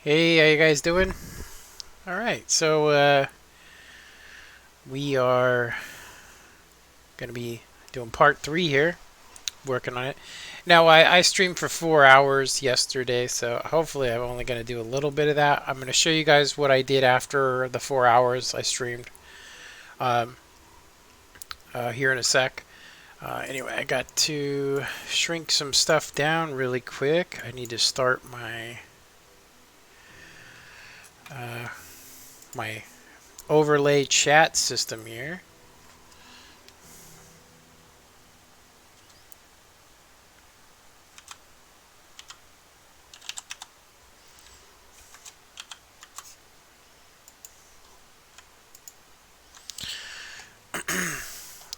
Hey, how you guys doing? All right, so we are gonna be doing part 3 here, working on it. Now, I streamed for 4 hours yesterday, so hopefully I'm only gonna do a little bit of that. I'm gonna show you guys what I did after the 4 hours I streamed um, here in a sec. Anyway, I got to shrink some stuff down really quick. I need to start uh, my overlay chat system here.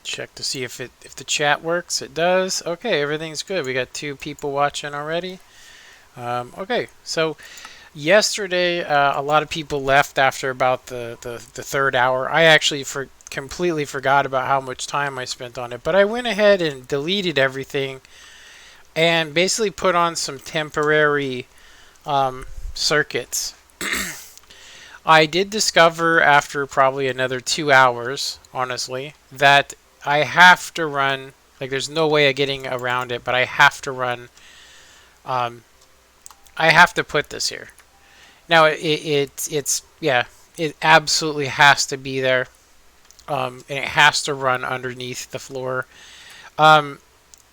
Check to see if the chat works. It does. Okay, everything's good. We got 2 people watching already. Okay, so yesterday a lot of people left after about the 3rd hour. I actually completely forgot about how much time I spent on it, but I went ahead and deleted everything and basically put on some temporary circuits. I did discover after probably another 2 hours, honestly, that I have to run, like there's no way of getting around it, but I have to run, um, I have to put this here. Now yeah, it absolutely has to be there, and it has to run underneath the floor. Um,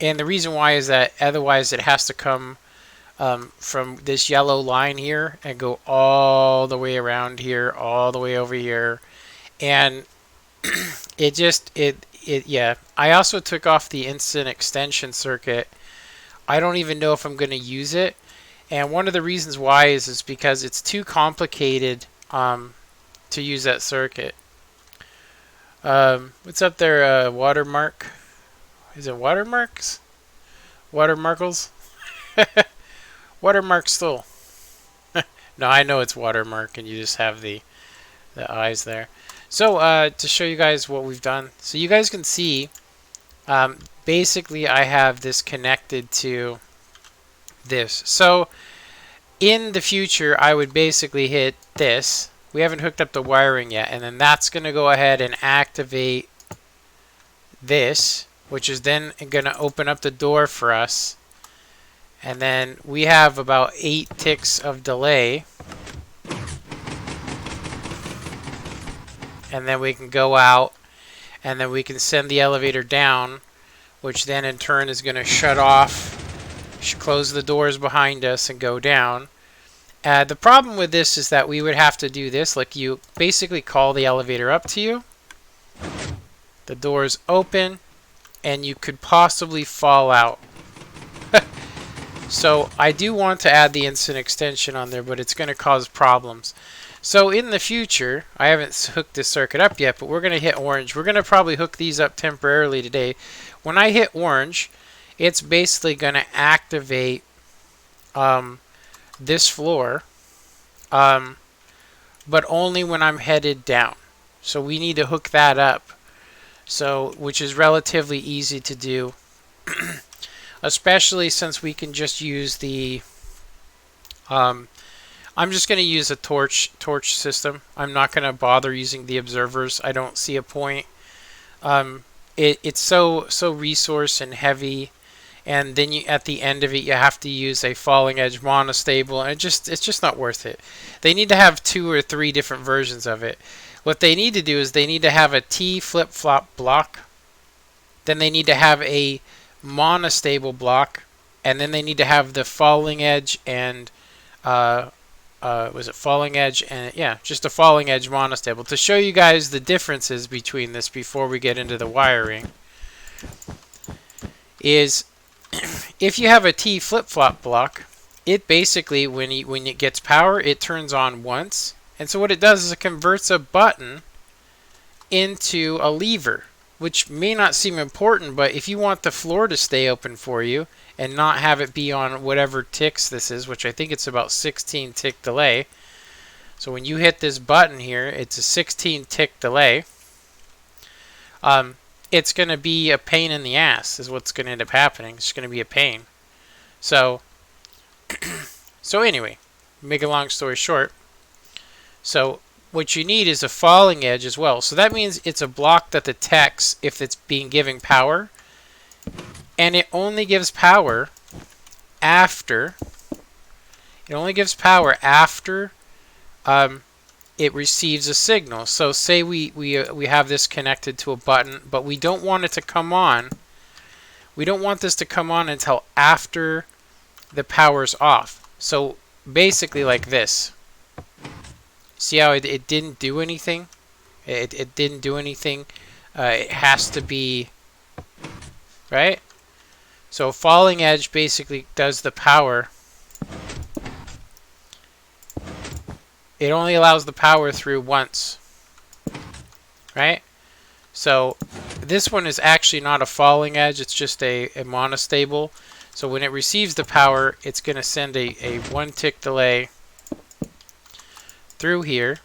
and the reason why is that otherwise it has to come from this yellow line here and go all the way around here, all the way over here, and yeah. I also took off the instant extension circuit. I don't even know if I'm going to use it, and one of the reasons why is because it's too complicated to use that circuit. What's up there, Watermark? Is it Watermarks? Watermarkles? Watermark still. No, I know it's Watermark, and you just have the eyes there. So to show you guys what we've done, so you guys can see, basically I have this connected to this. So in the future, I would basically hit this. We haven't hooked up the wiring yet, and then that's going to go ahead and activate this, which is then going to open up the door for us. And then we have about 8 ticks of delay. And then we can go out, and then we can send the elevator down, which then in turn is going to shut off, close the doors behind us, and go down. The problem with this is that we would have to do this, like you basically call the elevator up to you, the doors open, and you could possibly fall out. So I do want to add the instant extension on there, but it's going to cause problems. So in the future, I haven't hooked this circuit up yet, but we're going to hit orange. We're going to probably hook these up temporarily today. When I hit orange, it's basically going to activate this floor, but only when I'm headed down. So we need to hook that up, so which is relatively easy to do, especially since we can just use the I'm just going to use a torch system. I'm not going to bother using the observers. I don't see a point. It's so resource and heavy, and then at the end of it you have to use a falling edge monostable, and it's just not worth it. They need to have 2 or 3 different versions of it. What they need to do is they need to have a T flip-flop block, then they need to have a monostable block, and then they need to have the falling edge and was it falling edge, and yeah, just a falling edge monostable. To show you guys the differences between this before we get into the wiring is if you have a T flip-flop block, it basically when it gets power, it turns on once, and so what it does is it converts a button into a lever, which may not seem important, but if you want the floor to stay open for you and not have it be on whatever ticks this is, which I think it's about 16 tick delay. So when you hit this button here, it's a 16 tick delay. It's going to be a pain in the ass is what's going to end up happening. It's going to be a pain. So anyway, make a long story short, so what you need is a falling edge as well. So that means it's a block that detects if it's being given power, and it only gives power after it receives a signal. So say we have this connected to a button, but we don't want it to come on. We don't want this to come on until after the power's off. So basically like this. See how it didn't do anything? It didn't do anything. It has to be, right? So falling edge basically does the power. It only allows the power through once, right? So this one is actually not a falling edge. It's just a monostable. So when it receives the power, it's going to send a 1 tick delay through here.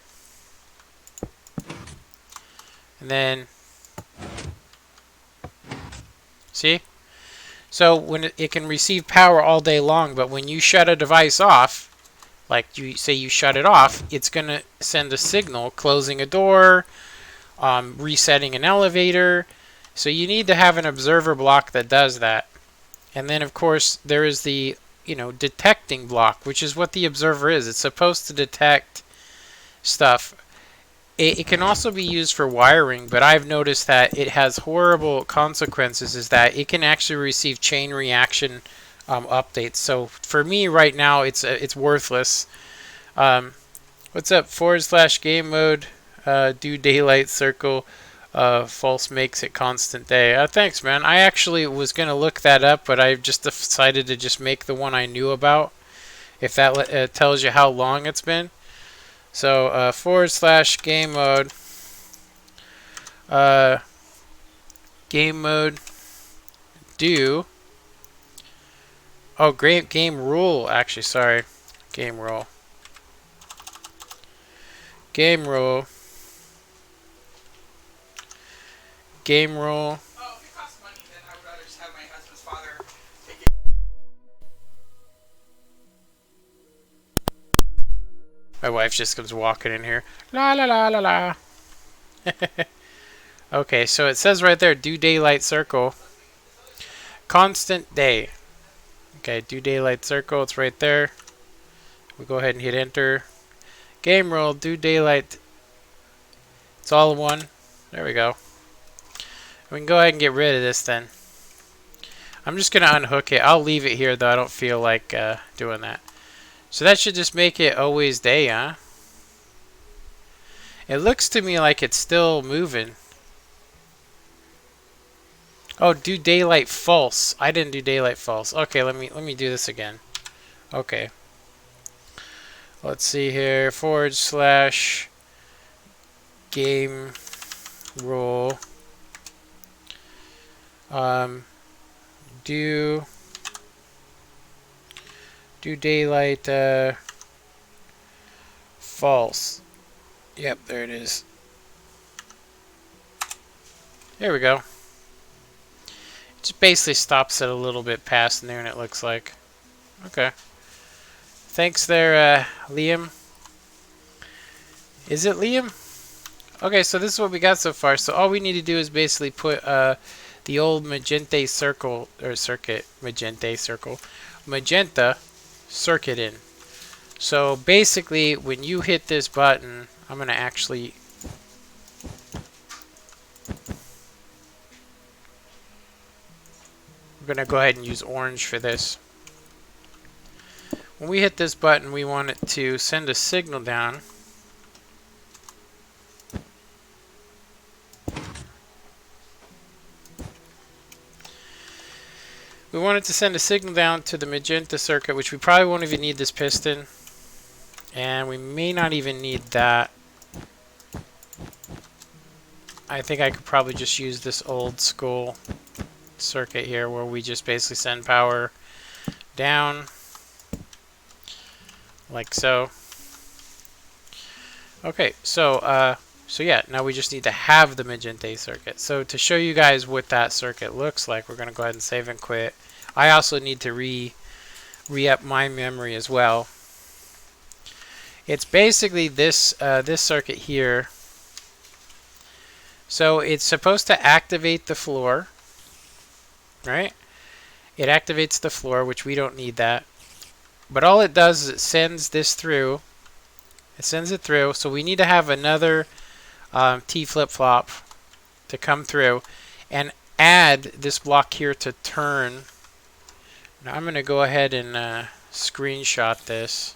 And then, see? So when it can receive power all day long, but when you shut a device off, like you say you shut it off, it's going to send a signal closing a door, resetting an elevator. So you need to have an observer block that does that. And then of course there is the detecting block, which is what the observer is. It's supposed to detect stuff. It can also be used for wiring, but I've noticed that it has horrible consequences, is that it can actually receive chain reaction updates. So for me right now, it's worthless. What's up? / game mode, do daylight circle, false makes it constant day. Thanks, man. I actually was gonna look that up, but I just decided to just make the one I knew about. If that tells you how long it's been. So / game mode, game mode, do. Oh, great, game rule, actually, sorry. Game rule. Game rule. Game rule. Oh, if it costs money, then I would rather just have my husband's father take it. My wife just comes walking in here. La la la la la. Okay, so it says right there, do daylight circle. Constant day. Okay, do daylight circle, it's right there. We go ahead and hit enter. Game rule, do daylight. It's all in one. There we go. We can go ahead and get rid of this then. I'm just going to unhook it. I'll leave it here though. I don't feel like doing that. So that should just make it always day, huh? It looks to me like it's still moving. Oh, do daylight false. I didn't do daylight false. Okay, let me do this again. Okay. Let's see here. / game rule. Do daylight false. Yep, there it is. There we go. It just basically stops it a little bit past noon, it looks like. Okay. Thanks there, Liam. Is it Liam? Okay, so this is what we got so far. So all we need to do is basically put the old magenta circle circuit in. So basically, when you hit this button, I'm gonna actually go ahead and use orange for this. When we hit this button, we want it to send a signal down. We want it to send a signal down to the magenta circuit, which we probably won't even need this piston. And we may not even need that. I think I could probably just use this old school circuit here where we just basically send power down like so. Okay, so yeah, now we just need to have the magenta circuit. So to show you guys what that circuit looks like, we're going to go ahead and save and quit. I also need to re-up my memory as well. It's basically this this circuit here. So it's supposed to activate the floor, right? It activates the floor, which we don't need that. But all it does is it sends this through. It sends it through. So we need to have another T flip-flop to come through and add this block here to turn. Now I'm going to go ahead and screenshot this.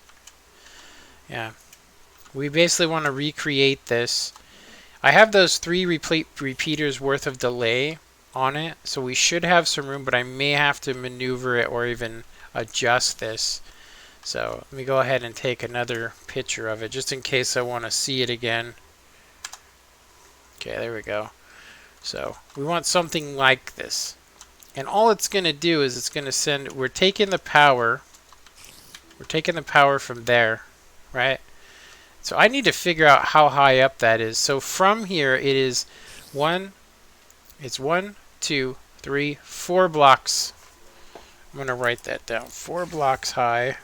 Yeah. We basically want to recreate this. I have those 3 repeaters worth of delay on it, so we should have some room, but I may have to maneuver it or even adjust this. So let me go ahead and take another picture of it just in case I want to see it again. Okay, there we go. So we want something like this. And all it's going to do is it's going to send, we're taking the power from there, right? So I need to figure out how high up that is. So from here it is 1, 2, 3, 4 blocks. I'm going to write that down. 4 blocks high.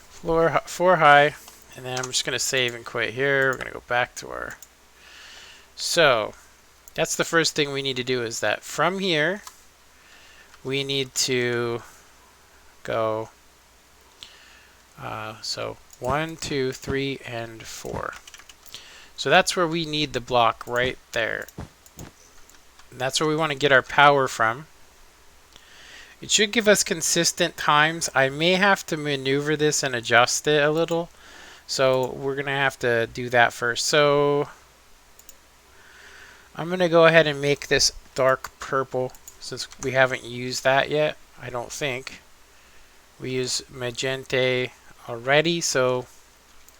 Floor 4 high. And then I'm just going to save and quit here. We're going to go back to our... So that's the first thing we need to do, is that from here we need to go so 1, 2, 3, and 4. So that's where we need the block right there. And that's where we want to get our power from. It should give us consistent times. I may have to maneuver this and adjust it a little. So we're going to have to do that first. So I'm going to go ahead and make this dark purple since we haven't used that yet. I don't think. We use magenta already, so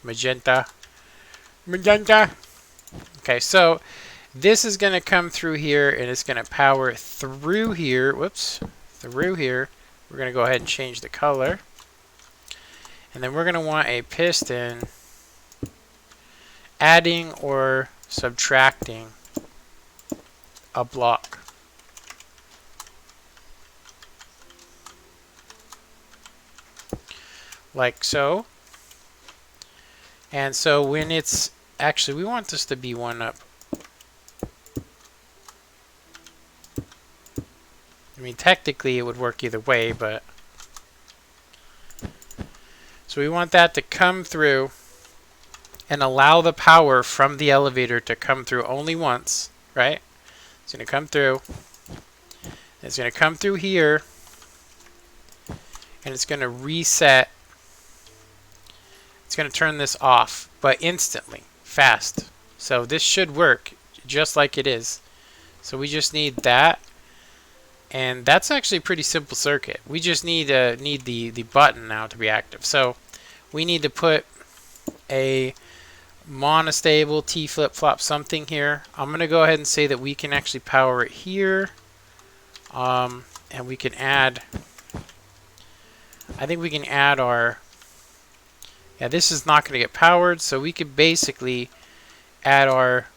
magenta. Okay, so this is going to come through here and it's going to power through here. Whoops. Through here. We're going to go ahead and change the color. And then we're going to want a piston adding or subtracting a block. Like so. And so when it's actually, we want this to be 1 up. I mean, technically it would work either way, but so we want that to come through and allow the power from the elevator to come through only once, right? It's going to come through. It's going to come through here and it's going to reset. It's going to turn this off, but instantly, fast. So this should work just like it is. So we just need that. And that's actually a pretty simple circuit. We just need the button now to be active. So we need to put a monostable T flip-flop something here. I'm going to go ahead and say that we can actually power it here. And we can add, I think we can add our, yeah, this is not going to get powered. So we could basically add our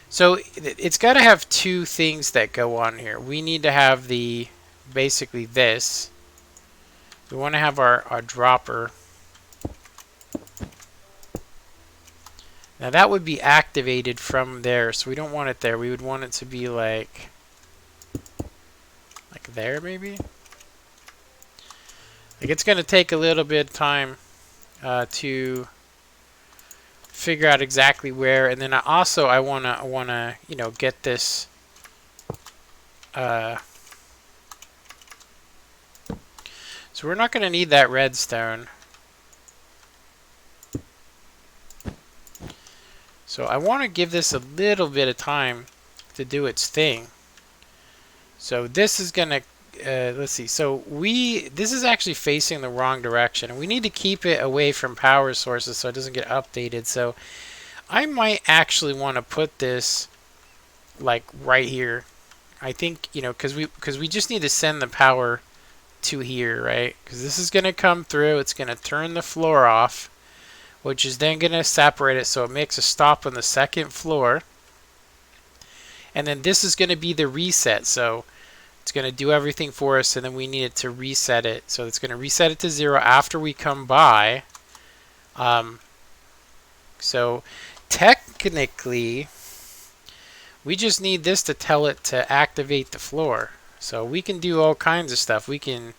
so it's got to have 2 things that go on here. We need to have the, basically this. We want to have our dropper. Now that would be activated from there, so we don't want it there. We would want it to be like there maybe? Like it's going to take a little bit of time to figure out exactly where, and then I wanna you know, get this so we're not going to need that redstone. So I want to give this a little bit of time to do its thing. So this is going to let's see. So this is actually facing the wrong direction, and we need to keep it away from power sources so it doesn't get updated. So I might actually want to put this like right here. I think, you know, because we just need to send the power to here, right? Because this is going to come through. It's going to turn the floor off, which is then going to separate it so it makes a stop on the 2nd floor. And then this is going to be the reset. So It's going to do everything for us, and then we need it to reset it. So it's going to reset it to 0 after we come by. So technically, we just need this to tell it to activate the floor. So we can do all kinds of stuff. We can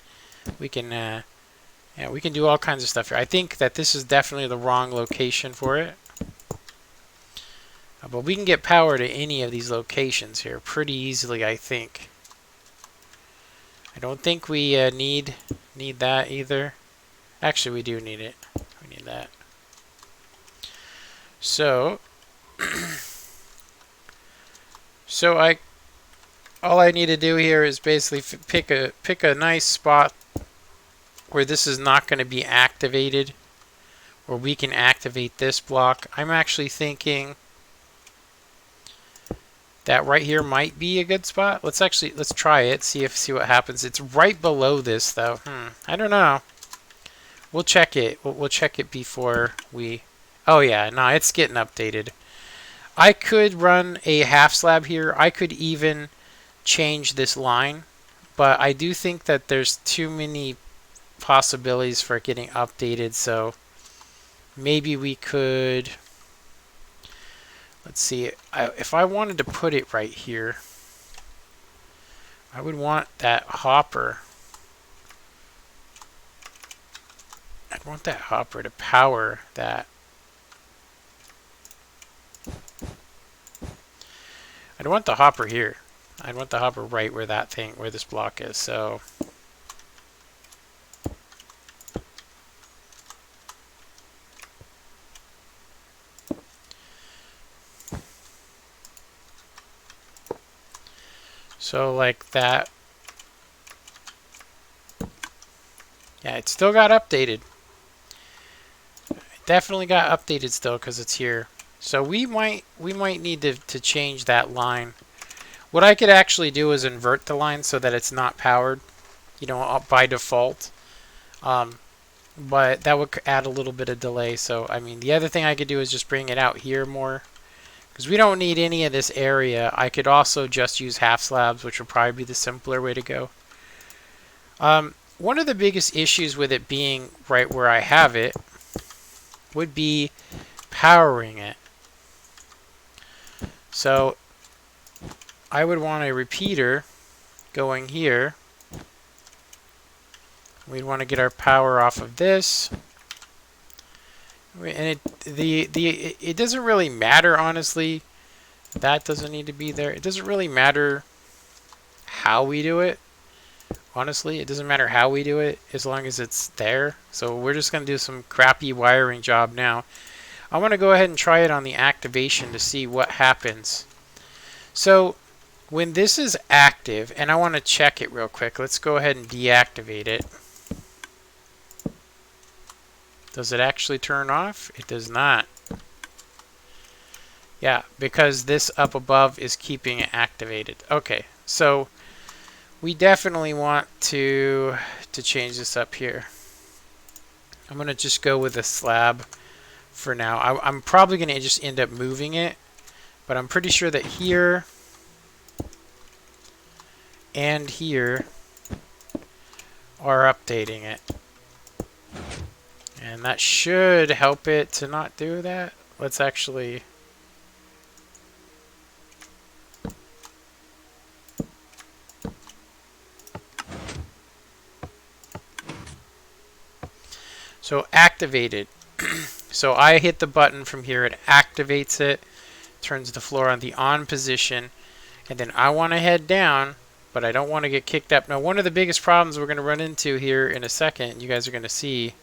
do all kinds of stuff here. I think that this is definitely the wrong location for it. But we can get power to any of these locations here pretty easily, I think. I don't think we need that either. Actually, we do need it. We need that. So, all I need to do here is basically pick a nice spot where this is not going to be activated, where we can activate this block. I'm actually thinking that right here might be a good spot. Let's try it, see what happens. It's right below this though. I don't know. We'll check it. We'll check it before we. Oh yeah, no, it's getting updated. I could run a half slab here. I could even change this line, but I do think that there's too many possibilities for it getting updated, so maybe we could. Let's see, if I wanted to put it right here, I would want that hopper. I'd want that hopper to power that. I'd want the hopper here. I'd want the hopper right where where this block is, so. So like that. Yeah, it still got updated. It definitely got updated still because it's here. So we might need to change that line. What I could actually do is invert the line so that it's not powered, you know, by default. But that would add a little bit of delay. So I mean, the other thing I could do is just bring it out here more, because we don't need any of this area. I could also just use half slabs, which would probably be the simpler way to go. One of the biggest issues with it being right where I have it would be powering it. So I would want a repeater going here. We'd want to get our power off of this. And it doesn't really matter, honestly. That doesn't need to be there. It doesn't really matter how we do it. Honestly, it doesn't matter how we do it as long as it's there. So we're just going to do some crappy wiring job now. I want to go ahead and try it on the activation to see what happens. So when this is active, and I want to check it real quick. Let's go ahead and deactivate it. Does it actually turn off? It does not. Yeah, because this up above is keeping it activated. Okay, so we definitely want to change this up here. I'm going to just go with a slab for now. I'm probably going to just end up moving it, but I'm pretty sure that here and here are updating it. And that should help it to not do that. Let's actually... So activated. So I hit the button from here, it activates it, turns the floor on the on position, and then I want to head down, but I don't want to get kicked up. Now one of the biggest problems we're going to run into here in a second, you guys are going to see,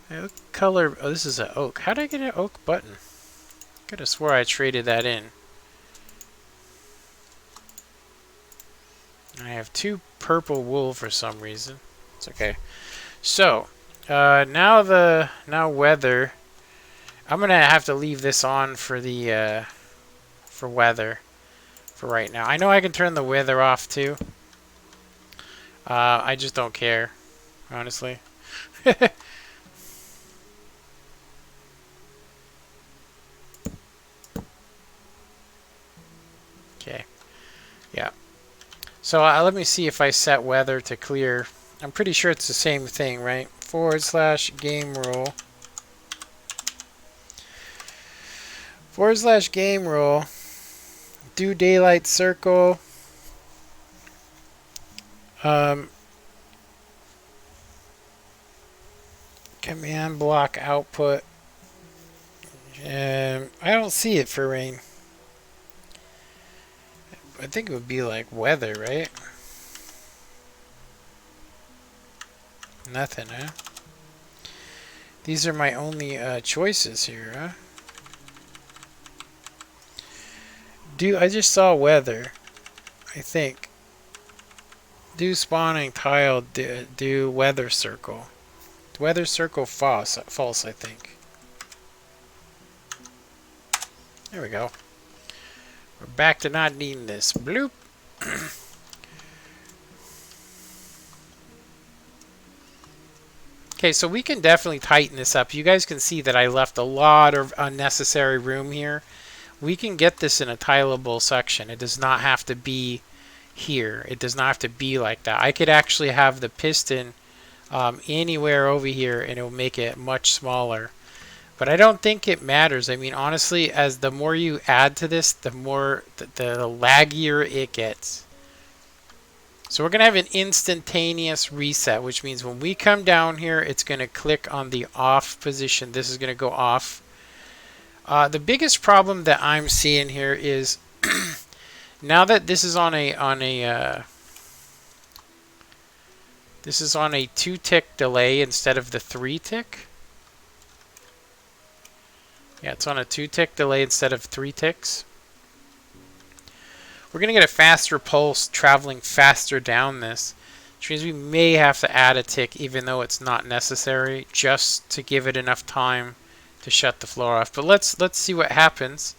what color, oh this is an oak. How did I get an oak button? I could have swore I traded that in. I have 2 purple wool for some reason. It's okay. So now weather. I'm gonna have to leave this on for the for weather for right now. I know I can turn the weather off too. I just don't care, honestly. Okay. Yeah. So let me see if I set weather to clear. I'm pretty sure it's the same thing, right? / game rule. / game rule. Do daylight circle. Command block output. I don't see it for rain. I think it would be like weather, right? Nothing, huh? These are my only choices here, huh? I just saw weather, I think. Do spawning tile, do weather circle. Weather circle false, I think. There we go. We're back to not needing this. Bloop. Okay, so we can definitely tighten this up. You guys can see that I left a lot of unnecessary room here. We can get this in a tileable section. It does not have to be here. It does not have to be like that. I could actually have the piston anywhere over here and it will make it much smaller. But I don't think it matters. I mean, honestly, as the more you add to this, the more the laggier it gets. So we're going to have an instantaneous reset, which means when we come down here, it's going to click on the off position. This is going to go off. The biggest problem that I'm seeing here is now that this is on a 2-tick delay instead of the 3-tick. Yeah, it's on a 2-tick delay instead of 3 ticks. We're going to get a faster pulse traveling faster down this, which means we may have to add a tick even though it's not necessary, just to give it enough time to shut the floor off. But let's see what happens.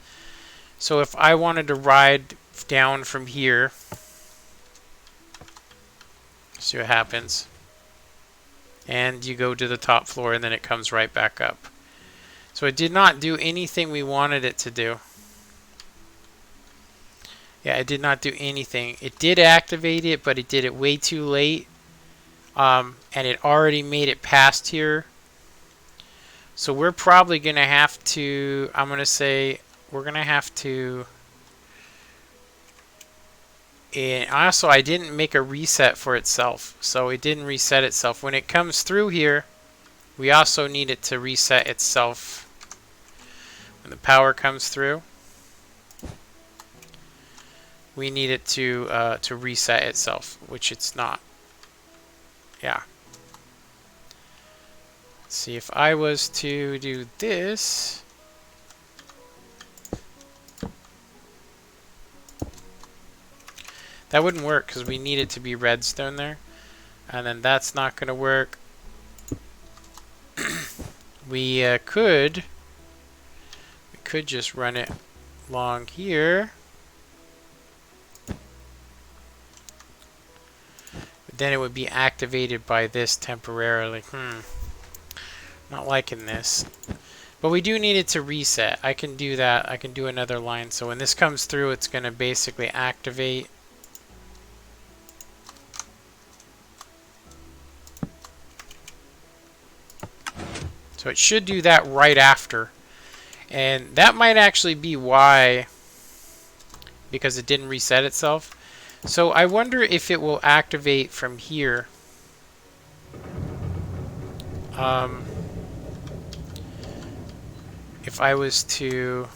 So if I wanted to ride down from here, see what happens. And you go to the top floor and then it comes right back up. So it did not do anything we wanted it to do. Yeah, it did not do anything. It did activate it, but it did it way too late. And it already made it past here. So we're probably going to have to, I'm going to say, we're going to have to, and also I didn't make a reset for itself. So it didn't reset itself. When it comes through here, we also need it to reset itself. When the power comes through, we need it to reset itself, which it's not. Yeah. Let's see, if I was to do this, that wouldn't work because we need it to be redstone there, and then that's not going to work. We could just run it along here. Then it would be activated by this temporarily. Not liking this. But we do need it to reset. I can do that. I can do another line. So when this comes through, it's going to basically activate. So it should do that right after. And that might actually be why, because it didn't reset itself. So I wonder if it will activate from here. If I was to...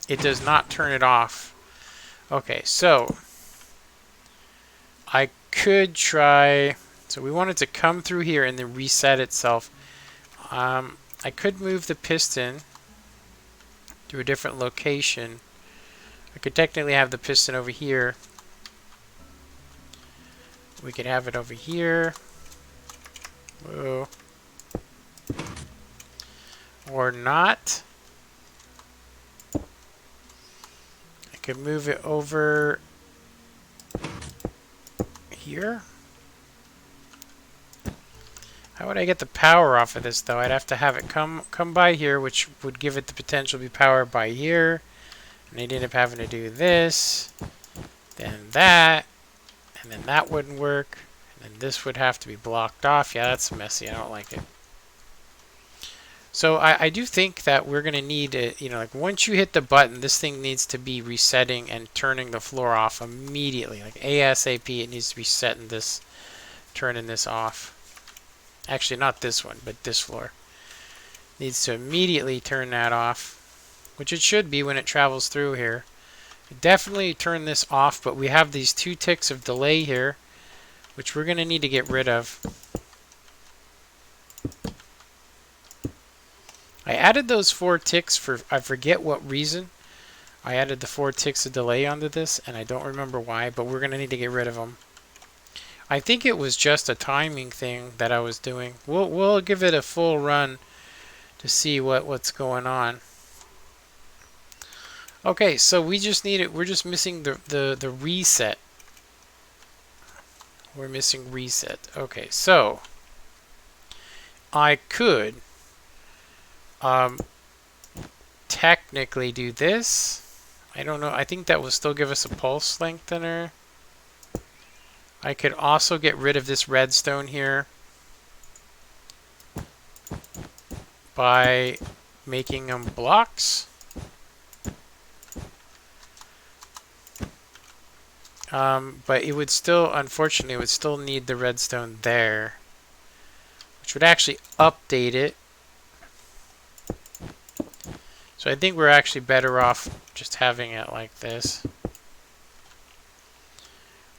It does not turn it off. Okay, so I could try... So we want it to come through here and then reset itself. I could move the piston to a different location. I could technically have the piston over here. We could have it over here. Whoa. Or not. I could move it over here. How would I get the power off of this, though? I'd have to have it come by here, which would give it the potential to be powered by here. And I'd end up having to do this, then that, and then that wouldn't work. And then this would have to be blocked off. Yeah, that's messy. I don't like it. So I do think that we're going to need it, you know, like once you hit the button, this thing needs to be resetting and turning the floor off immediately. Like ASAP, it needs to be setting this, turning this off. Actually, not this one, but this floor. Needs to immediately turn that off, which it should be when it travels through here. Definitely turn this off, but we have these 2 ticks of delay here, which we're going to need to get rid of. I added those 4 ticks for, I forget what reason. I added the 4 ticks of delay onto this, and I don't remember why, but we're going to need to get rid of them. I think it was just a timing thing that I was doing. We'll give it a full run to see what's going on. Okay, so we just need it. We're just missing the reset. We're missing reset. Okay, so I could technically do this. I don't know. I think that will still give us a pulse lengthener. I could also get rid of this redstone here by making them blocks. But it would still, unfortunately, it would still need the redstone there, which would actually update it. So I think we're actually better off just having it like this.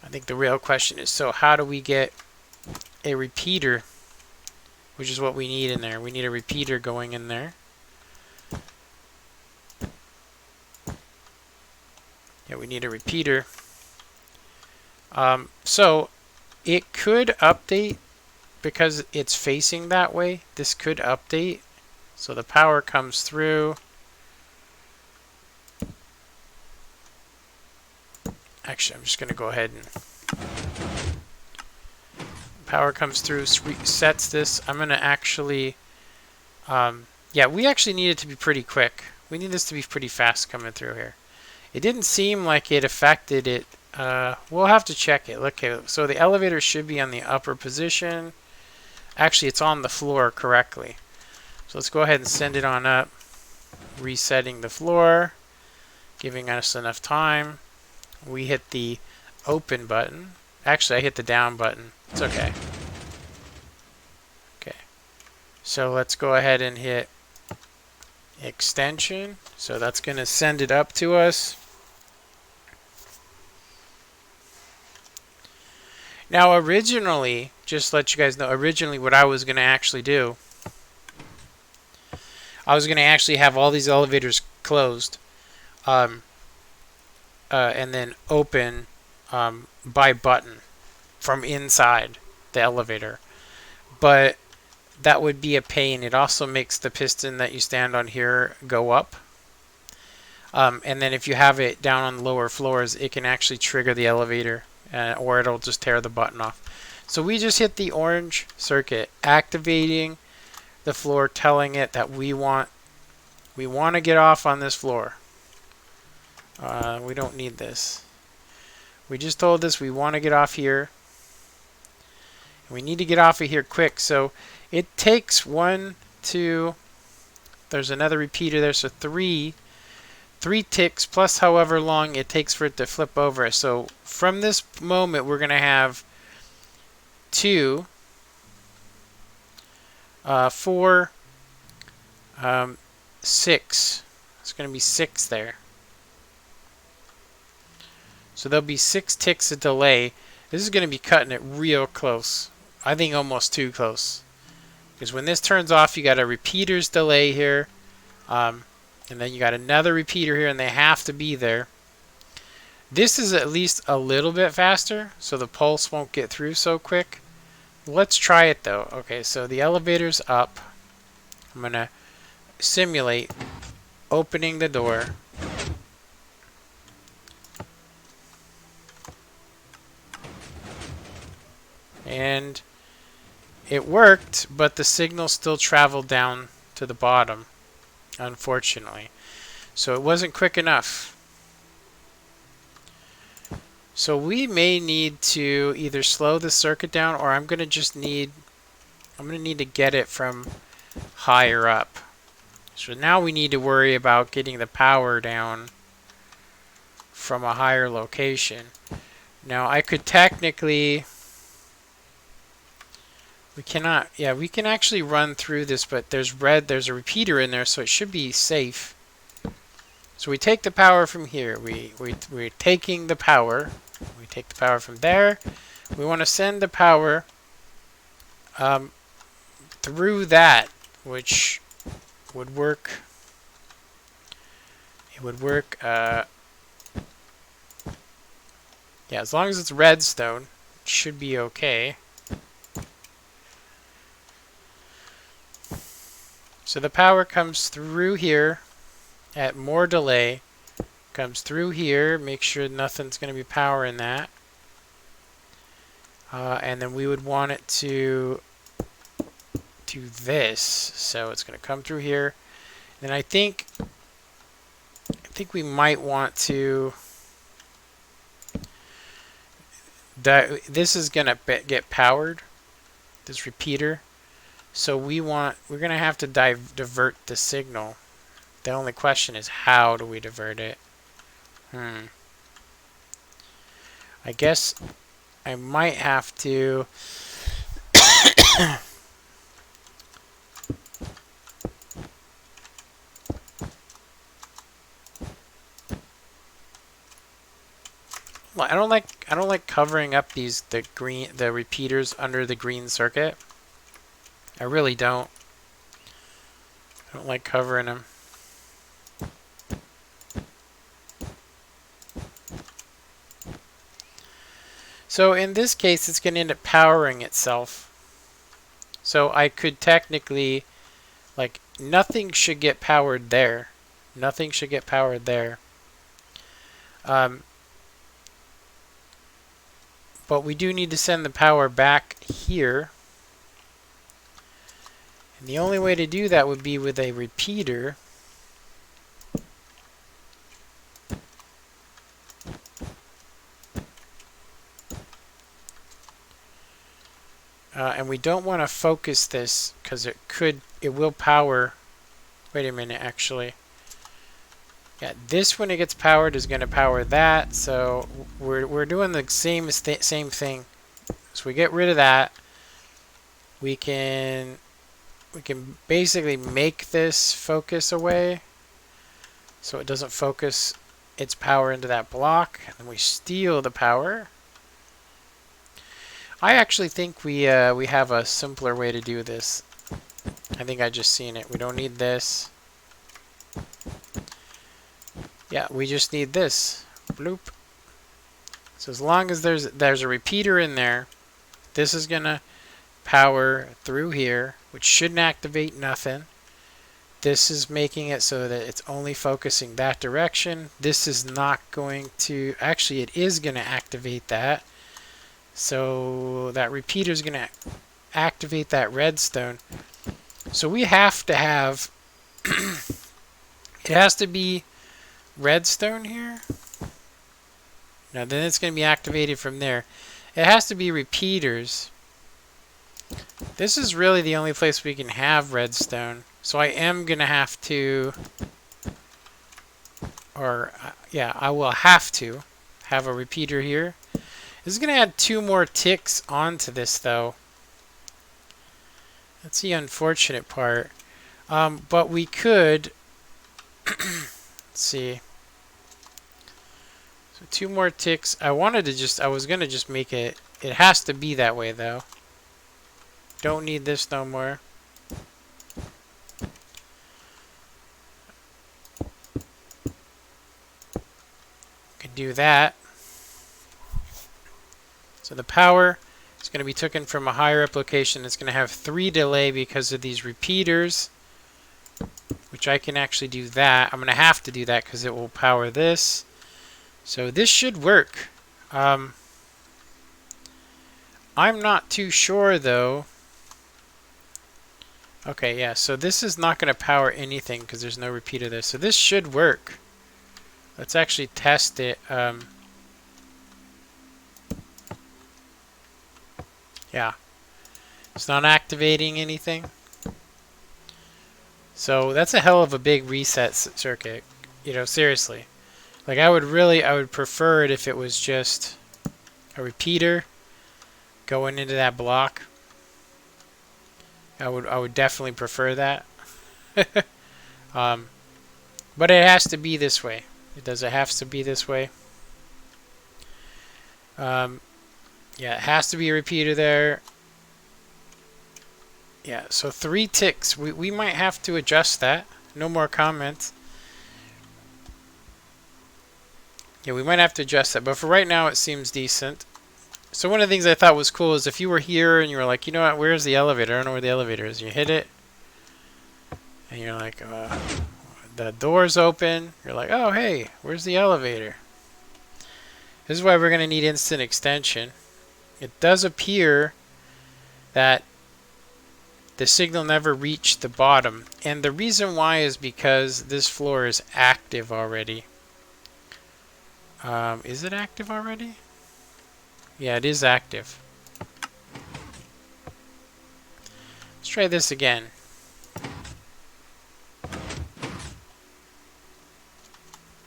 I think the real question is, so how do we get a repeater, which is what we need in there. We need a repeater going in there. Yeah, we need a repeater. So it could update because it's facing that way. This could update. So the power comes through. Actually, I'm just going to go ahead and power comes through, resets this. I'm going to actually, yeah, we actually need it to be pretty quick. We need this to be pretty fast coming through here. It didn't seem like it affected it. We'll have to check it. Okay, so the elevator should be on the upper position. Actually, it's on the floor correctly. So let's go ahead and send it on up. Resetting the floor, giving us enough time. We hit the open button. Actually, I hit the down button. It's okay. Okay. So let's go ahead and hit extension. So that's going to send it up to us. Now originally, just to let you guys know, originally what I was going to actually do, I was going to actually have all these elevators closed and then open by button from inside the elevator. But that would be a pain. It also makes the piston that you stand on here go up. And then if you have it down on the lower floors, it can actually trigger the elevator, or it'll just tear the button off. So we just hit the orange circuit, activating the floor, telling it that we want to get off on this floor. We don't need this. We just told this we want to get off here. We need to get off of here quick. So it takes 1, 2, there's another repeater there, so 3 ticks plus however long it takes for it to flip over. So from this moment, we're going to have 2, 4, 6. It's going to be 6 there. So there'll be 6 ticks of delay. This is going to be cutting it real close. I think almost too close. Because when this turns off, you got a repeater's delay here. And then you got another repeater here, and they have to be there. This is at least a little bit faster, so the pulse won't get through so quick. Let's try it though. Okay, so the elevator's up. I'm going to simulate opening the door. And it worked, but the signal still traveled down to the bottom, unfortunately. So it wasn't quick enough. So we may need to either slow the circuit down, or I'm going to need to get it from higher up. So now we need to worry about getting the power down from a higher location. Now I could technically, we cannot, yeah, we can actually run through this, but there's a repeater in there, so it should be safe. So we take the power from here. We're taking the power. We take the power from there. We want to send the power through that, which would work. It would work. Yeah, as long as it's redstone, it should be okay. So the power comes through here at more delay. Comes through here. Make sure nothing's going to be power in that. And then we would want it to do this. So it's going to come through here. And I think we might want to. This is going to get powered. This repeater. So we're going to have to divert the signal. The only question is, how do we divert it? I guess I might have to well, I don't like covering up the repeaters under the green circuit. I really don't. I don't like covering them. So in this case, it's going to end up powering itself. So I could technically, like, nothing should get powered there. Nothing should get powered there. But we do need to send the power back here. And the only way to do that would be with a repeater. And we don't want to focus this because it will power. Wait a minute, actually. Yeah, this when it gets powered is going to power that. So we're doing the same thing. So we get rid of that. We can basically make this focus away, so it doesn't focus its power into that block. And we steal the power. I actually think we have a simpler way to do this. I think I just seen it. We don't need this. Yeah, we just need this. Bloop. So as long as there's a repeater in there, this is gonna power through here, which shouldn't activate nothing. This is making it so that it's only focusing that direction. This is not going to, actually it is gonna activate that. So that repeater is going to activate that redstone. So we have to have, it has to be redstone here. Now then it's going to be activated from there. It has to be repeaters. This is really the only place we can have redstone. So I am going to have to, yeah, I will have to have a repeater here. This is going to add 2 more ticks onto this, though. That's the unfortunate part. But we could... let's see. So 2 more ticks. I was going to just make it... It has to be that way, though. Don't need this no more. Could do that. So the power is going to be taken from a higher up location. It's going to have 3 delay because of these repeaters, which I can actually do that. I'm going to have to do that because it will power this. So this should work. I'm not too sure though Okay, yeah, so this is not going to power anything because there's no repeater there. So this should work. Let's actually test it. Yeah, it's not activating anything. So that's a hell of a big reset circuit. You know, seriously. Like I would prefer it if it was just a repeater going into that block. I would definitely prefer that. um, but it has to be this way. Does it have to be this way? Yeah, it has to be a repeater there. Yeah, so 3 ticks. We might have to adjust that. No more comments. Yeah, we might have to adjust that. But for right now, it seems decent. So one of the things I thought was cool is if you were here and you were like, you know what, where's the elevator? I don't know where the elevator is. You hit it. And you're like, the door's open. You're like, oh, hey, where's the elevator? This is why we're going to need instant extension. It does appear that the signal never reached the bottom. And the reason why is because this floor is active already. Is it active already? Yeah, it is active. Let's try this again.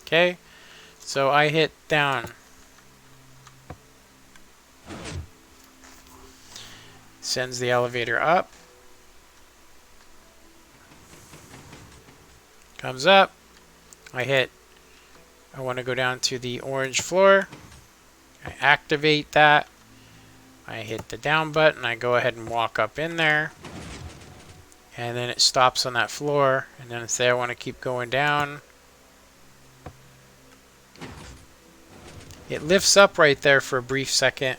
Okay, so I hit down. Sends the elevator up. Comes up. I want to go down to the orange floor. I activate that. I hit the down button. I go ahead and walk up in there. And then it stops on that floor. And then say I want to keep going down. It lifts up right there for a brief second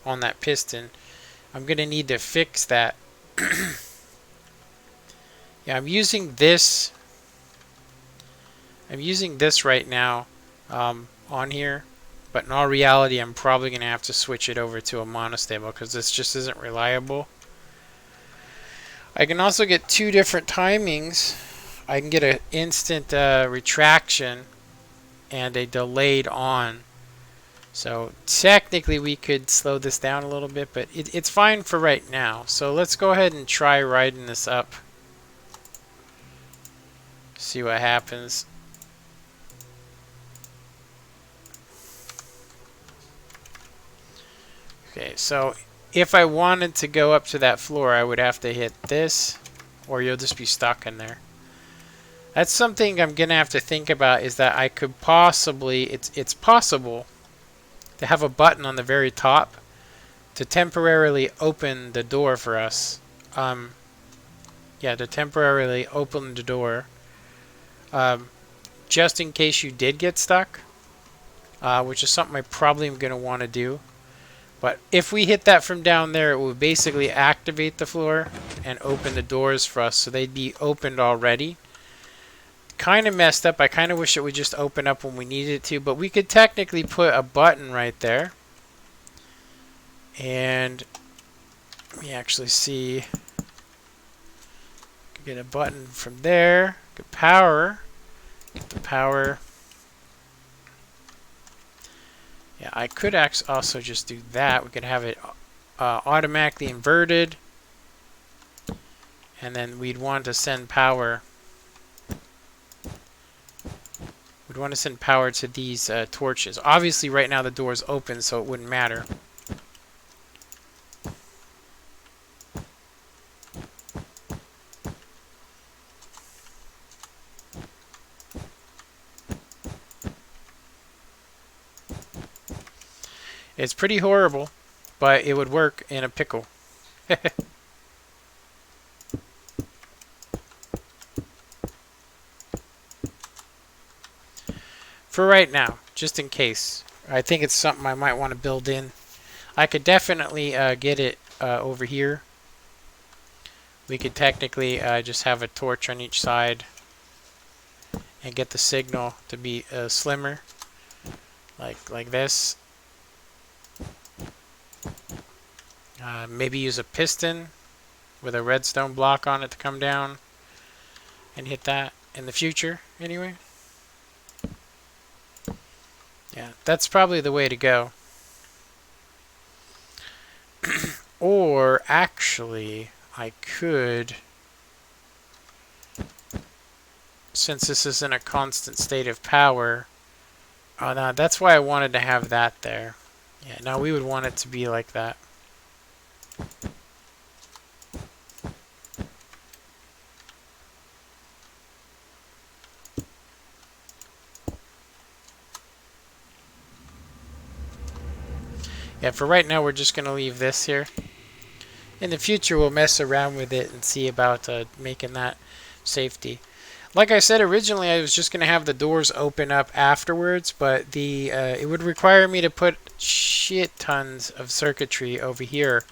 on that piston. I'm going to need to fix that. Yeah, I'm using this right now on here. But in all reality, I'm probably going to have to switch it over to a monostable because this just isn't reliable. I can also get 2 different timings. I can get an instant retraction and a delayed on. So technically we could slow this down a little bit, but it's fine for right now. So let's go ahead and try riding this up. See what happens. Okay, so if I wanted to go up to that floor, I would have to hit this, or you'll just be stuck in there. That's something I'm going to have to think about, is that I could possibly, it's possible to have a button on the very top to temporarily open the door for us. Yeah, to temporarily open the door. Just in case you did get stuck, which is something I probably am going to want to do. But if we hit that from down there, it would basically activate the floor and open the doors for us, so they'd be opened already. Kind of messed up. I kind of wish it would just open up when we needed it to, but we could technically put a button right there. And let me actually see. Get a button from there. Get power. Get the power. Yeah, I could also just do that. We could have it automatically inverted. And then we'd want to send power. We'd want to send power to these torches. Obviously, right now the door is open, so it wouldn't matter. It's pretty horrible, but it would work in a pickle. For right now, just in case. I think it's something I might want to build in. I could definitely get it over here. We could technically just have a torch on each side and get the signal to be slimmer, like this. Maybe use a piston with a redstone block on it to come down and hit that in the future, anyway. Yeah, that's probably the way to go. Or, actually, I could, since this isn't a constant state of power, oh no, that's why I wanted to have that there. Yeah, now we would want it to be like that. Yeah, for right now we're just going to leave this here. In the future we'll mess around with it and see about making that safety. Like I said originally, I was just going to have the doors open up afterwards, but it would require me to put shit tons of circuitry over here.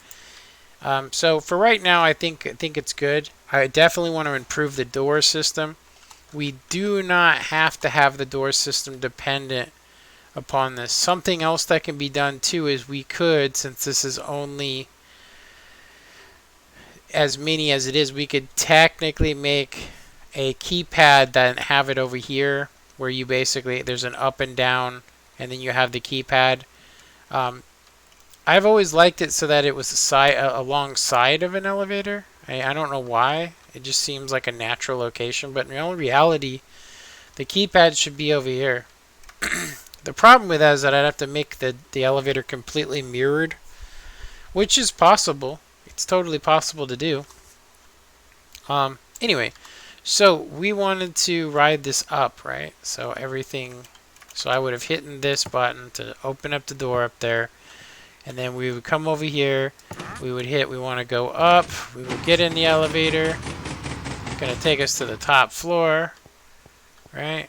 So for right now I think it's good. I definitely want to improve the door system. We do not have to have the door system dependent upon this. Something else that can be done too is we could, since this is only as many as it is, we could technically make a keypad then have it over here where you basically, there's an up and down and then you have the keypad. I've always liked it so that it was alongside of an elevator. I don't know why. It just seems like a natural location, but in reality the keypad should be over here. The problem with that is that I'd have to make the elevator completely mirrored, which is possible. It's totally possible to do. Anyway, so we wanted to ride this up, right? So I would have hit this button to open up the door up there, and then we would come over here, we want to go up, we would get in the elevator, it's going to take us to the top floor, right?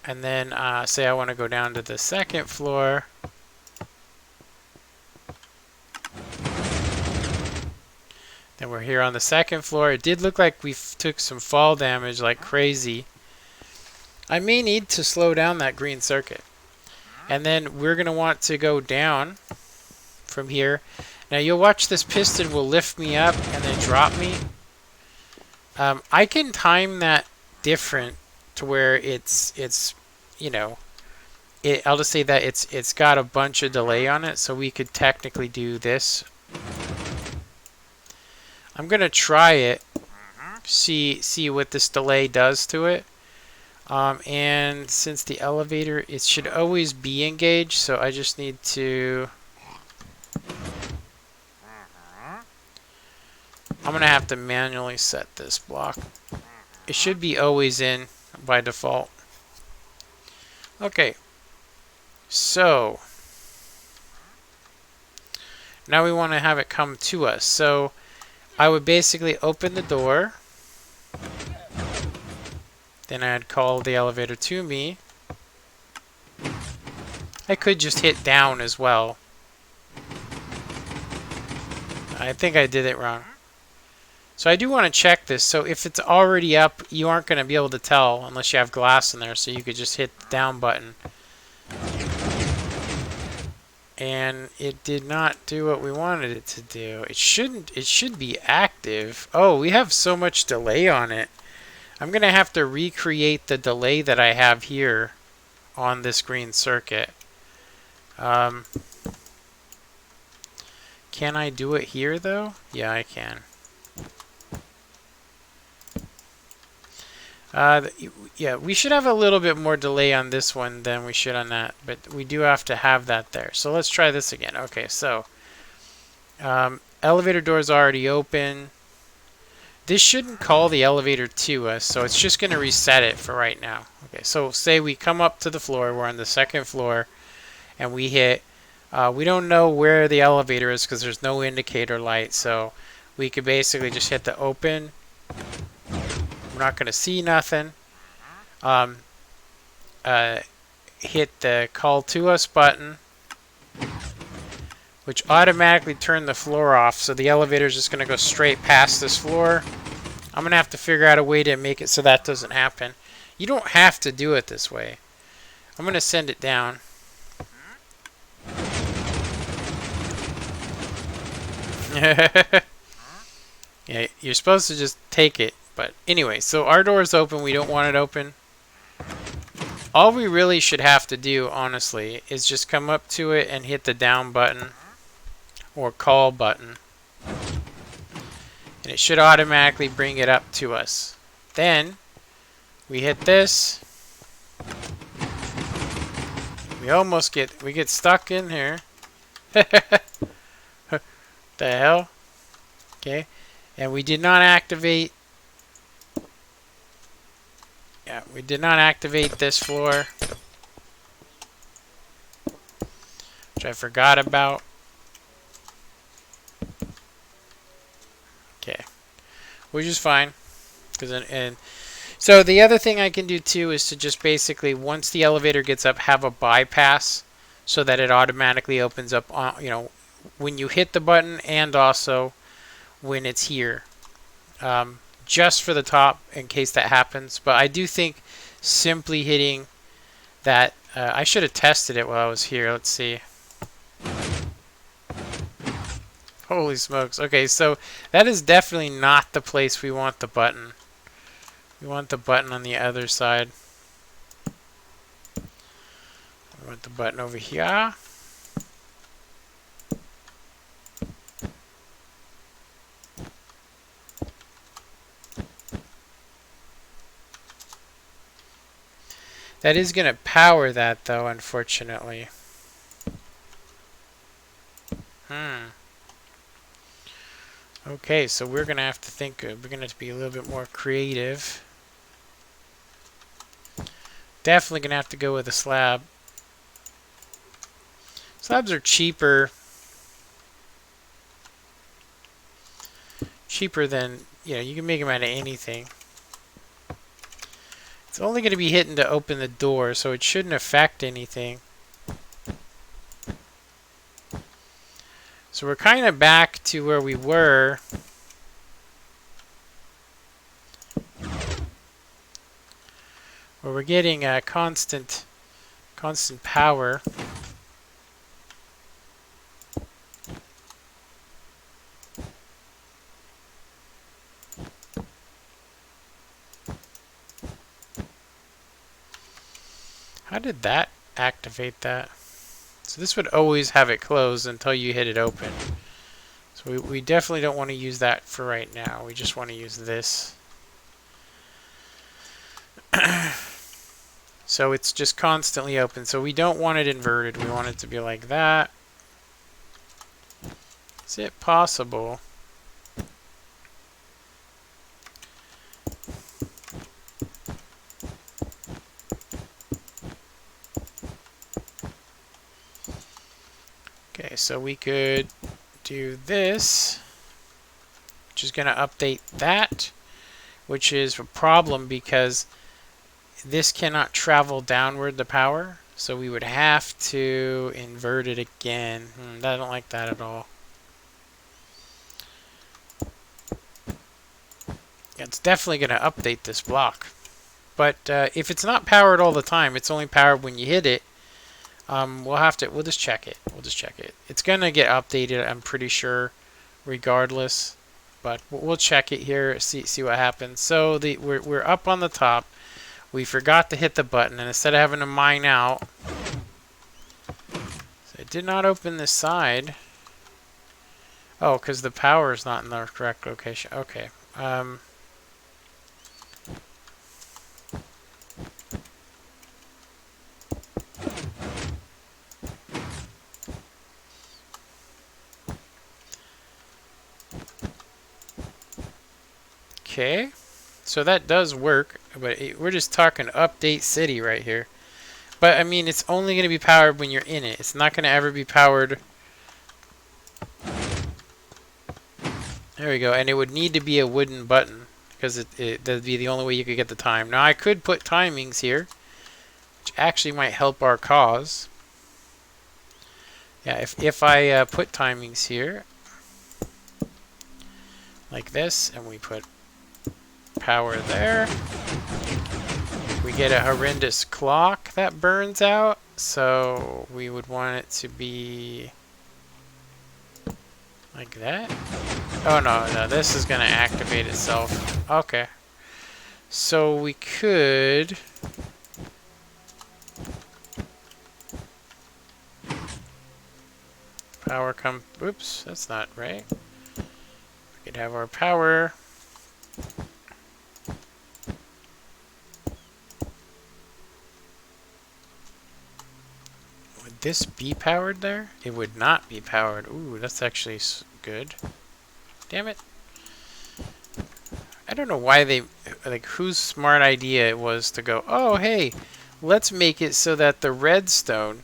And then say I want to go down to the second floor. Then we're here on the second floor. It did look like we took some fall damage like crazy. I may need to slow down that green circuit. And then we're going to want to go down from here. Now you'll watch this piston will lift me up and then drop me. I can time that different to where it's you know, I'll just say that it's got a bunch of delay on it, so we could technically do this. I'm gonna try it, see what this delay does to it. And since the elevator, it should always be engaged, so I just need to. I'm gonna have to manually set this block. It should be always in by default. Okay, so now we want to have it come to us. So I would basically open the door, then I'd call the elevator to me. I could just hit down as well. I think I did it wrong. So I do want to check this. So if it's already up, you aren't going to be able to tell unless you have glass in there. So you could just hit the down button. And it did not do what we wanted it to do. It should be active. Oh, we have so much delay on it. I'm going to have to recreate the delay that I have here on this green circuit. Can I do it here though? Yeah, I can. Yeah, we should have a little bit more delay on this one than we should on that, but we do have to have that there. So let's try this again. Okay, so elevator door's already open. This shouldn't call the elevator to us, so it's just going to reset it for right now. Okay, so say we come up to the floor, we're on the second floor, and we hit, we don't know where the elevator is because there's no indicator light, so we could basically just hit the open. We're not going to see nothing. Hit the call to us button, which automatically turned the floor off, so the elevator is just going to go straight past this floor. I'm going to have to figure out a way to make it so that doesn't happen. You don't have to do it this way. I'm going to send it down. Yeah, Yeah, you're supposed to just take it. But anyway, so our door is open. We don't want it open. All we really should have to do, honestly, is just come up to it and hit the down button or call button. And it should automatically bring it up to us. Then we hit this. We get stuck in here. The hell? Okay. And we did not activate. Yeah, we did not activate this floor, which I forgot about. Okay. Which is fine. And so the other thing I can do too is to just basically, once the elevator gets up, have a bypass so that it automatically opens up on, you know, when you hit the button and also when it's here. Just for the top in case that happens. But I do think simply hitting that, I should have tested it while I was here. Let's see. Holy smokes. Okay, so that is definitely not the place we want the button. We want the button on the other side. We want the button over here. That is going to power that, though, unfortunately. Okay, so we're going to have to think, we're going to have to be a little bit more creative. Definitely going to have to go with a slab. Slabs are cheaper. Cheaper than, you know, you can make them out of anything. It's only going to be hitting to open the door, so it shouldn't affect anything. So we're kind of back to where we were. Where we're getting a constant power. How did that activate that? So this would always have it closed until you hit it open. So we definitely don't want to use that for right now. We just want to use this. So it's just constantly open. So we don't want it inverted. We want it to be like that. Is it possible? Okay, so we could do this, which is going to update that, which is a problem because this cannot travel downward, the power, so we would have to invert it again. I don't like that at all. It's definitely going to update this block. But if it's not powered all the time, it's only powered when you hit it, we'll just check it. It's going to get updated, I'm pretty sure, regardless. But we'll check it here, see what happens. So we're up on the top. We forgot to hit the button, and instead of having to mine out, so it did not open this side. Oh, because the power is not in the correct location. Okay. Okay. So that does work, but we're just talking update city right here. But I mean, it's only going to be powered when you're in it. It's not going to ever be powered. There we go. And it would need to be a wooden button because that'd be the only way you could get the time. Now I could put timings here, which actually might help our cause. Yeah, if I put timings here like this, and we put power there, we get a horrendous clock that burns out, so we would want it to be Like that? Oh no, no, this is gonna activate itself. Okay. So we could... Power come... Oops, that's not right. We could have our power. Would this be powered there? It would not be powered. Ooh, that's actually good. Damn it. I don't know why they... Like, whose smart idea it was to go, oh, hey, let's make it so that the redstone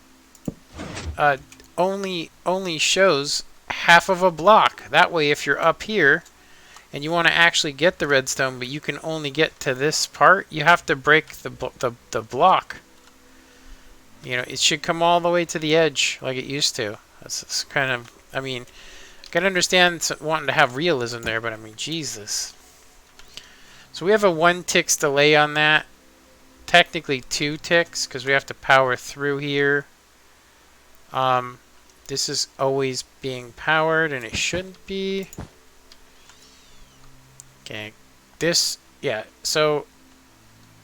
only shows half of a block. That way, if you're up here and you want to actually get the redstone, but you can only get to this part, you have to break the block. You know, it should come all the way to the edge like it used to. That's kind of, I mean, I can understand wanting to have realism there, but I mean, Jesus. So we have a 1 ticks delay on that. Technically 2 ticks because we have to power through here. This is always being powered and it shouldn't be. Okay, this, yeah, so,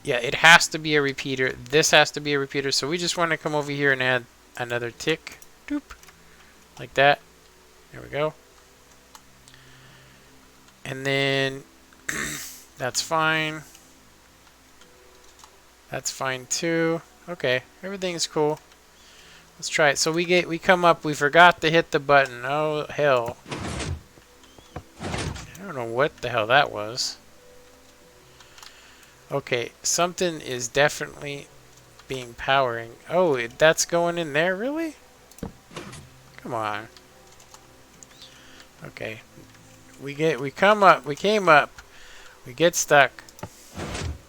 yeah, it has to be a repeater. This has to be a repeater, so we just want to come over here and add another tick. Doop. Like that. There we go. And then, that's fine. That's fine too. Okay, everything's cool. Let's try it. So we come up, we forgot to hit the button. Oh, hell. I don't know what the hell that was. Okay, something is definitely being powering. Oh, that's going in there, really? Come on. Okay. We came up, we get stuck,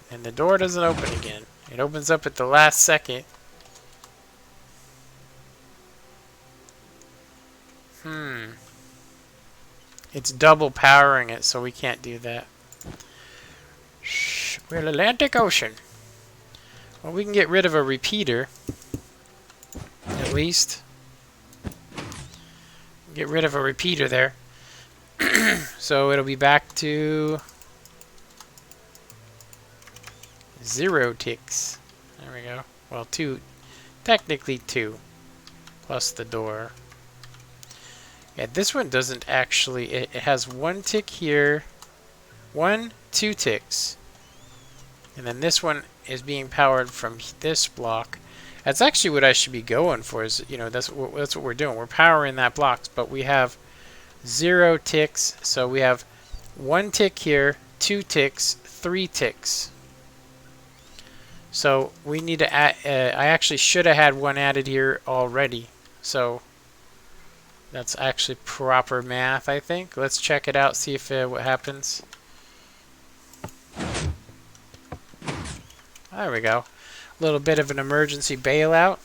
and the door doesn't open again. It opens up at the last second. It's double powering it, so we can't do that. Shh, we're Atlantic Ocean. Well, we can get rid of a repeater. At least. Get rid of a repeater there. So it'll be back to 0 ticks. There we go. Well, 2. Technically 2. Plus the door. Yeah, this one doesn't actually... It has 1 tick here. 1, 2 ticks. And then this one is being powered from this block. That's actually what I should be going for. Is, you know, that's what we're doing. We're powering that block, but we have 0 ticks. So we have 1 tick here, 2 ticks, 3 ticks. So we need to add... I actually should have had 1 added here already. So... That's actually proper math, I think. Let's check it out, see if what happens. There we go. A little bit of an emergency bailout.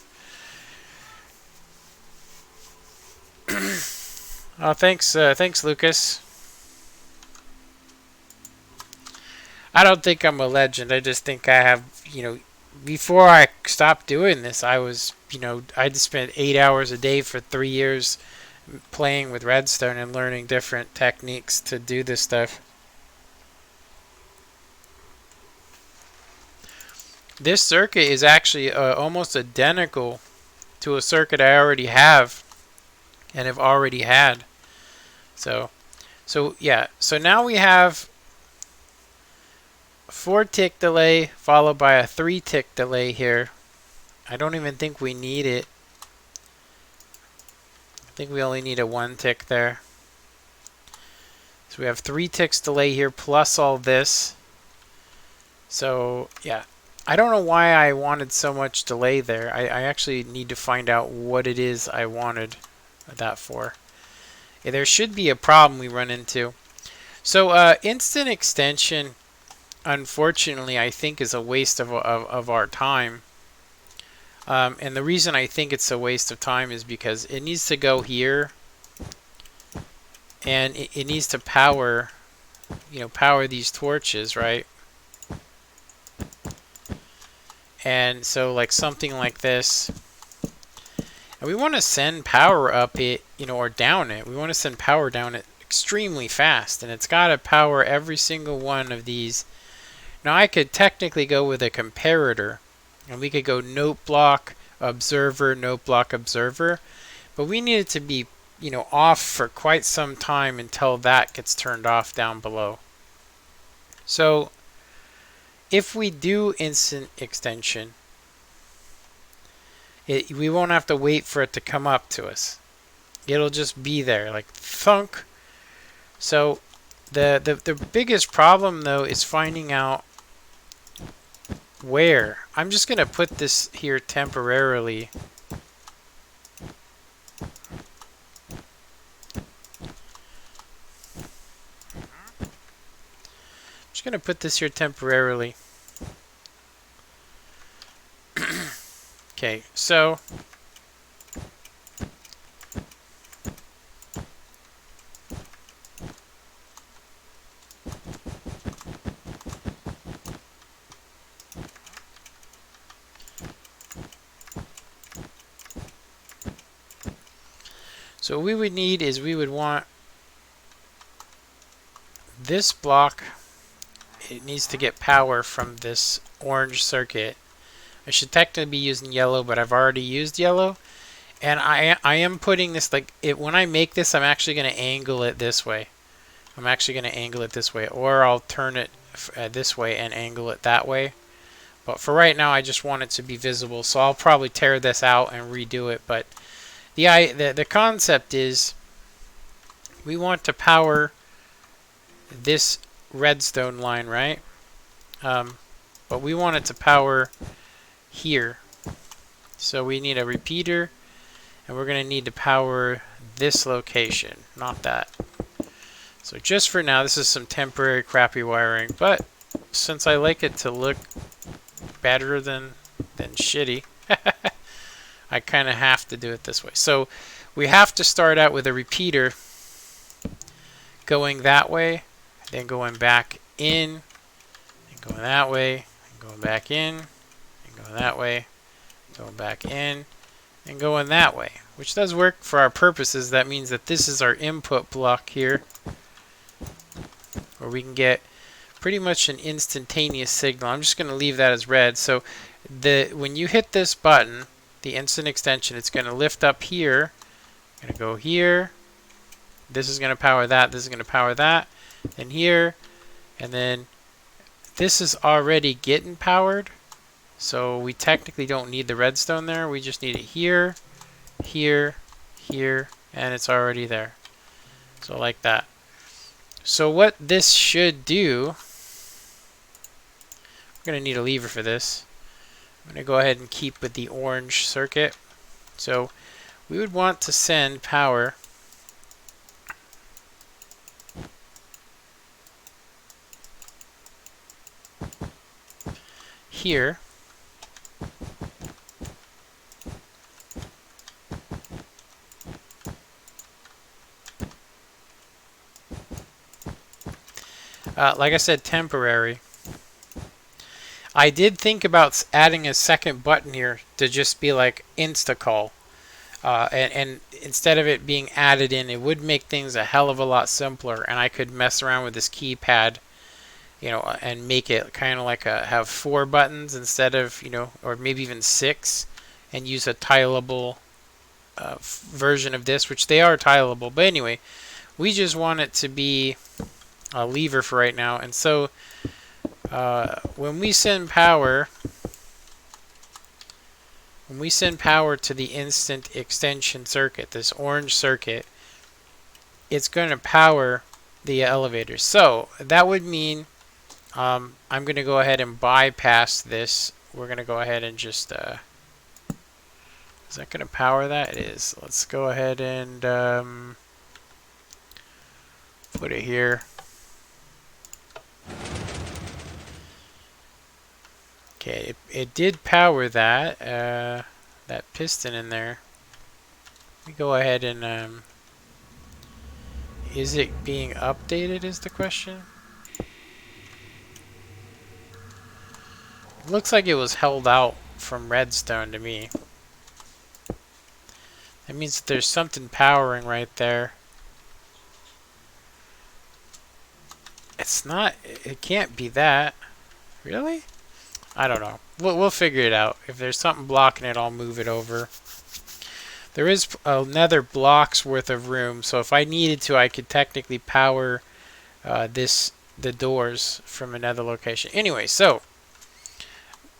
Oh, thanks, Lucas. I don't think I'm a legend. I just think I have, you know, before I stopped doing this, I was, you know, I'd spent 8 hours a day for 3 years playing with redstone and learning different techniques to do this stuff. This circuit is actually almost identical to a circuit I already have and have already had. So yeah. So now we have 4 tick delay followed by a 3 tick delay here. I don't even think we need it. I think we only need a 1 tick there. So we have 3 ticks delay here plus all this. So yeah, I don't know why I wanted so much delay there. I actually need to find out what it is I wanted that for. Yeah, there should be a problem we run into. So instant extension, unfortunately, I think is a waste of our time. And the reason I think it's a waste of time is because it needs to go here, and it needs to power, you know, power these torches, right? And so like something like this, and we want to send power up it or down it. We want to send power down it extremely fast, and it's got to power every single one of these. Now I could technically go with a comparator, and we could go note block observer, note block observer, but we need it to be off for quite some time until that gets turned off down below. So if we do instant extension, we won't have to wait for it to come up to us. It'll just be there, like thunk. So the biggest problem though is finding out where. I'm just gonna put this here temporarily. Just gonna put this here temporarily. Okay, so what we would need is we would want this block. It needs to get power from this orange circuit. I should technically be using yellow, but I've already used yellow. And I am putting this, like, when I make this, I'm actually going to angle it this way. I'm actually going to angle it this way, or I'll turn it this way and angle it that way. But for right now, I just want it to be visible, so I'll probably tear this out and redo it. But the concept is we want to power this redstone line, right? But we want it to power here. So we need a repeater, and we're going to need to power this location, not that. So just for now, this is some temporary crappy wiring, but since I like it to look better than shitty, I kind of have to do it this way. So we have to start out with a repeater going that way, then going back in, and going that way, and going back in, and going that way, going back in, and going that way, which does work for our purposes. That means that this is our input block here, where we can get pretty much an instantaneous signal. I'm just going to leave that as red. So when you hit this button, the instant extension, it's going to lift up here, going to go here, this is going to power that, this is going to power that, and here, and then this is already getting powered, so we technically don't need the redstone there. We just need it here, here, here, and it's already there. So like that. So what this should do, we're going to need a lever for this. I'm going to go ahead and keep with the orange circuit. So we would want to send power here. Like I said, temporary. I did think about adding a second button here to just be like insta-call. And instead of it being added in, it would make things a hell of a lot simpler, and I could mess around with this keypad, and make it kind of like have 4 buttons instead of, or maybe even 6, and use a tileable version of this, which they are tileable. But anyway, we just want it to be a lever for right now. And so when we send power to the instant extension circuit, this orange circuit, it's going to power the elevator. So that would mean I'm going to go ahead and bypass this. We're going to go ahead and just is that going to power that? It is. Let's go ahead and put it here. Okay, it did power that that piston in there. We go ahead and is it being updated is the question? Looks like it was held out from redstone to me. That means that there's something powering right there. It's not, it can't be that. Really? I don't know. We'll figure it out. If there's something blocking it, I'll move it over. There is another block's worth of room, so if I needed to, I could technically power the doors from another location. Anyway, so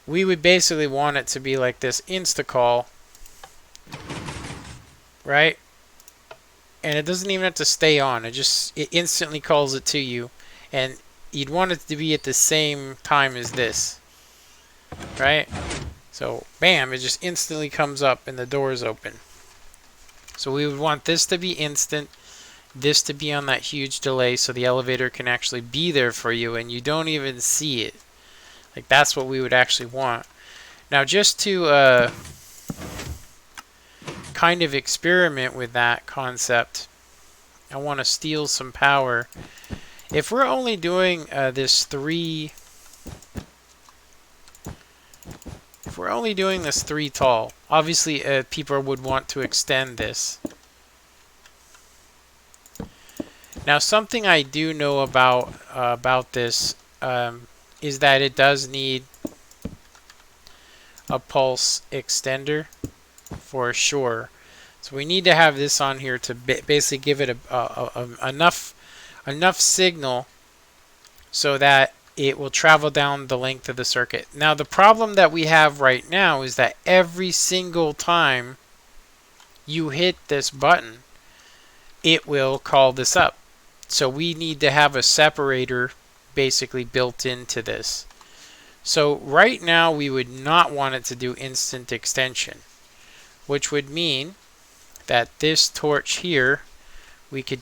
we would basically want it to be like this insta-call, right? And it doesn't even have to stay on. It instantly calls it to you, and you'd want it to be at the same time as this, right? So bam, it just instantly comes up and the door is open. So we would want this to be instant, this to be on that huge delay so the elevator can actually be there for you and you don't even see it. Like, that's what we would actually want. Now, just to kind of experiment with that concept, I want to steal some power. If we're only doing this three tall, obviously people would want to extend this. Now, something I do know about this is that it does need a pulse extender for sure. So we need to have this on here to basically give it enough signal so that it will travel down the length of the circuit. Now, the problem that we have right now is that every single time you hit this button, it will call this up. So we need to have a separator basically built into this. So right now we would not want it to do instant extension, which would mean that this torch here, we could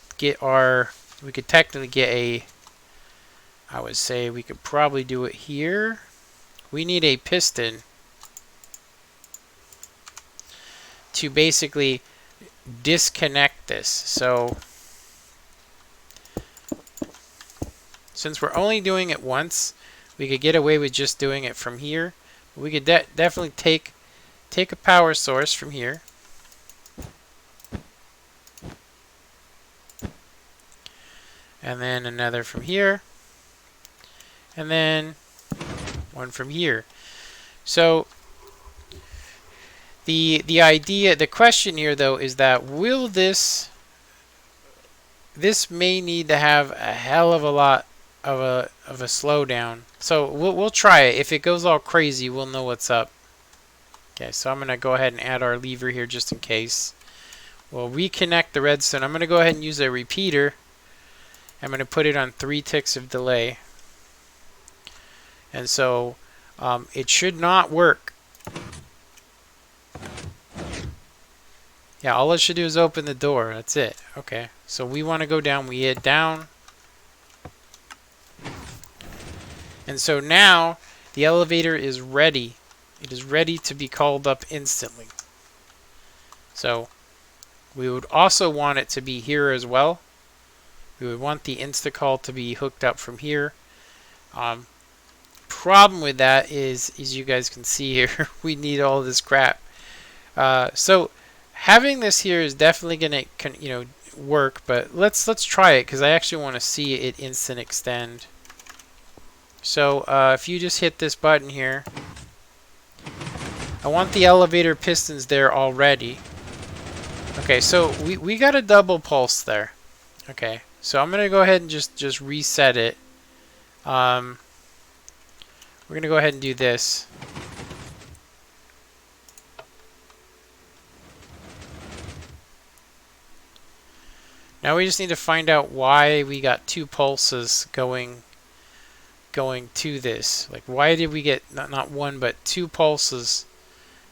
technically get I would say we could probably do it here. We need a piston to basically disconnect this. So since we're only doing it once, we could get away with just doing it from here. We could definitely take a power source from here. And then another from here. And then one from here. So the question here though is that will this may need to have a hell of a lot of a slowdown. So we'll try it. If it goes all crazy, we'll know what's up. Okay, so I'm going to go ahead and add our lever here just in case. We'll reconnect the redstone. I'm going to go ahead and use a repeater. I'm going to put it on 3 ticks of delay. And so it should not work. Yeah, all it should do is open the door. That's it. Okay, so we want to go down. We hit down. And so now the elevator is ready. It is ready to be called up instantly. So we would also want it to be here as well. We would want the insta-call to be hooked up from here. Problem with that is, as you guys can see here, we need all this crap. So having this here is definitely going to work, but let's try it because I actually want to see it instant extend. So if you just hit this button here, I want the elevator pistons there already. Okay, so we got a double pulse there. Okay, so I'm gonna go ahead and just reset it. We're gonna go ahead and do this. Now we just need to find out why we got 2 pulses going to this. Like, why did we get not 1 but 2 pulses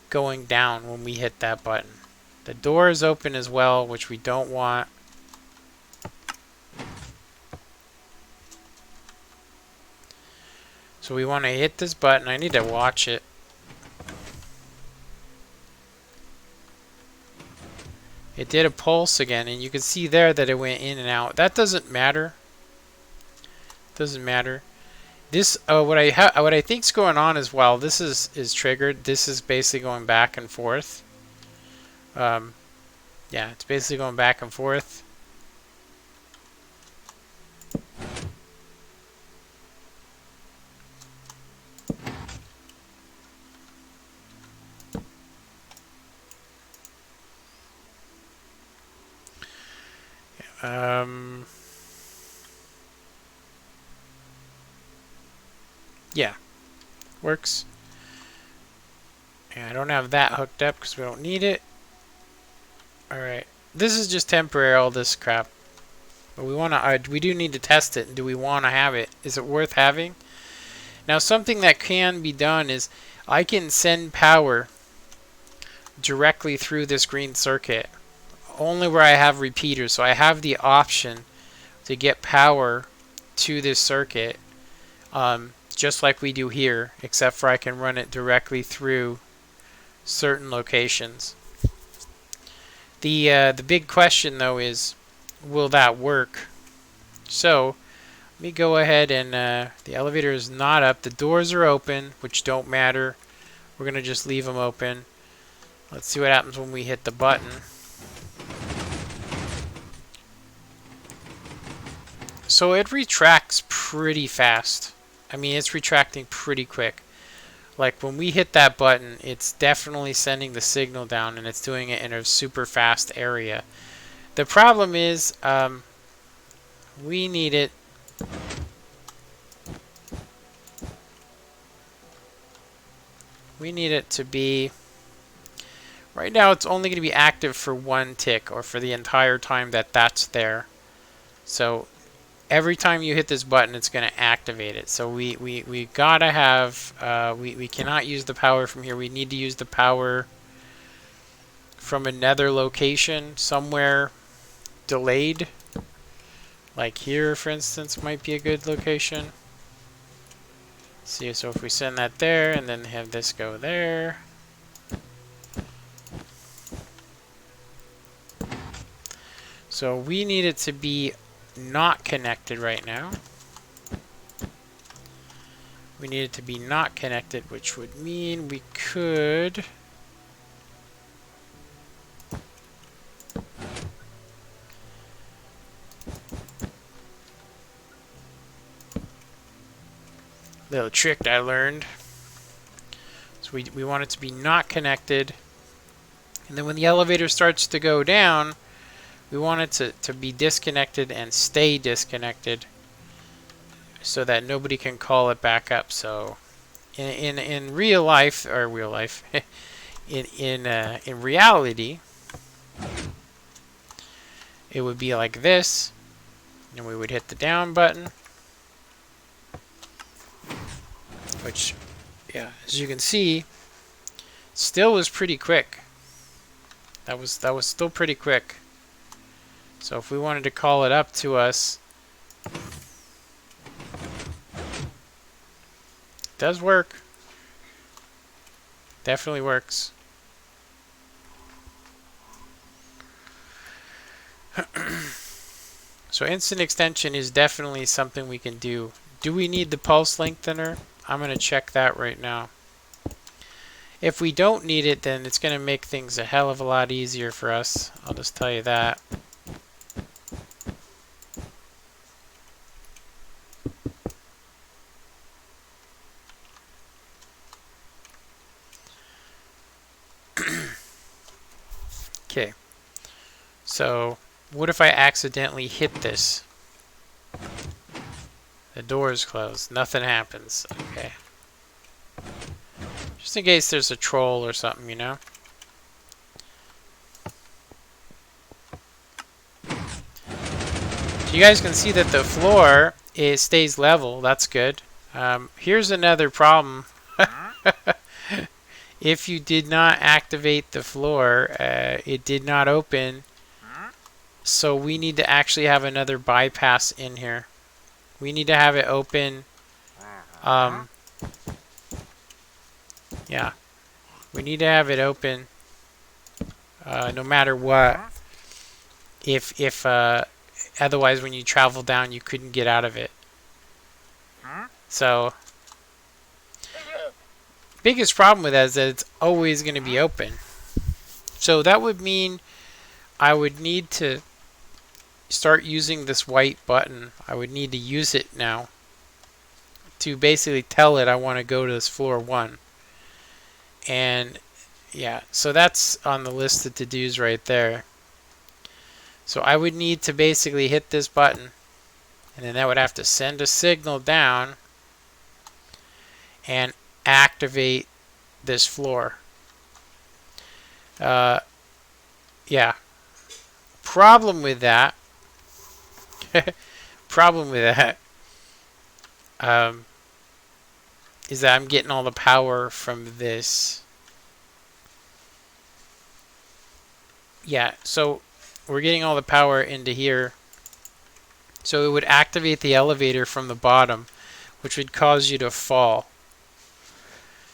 going down when we hit that button? The door is open as well, which we don't want. So we want to hit this button. I need to watch it. It did a pulse again, and you can see there that it went in and out. That doesn't matter. Doesn't matter. This what I think's going on is while this is triggered, this is basically going back and forth. Yeah, it's basically going back and forth. Um, yeah, works. And I don't have that hooked up because we don't need it. Alright. This is just temporary, all this crap. But we do need to test it. Do we want to have it? Is it worth having? Now, something that can be done is I can send power directly through this green circuit. Only where I have repeaters. So I have the option to get power to this circuit. Just like we do here. Except for I can run it directly through certain locations. The big question though is, will that work? So let me go ahead and the elevator is not up. The doors are open, which don't matter. We're gonna just leave them open. Let's see what happens when we hit the button. So it retracts pretty fast. I mean, it's retracting pretty quick. Like when we hit that button, it's definitely sending the signal down, and it's doing it in a super fast area. The problem is, we need it. We need it to be. Right now, it's only going to be active for 1 tick, or for the entire time that that's there. So every time you hit this button, it's going to activate it. So we gotta have, we cannot use the power from here. We need to use the power from another location, somewhere delayed. Like here, for instance, might be a good location. See, so if we send that there, and then have this go there. So we need it to be not connected right now. We need it to be not connected, which would mean we could little trick I learned. So we want it to be not connected. And then when the elevator starts to go down, we want it to be disconnected and stay disconnected so that nobody can call it back up. So in real life, or real life, in reality, it would be like this, and we would hit the down button, which, yeah, as you can see, still was pretty quick. That was still pretty quick. So if we wanted to call it up to us, it does work. Definitely works. So instant extension is definitely something we can do. Do we need the pulse lengthener? I'm going to check that right now. If we don't need it, then it's going to make things a hell of a lot easier for us. I'll just tell you that. Okay. So, what if I accidentally hit this? The door is closed. Nothing happens. Okay. Just in case there's a troll or something, you know? You guys can see that the floor stays level. That's good. Here's another problem. If you did not activate the floor, it did not open. So we need to actually have another bypass in here. We need to have it open. Yeah. We need to have it open no matter what. If otherwise when you travel down you couldn't get out of it. So biggest problem with that is that it's always going to be open. So that would mean I would need to start using this white button. I would need to use it now to basically tell it I want to go to this floor 1. And yeah, so that's on the list of to-dos right there. So I would need to basically hit this button, and then that would have to send a signal down and activate this floor. Yeah. Problem with that. Problem with that. Is that I'm getting all the power from this. Yeah, so we're getting all the power into here. So it would activate the elevator from the bottom, which would cause you to fall.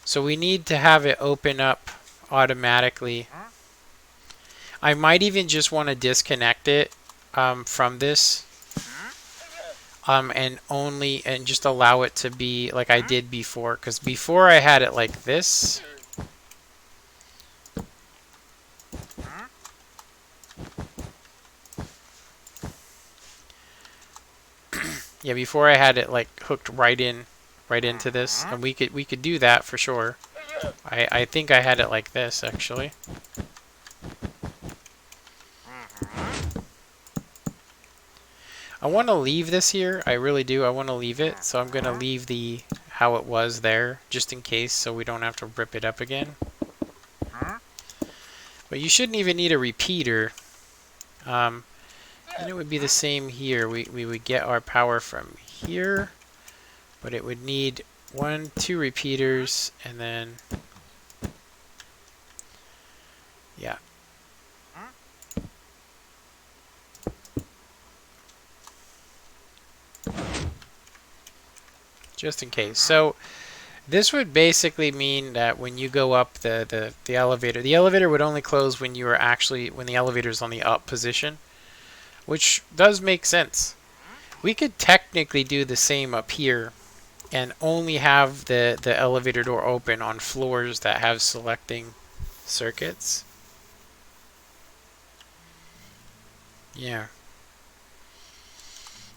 So we need to have it open up automatically. I might even just want to disconnect it from this and just allow it to be like I did before, because before I had it like this. Yeah, before I had it like hooked right into this, and we could do that for sure. I think I had it like this actually. I want to leave this here. I really do. I want to leave it. So I'm going to leave the how it was there just in case, so we don't have to rip it up again. But you shouldn't even need a repeater. And it would be the same here. We would get our power from here, but it would need 1, 2 repeaters, and then yeah. Just in case. So this would basically mean that when you go up the elevator would only close when you are actually when the elevator is on the up position, which does make sense. We could technically do the same up here and only have the elevator door open on floors that have selecting circuits. Yeah.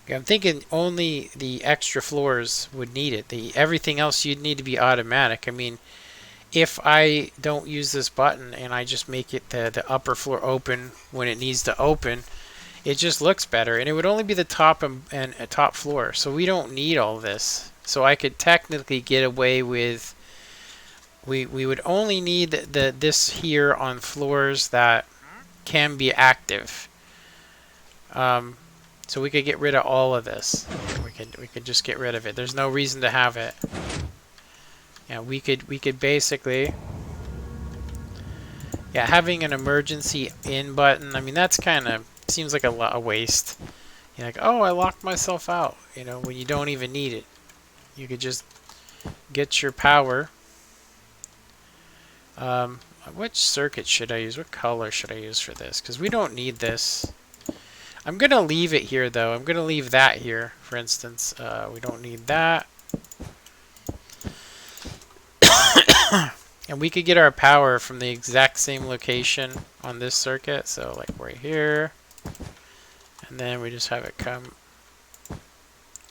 I'm thinking only the extra floors would need it. Everything else you'd need to be automatic. I mean, if I don't use this button and I just make it the upper floor open when it needs to open, it just looks better. And it would only be the top and a top floor. So we don't need all this. So I could technically get away with, we would only need this here on floors that can be active. So we could get rid of all of this. We could just get rid of it. There's no reason to have it. Yeah, we could basically, yeah, having an emergency in button. I mean, that's kind of seems like a waste. You're like, oh, I locked myself out. You know, when you don't even need it, you could just get your power. Which circuit should I use? What color should I use for this? Because we don't need this. I'm going to leave it here, though. I'm going to leave that here, for instance. We don't need that. And we could get our power from the exact same location on this circuit. So, like, right here. And then we just have it come.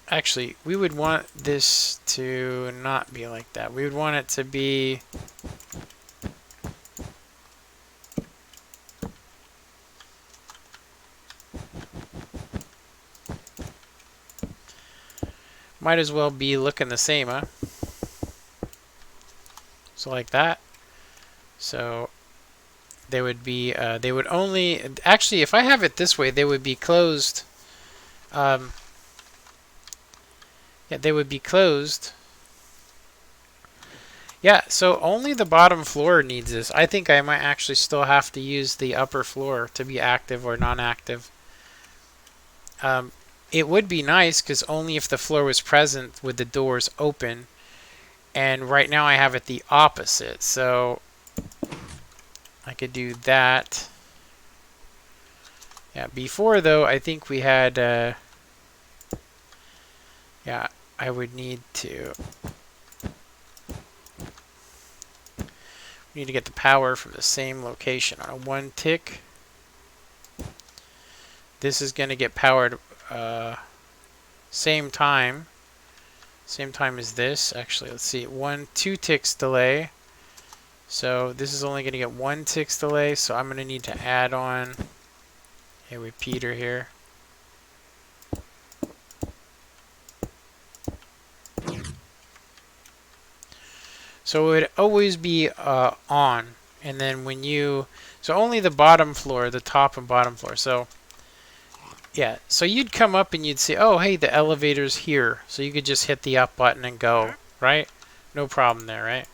Actually, we would want this to not be like that. We would want it to be... Might as well be looking the same, huh? So like that. So they would be, they would only, actually if I have it this way, they would be closed. Yeah, they would be closed. Yeah, so only the bottom floor needs this. I think I might actually still have to use the upper floor to be active or non-active. It would be nice because only if the floor was present would the doors open. And right now I have it the opposite. So I could do that. Yeah, before though, I think we had, yeah, I would need to, we need to get the power from the same location on a 1 tick. this is going to get powered same time as this. Actually, let's see, 2 ticks delay. So this is only going to get 1 ticks delay, so I'm going to need to add on a repeater here. So it would always be on, and then when you, so only the bottom floor, the top and bottom floor. So yeah, so you'd come up and you'd say, oh hey, the elevator's here, so you could just hit the up button and go, right? No problem there, right?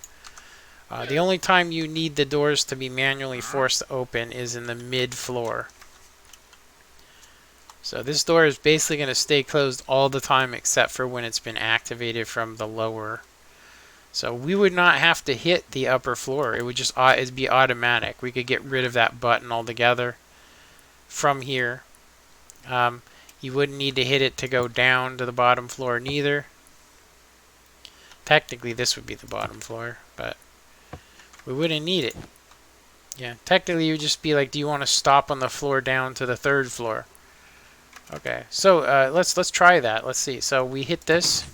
The only time you need the doors to be manually forced to open is in the mid floor. So this door is basically going to stay closed all the time except for when it's been activated from the lower. So we would not have to hit the upper floor. It would just it'd be automatic. We could get rid of that button altogether from here. You wouldn't need to hit it to go down to the bottom floor neither. Technically this would be the bottom floor, but we wouldn't need it. Yeah, technically you would just be like, do you want to stop on the floor down to the 3rd floor? Okay, so let's try that. Let's see. So we hit this.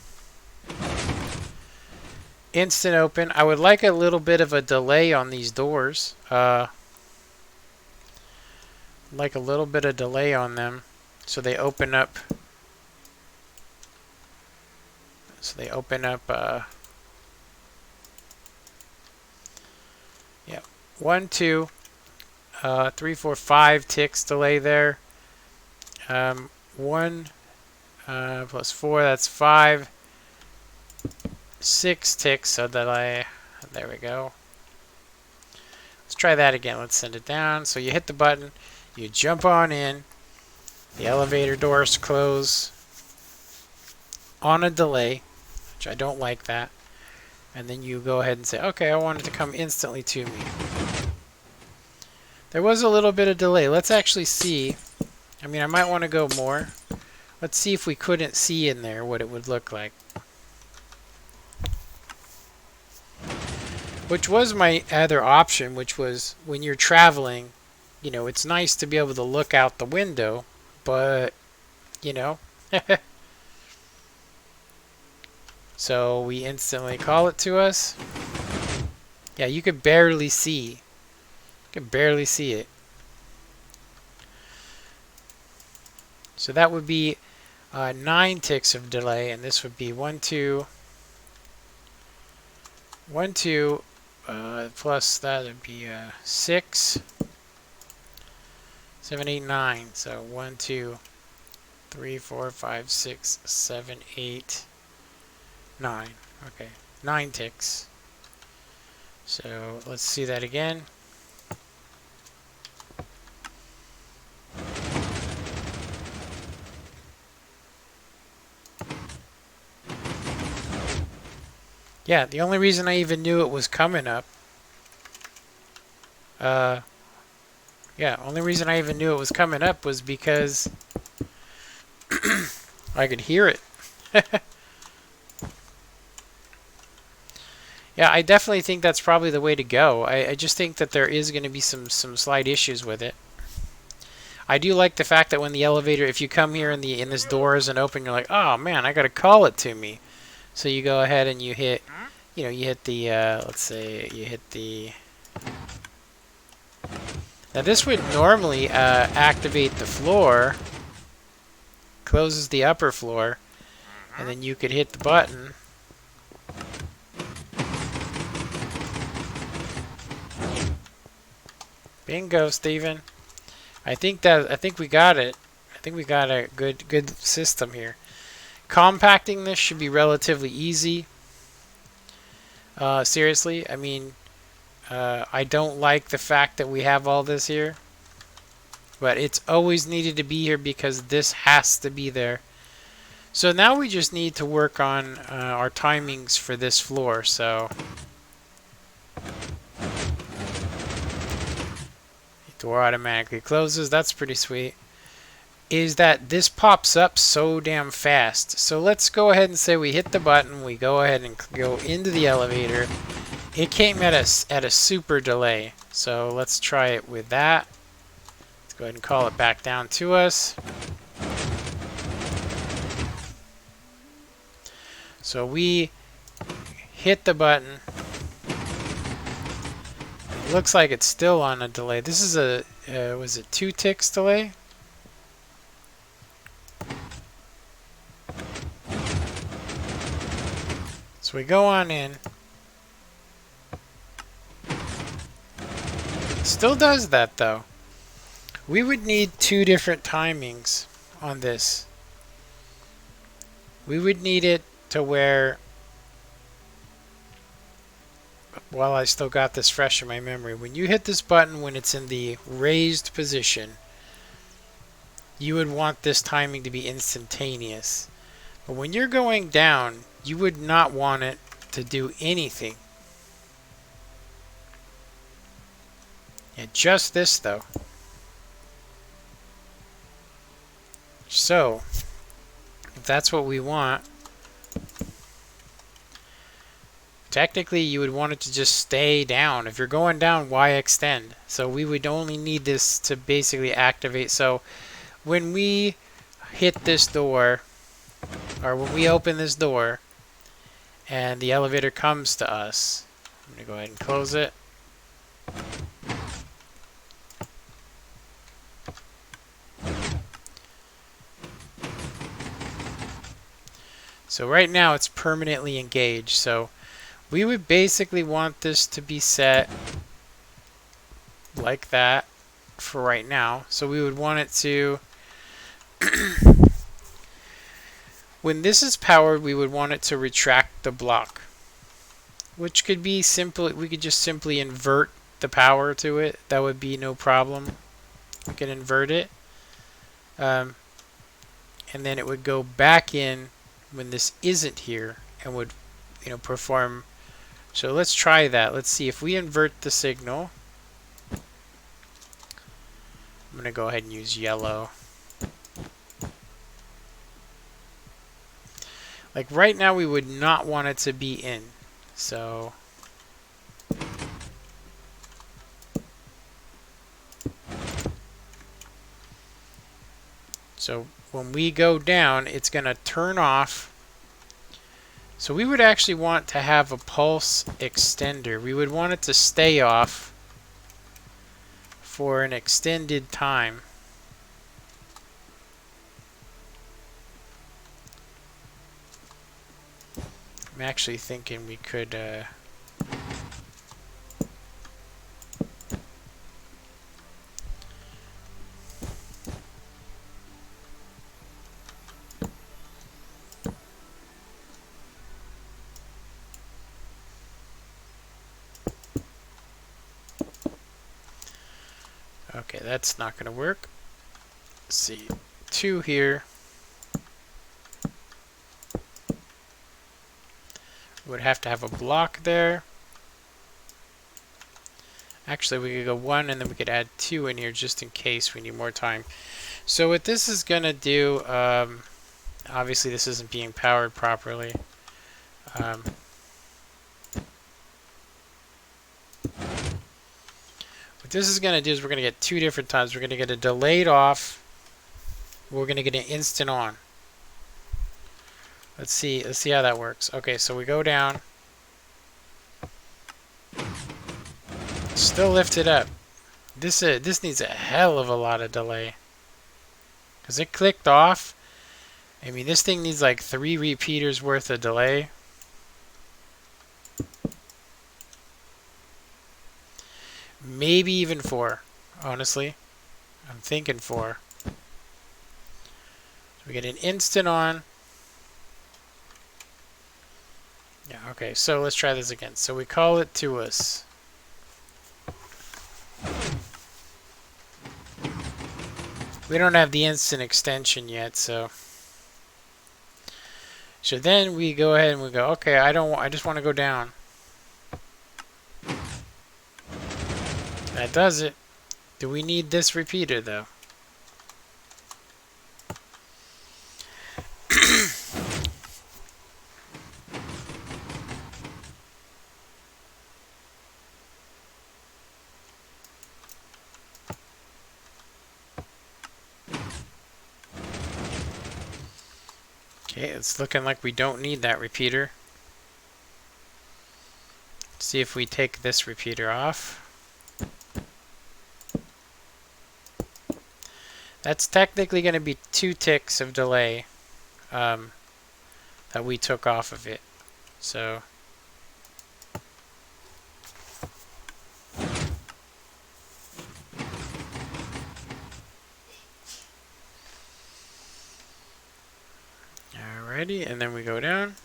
Instant open. I would like a little bit of a delay on these doors. Like a little bit of delay on them, so they open up. Yeah, 1, 2, 3, 4, 5 ticks delay there. 1 plus 4, that's 5. 6 ticks, so delay. There we go. Let's try that again. Let's send it down. So you hit the button, you jump on in, the elevator doors close on a delay, which I don't like that. And then you go ahead and say, okay, I want it to come instantly to me. There was a little bit of delay. Let's actually see. I mean, I might want to go more. Let's see if we couldn't see in there what it would look like. Which was my other option, which was when you're traveling, you know, it's nice to be able to look out the window, but, you know. So we instantly call it to us. Yeah, you could barely see. You could barely see it. So that would be 9 ticks of delay, and this would be 1, 2, 1, 2, plus that would be 6, 7, 8, 9. So 1, 2, 3, 4, 5, 6, 7, 8, 9. Okay, 9 ticks. So let's see that again. Yeah, the only reason I even knew it was coming up, only reason I even knew it was coming up was because I could hear it. Yeah, I definitely think that's probably the way to go. I just think that there is going to be some slight issues with it. I do like the fact that when the elevator, if you come here and this door isn't open, you're like, oh man, I got to call it to me. So you go ahead and you hit, you know, you hit the, let's say you hit the, now this would normally activate the floor, closes the upper floor, and then you could hit the button. Bingo, Steven. I think we got it. I think we got a good system here. Compacting this should be relatively easy. Seriously, I mean, I don't like the fact that we have all this here, but it's always needed to be here because this has to be there. So now we just need to work on our timings for this floor. So the door automatically closes. That's pretty sweet. Is that this pops up so damn fast. So let's go ahead and say we hit the button, we go ahead and go into the elevator. It came at a super delay. So let's try it with that. Let's go ahead and call it back down to us. So we hit the button. It looks like it's still on a delay. This is a, was it 2 ticks delay? So we go on in. It still does that though. We would need 2 different timings on this. We would need it to where, while I still got this fresh in my memory, when you hit this button when it's in the raised position, you would want this timing to be instantaneous. But when you're going down, you would not want it to do anything. Yeah, just this though. So, if that's what we want, technically you would want it to just stay down. If you're going down, why extend? So we would only need this to basically activate. So when we hit this door, or when we open this door and the elevator comes to us, I'm going to go ahead and close it. So right now it's permanently engaged. So we would basically want this to be set like that for right now. So we would want it to, when this is powered, we would want it to retract the block, which could be simple. We could just simply invert the power to it. That would be no problem. We can invert it, and then it would go back in when this isn't here and would, perform. So let's try that. Let's see if we invert the signal. I'm going to go ahead and use yellow. Like right now we would not want it to be in. So when we go down, it's going to turn off. So we would actually want to have a pulse extender. We would want it to stay off for an extended time. I'm actually thinking we could okay, that's not going to work. Let's see, 2 here. Would have to have a block there. Actually, we could go 1 and then we could add 2 in here just in case we need more time. So what this is going to do, obviously this isn't being powered properly. What this is going to do is we're going to get 2 different times. We're going to get a delayed off. We're going to get an instant on. Let's see how that works. Okay, so we go down. Still lifted up. This needs a hell of a lot of delay. Because it clicked off. I mean, this thing needs like 3 repeaters worth of delay. Maybe even 4, honestly. I'm thinking 4. So we get an instant on. Yeah, okay, so let's try this again. So we call it to us. We don't have the instant extension yet, so then we go ahead and we go, okay, I just want to go down. That does it. Do we need this repeater though? Okay, it's looking like we don't need that repeater. See if we take this repeater off. That's technically going to be 2 ticks of delay that we took off of it. So alrighty, and then we go down.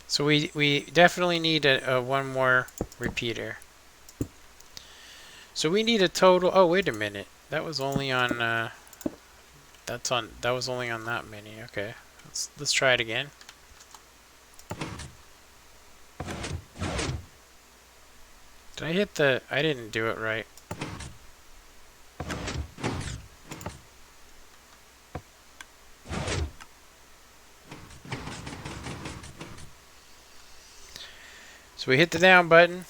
So we definitely need a one more repeater. So we need a total. Oh, wait a minute. That was only on. That was only on that many. Okay, let's try it again. Did I hit the? I didn't do it right. So we hit the down button.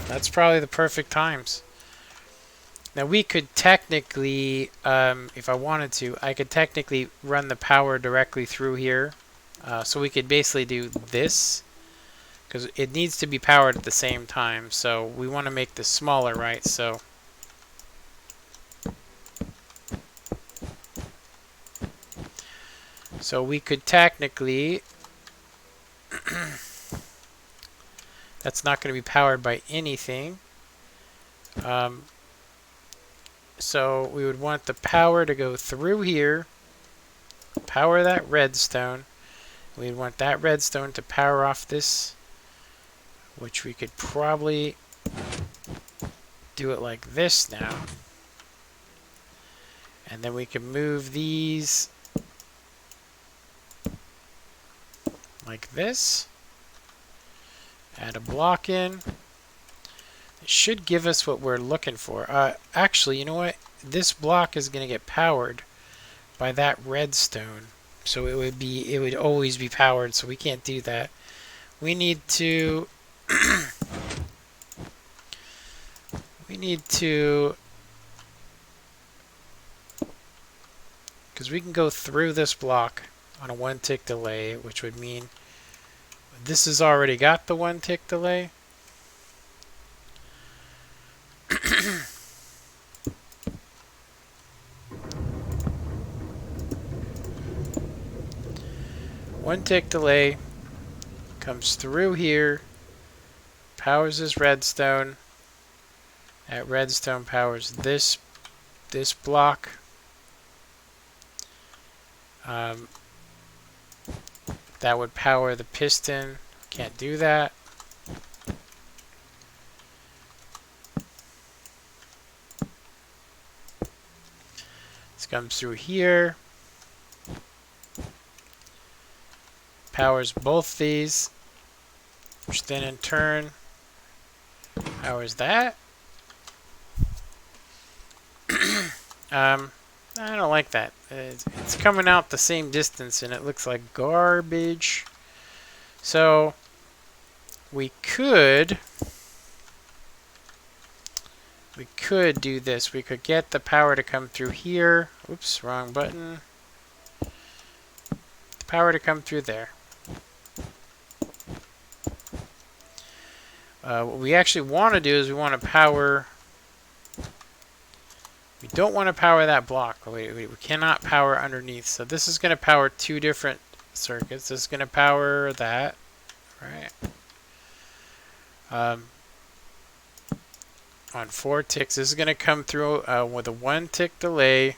That's probably the perfect times. Now we could technically, if I wanted to, I could technically run the power directly through here. So we could basically do this, because it needs to be powered at the same time. So we want to make this smaller, right? So we could technically, that's not going to be powered by anything. So we would want the power to go through here, power that redstone. We'd want that redstone to power off this, which we could probably do it like this now. And then we can move these like this. Add a block in. It should give us what we're looking for. Actually, you know what? This block is going to get powered by that redstone. So it would always be powered, so we can't do that. We need to because we can go through this block on a 1 tick delay, which would mean this has already got the 1 tick delay. One tick delay comes through here, powers this redstone. That redstone powers this block. That would power the piston. Can't do that. This comes through here. Powers both these, which then in turn powers that. I don't like that. It's coming out the same distance and it looks like garbage. So we could do this. We could get the power to come through here. Oops, wrong button. The power to come through there. What we actually want to do is we want to power. We don't want to power that block. We cannot power underneath. So this is going to power 2 different circuits. This is going to power that, right? On 4 ticks, this is going to come through with a 1 tick delay.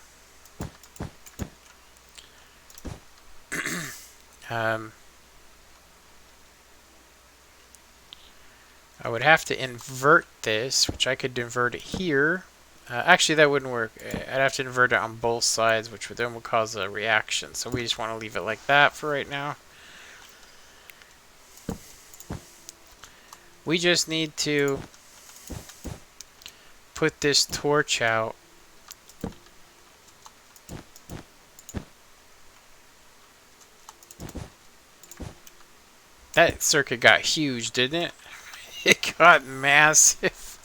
I would have to invert this, which I could invert it here. Actually, that wouldn't work. I'd have to invert it on both sides, which would then cause a reaction. So we just want to leave it like that for right now. We just need to put this torch out. That circuit got huge, didn't it? It got massive.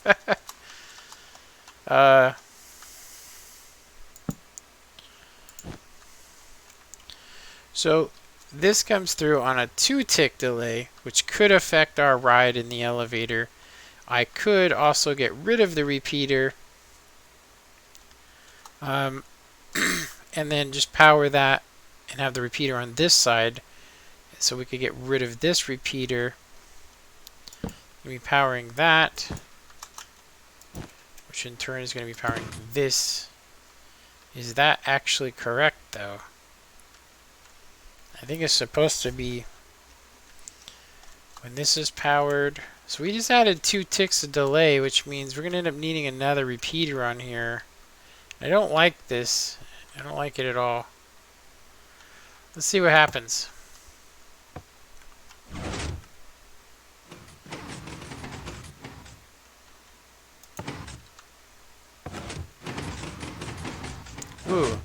So this comes through on a 2-tick delay, which could affect our ride in the elevator. I could also get rid of the repeater and then just power that and have the repeater on this side. So we could get rid of this repeater. Be powering that, which in turn is going to be powering this. Is that actually correct though? I think it's supposed to be when this is powered. So we just added 2 ticks of delay, which means we're going to end up needing another repeater on here. I don't like this. I don't like it at all. Let's see what happens. Ooh.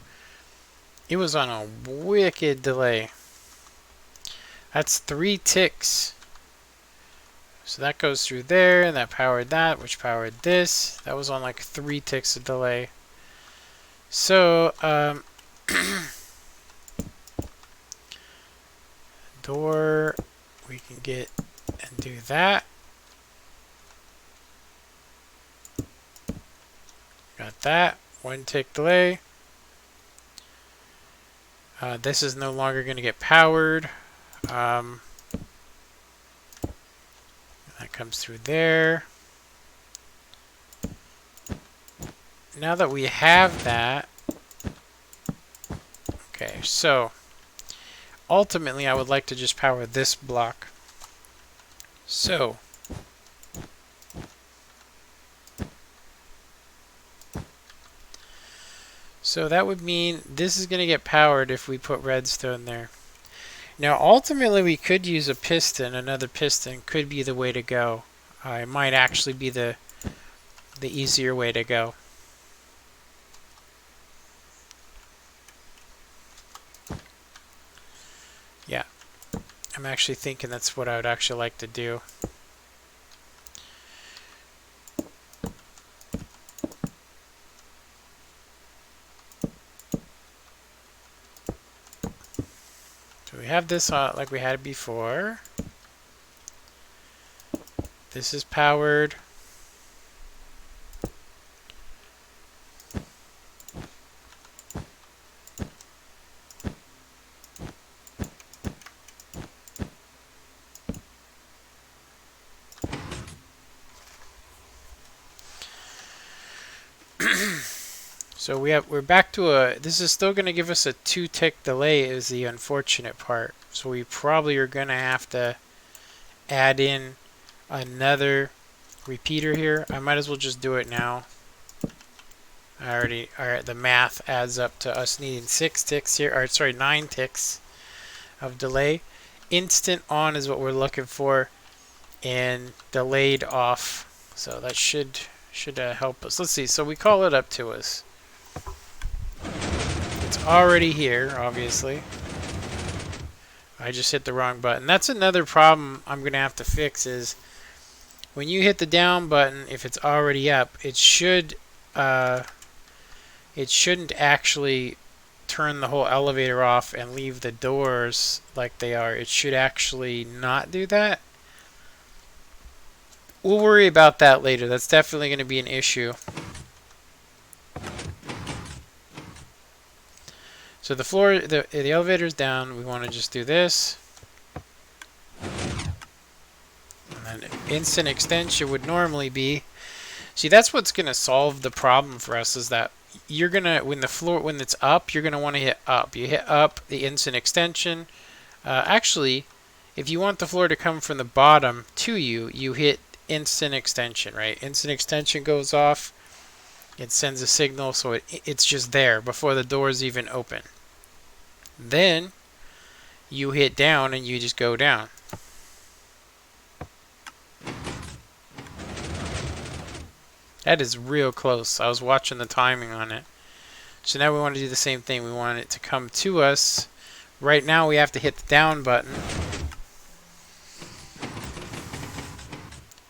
It was on a wicked delay. That's 3 ticks. So that goes through there, and that powered that, which powered this. That was on like 3 ticks of delay. So, door, we can get and do that. Got that. 1 tick delay. This is no longer going to get powered. That comes through there. Now that we have that, okay, so ultimately I would like to just power this block. So that would mean this is going to get powered if we put redstone there. Now ultimately we could use a piston. Another piston could be the way to go. It might actually be the easier way to go. Yeah, I'm actually thinking that's what I would actually like to do. So we have this like we had it before. This is powered. So we're back to this is still going to give us a 2-tick delay is the unfortunate part. So we probably are going to have to add in another repeater here. I might as well just do it now. Alright, the math adds up to us needing 6 ticks here, or sorry, 9 ticks of delay. Instant on is what we're looking for, and delayed off. So that should help us. Let's see. So we call it up to us. It's already here, obviously. I just hit the wrong button. That's another problem I'm going to have to fix is when you hit the down button, if it's already up, it shouldn't actually turn the whole elevator off and leave the doors like they are. It should actually not do that. We'll worry about that later. That's definitely going to be an issue. So the floor, the elevator's down. We want to just do this. And then instant extension would normally be. See, that's what's going to solve the problem for us is that you're going to, when it's up, you're going to want to hit up. You hit up the instant extension. Actually, if you want the floor to come from the bottom to you, you hit instant extension, right? Instant extension goes off. It sends a signal, so it's just there before the doors even open. Then you hit down and you just go down. That is real close. I was watching the timing on it. So now we want to do the same thing. We want it to come to us. Right now we have to hit the down button.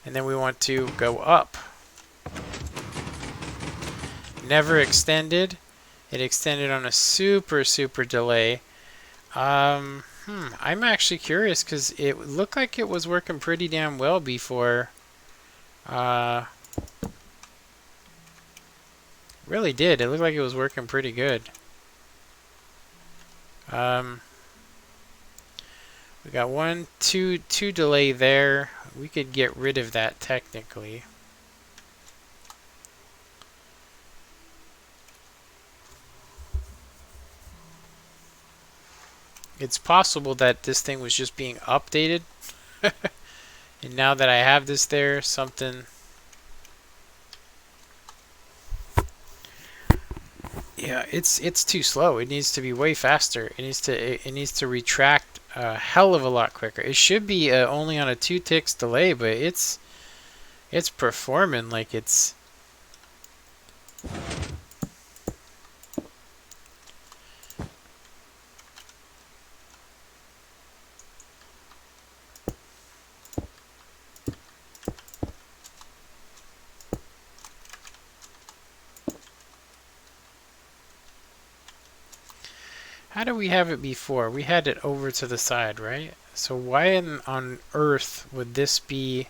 And then we want to go up. Never extended. It extended on a super delay. I'm actually curious because it looked like it was working pretty damn well before. Really did. It looked like it was working pretty good. We got two delay there. We could get rid of that technically. It's possible that this thing was just being updated. And now that I have this there, something... Yeah, it's too slow. It needs to be way faster. It needs to retract a hell of a lot quicker. It should be only on a 2 ticks delay, but it's performing like it's... How do we have it before? We had it over to the side, right? So why on earth would this be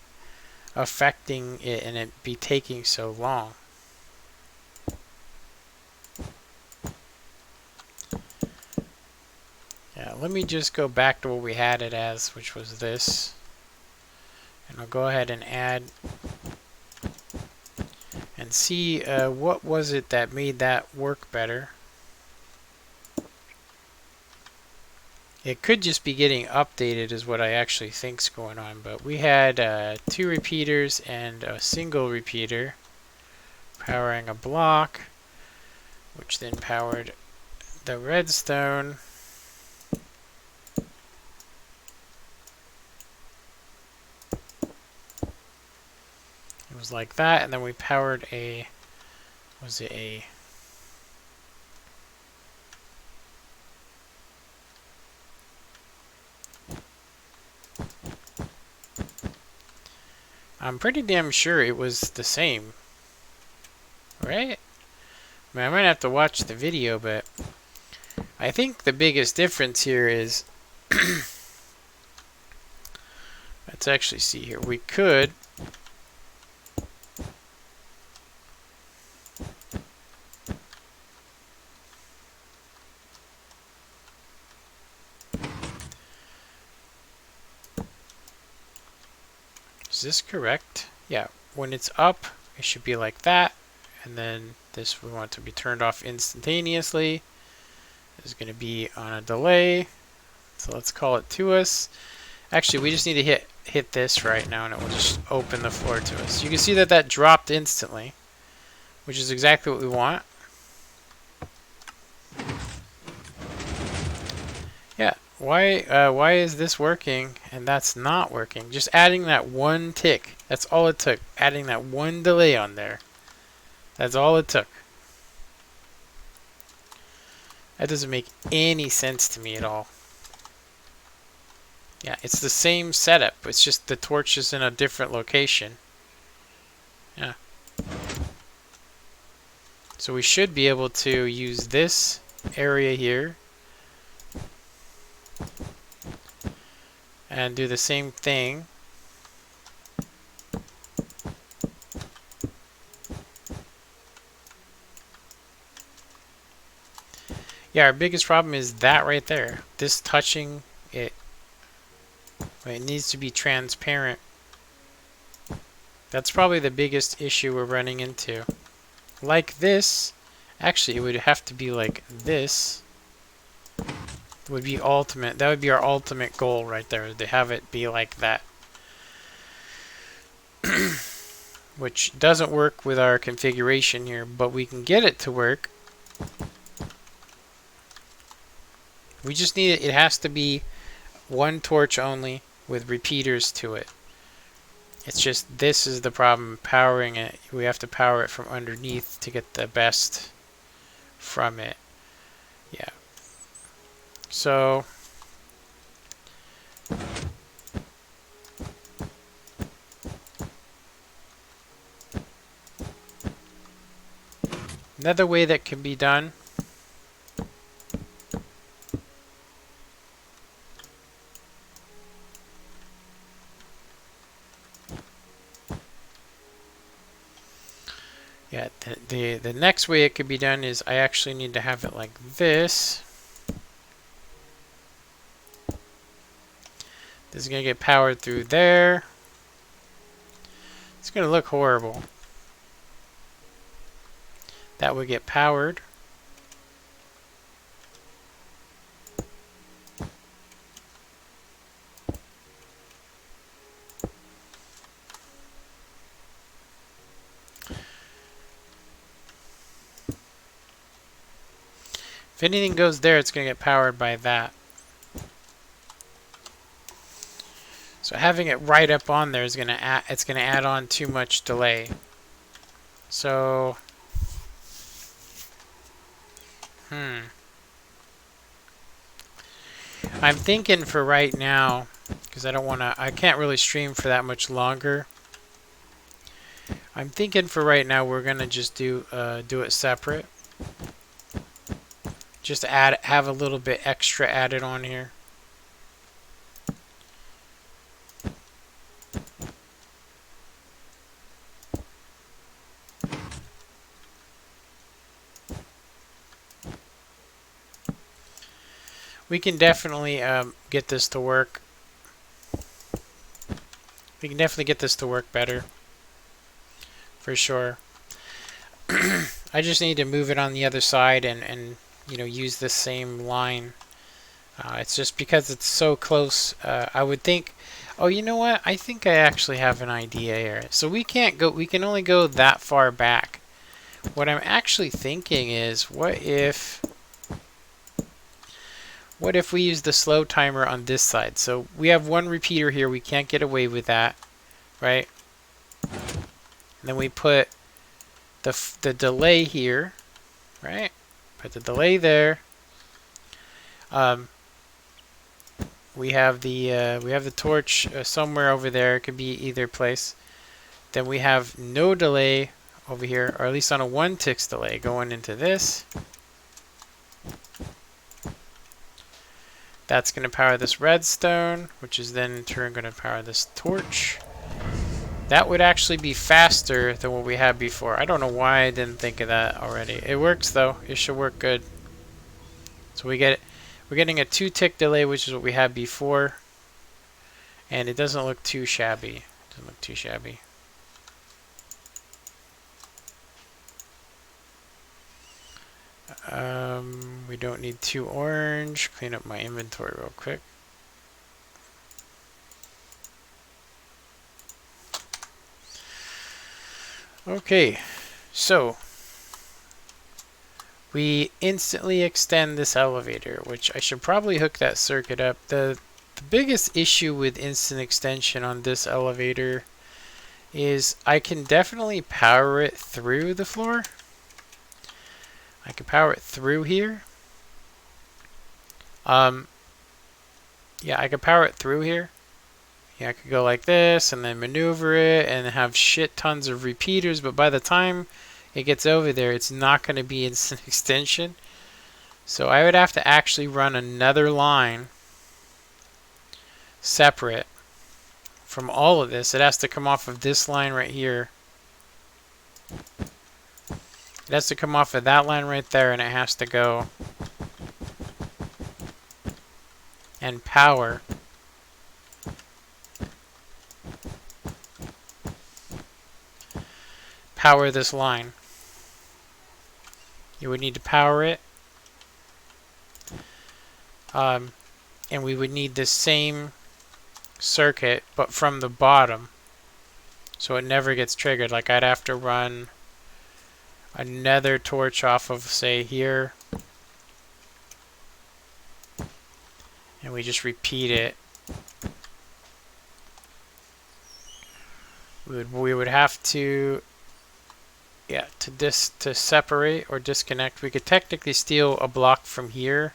affecting it and it be taking so long? Yeah, let me just go back to what we had it as, which was this. And I'll go ahead and add and see what was it that made that work better. It could just be getting updated is what I actually think's going on, but we had 2 repeaters and a single repeater powering a block, which then powered the redstone. It was like that, and then we powered a, was it a... I'm pretty damn sure it was the same, right? I mean, I might have to watch the video, but I think the biggest difference here is, let's actually see here. We could is this correct? Yeah, when it's up, it should be like that. And then this we want to be turned off instantaneously. This is going to be on a delay. So let's call it to us. Actually, we just need to hit this right now and it will just open the floor to us. You can see that that dropped instantly, which is exactly what we want. Yeah, why is this working and that's not working? Just adding that 1 tick. That's all it took. Adding that 1 delay on there. That's all it took. That doesn't make any sense to me at all. Yeah, it's the same setup. It's just the torch is in a different location. Yeah. So we should be able to use this area here and do the same thing. Yeah, our biggest problem is that right there. This touching it. It needs to be transparent. That's probably the biggest issue we're running into. Like this, actually it would have to be like this. Would be ultimate. That would be our ultimate goal right there, to have it be like that. Which doesn't work with our configuration here, but we can get it to work. We just need it. It has to be 1 torch only with repeaters to it. It's just this is the problem powering it. We have to power it from underneath to get the best from it. Yeah. So another way that can be done yeah, the next way it could be done is I actually need to have it like this. This is going to get powered through there. It's going to look horrible. That would get powered. If anything goes there, it's going to get powered by that. So having it right up on there is going to add on too much delay. So I'm thinking for right now, because I can't really stream for that much longer. I'm thinking for right now we're gonna just do it separate. Just have a little bit extra added on here. We can definitely get this to work. We can definitely get this to work better. For sure. I just need to move it on the other side and you know, use the same line. It's just because it's so close. I would think, oh, you know what? I think I actually have an idea here. So we can't go, we can only go that far back. What I'm actually thinking is, what if we use the slow timer on this side? So we have one repeater here. We can't get away with that, right? And then we put the delay here, right? Put the delay there. We have the torch somewhere over there. It could be either place. Then we have no delay over here, or at least on a 1 ticks delay going into this. That's going to power this redstone, which is then in turn going to power this torch. That would actually be faster than what we had before. I don't know why I didn't think of that already. It works though. It should work good. So we're getting a 2 tick delay, which is what we had before. And it doesn't look too shabby. It doesn't look too shabby. We don't need 2 orange. Clean up my inventory real quick. Okay, so we instantly extend this elevator, which I should probably hook that circuit up. The biggest issue with instant extension on this elevator is I can definitely power it through the floor. I can power it through here. Yeah, I could power it through here. Yeah, I could go like this and then maneuver it and have shit tons of repeaters, but by the time it gets over there, it's not going to be instant extension. So I would have to actually run another line separate from all of this. It has to come off of this line right here. It has to come off of that line right there, and it has to go and power this line. You would need to power it, and we would need the same circuit but from the bottom, so it never gets triggered. Like I'd have to run another torch off of, say, here, and we just repeat it. we would have to, yeah, to separate or disconnect. We could technically steal a block from here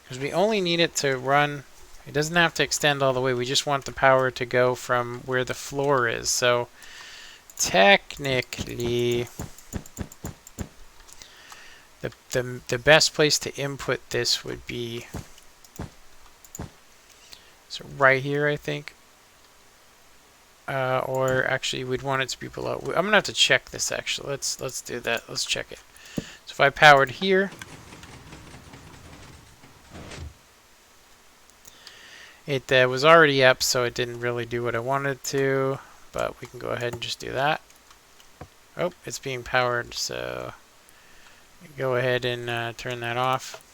because we only need it to run. It doesn't have to extend all the way. We just want the power to go from where the floor is. So technically, the best place to input this would be so right here, I think. Or actually, we'd want it to be below. I'm gonna have to check this actually. Let's do that. Let's check it. So if I powered here, it was already up, so it didn't really do what I wanted to. But we can go ahead and just do that. Oh, it's being powered, so go ahead and turn that off.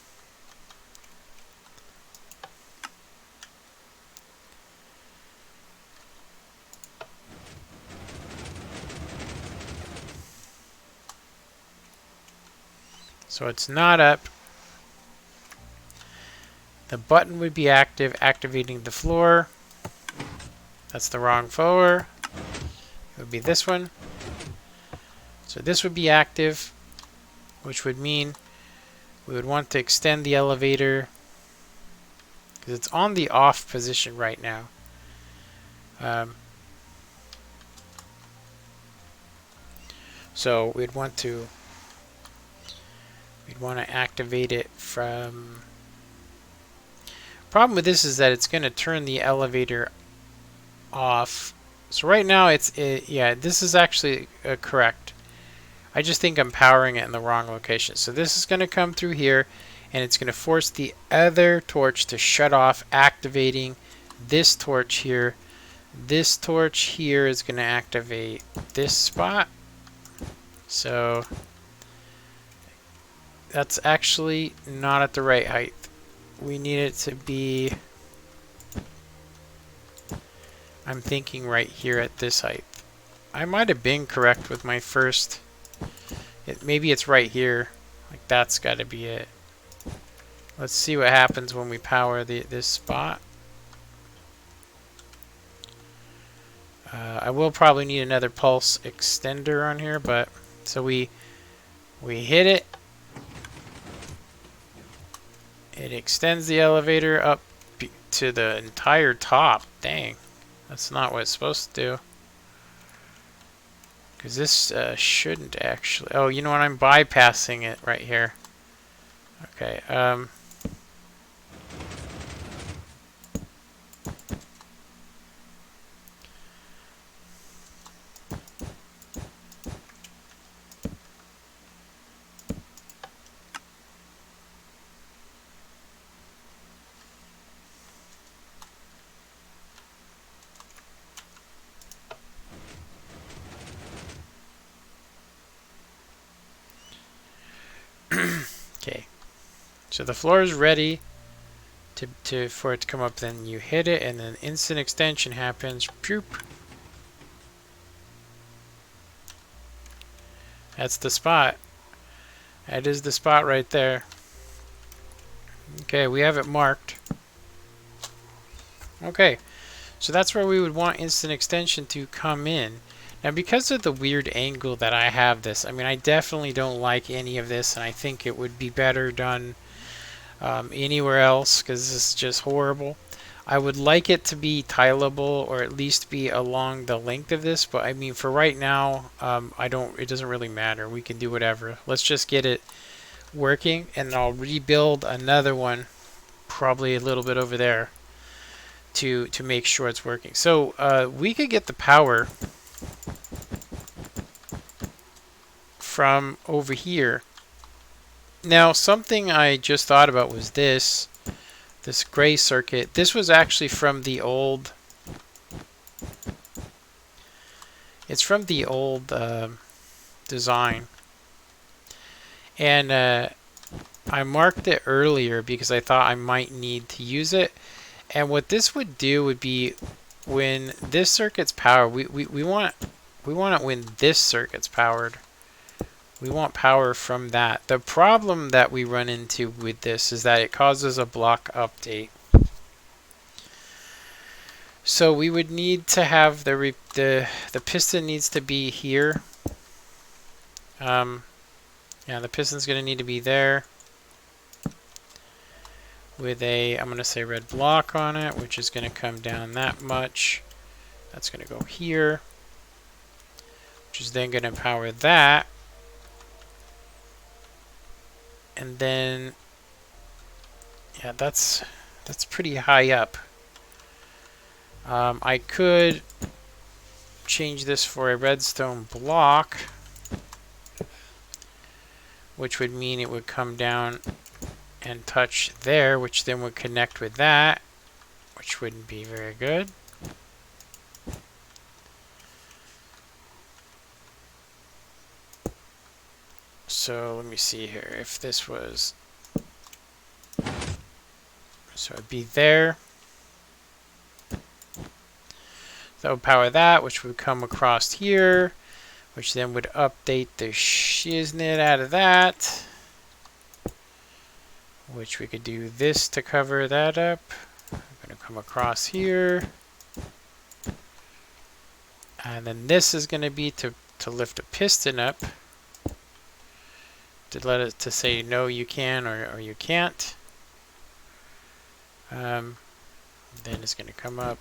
So it's not up. The button would be active, activating the floor. That's the wrong floor. It would be this one. So this would be active, which would mean we would want to extend the elevator because it's on the off position right now. So we'd want to activate it from. Problem with this is that it's going to turn the elevator off. So right now yeah, this is actually correct. I just think I'm powering it in the wrong location. So this is going to come through here and it's going to force the other torch to shut off, activating this torch here. This torch here is going to activate this spot. So that's actually not at the right height. We need it to be, I'm thinking right here at this height. I might have been correct with my first, maybe it's right here. Like that's got to be it. Let's see what happens when we power this spot. I will probably need another pulse extender on here, but so we hit it. It extends the elevator up to the entire top. Dang, that's not what it's supposed to do. Because this shouldn't actually. Oh, you know what? I'm bypassing it right here. Okay. Okay, so the floor is ready for it to come up. Then you hit it, and then instant extension happens. Poop. That's the spot. That is the spot right there. Okay, we have it marked. Okay, so that's where we would want instant extension to come in. Now, because of the weird angle that I have this, I mean, I definitely don't like any of this, and I think it would be better done anywhere else, because this is just horrible. I would like it to be tileable, or at least be along the length of this, but I mean, for right now, it doesn't really matter. We can do whatever. Let's just get it working, and I'll rebuild another one, probably a little bit over there, to make sure it's working. So we could get the power from over here. Now, something I just thought about was this gray circuit. This was actually from the old. It's from the old design, and I marked it earlier because I thought I might need to use it. And what this would do would be when this circuit's powered, we want it when this circuit's powered. We want power from that. The problem that we run into with this is that it causes a block update. So we would need to have the piston needs to be here. Yeah, the piston's going to need to be there with a, I'm going to say red block on it, which is going to come down that much. That's going to go here, which is then going to power that. And then, yeah, that's pretty high up. I could change this for a redstone block, which would mean it would come down and touch there, which then would connect with that, which wouldn't be very good. So let me see here. If this was, so it'd be there. That would power that, which would come across here, which then would update the shiznit out of that, which we could do this to cover that up. I'm going to come across here. And then this is going to be to lift a piston up, to let it to say no you can or you can't. Then it's going to come up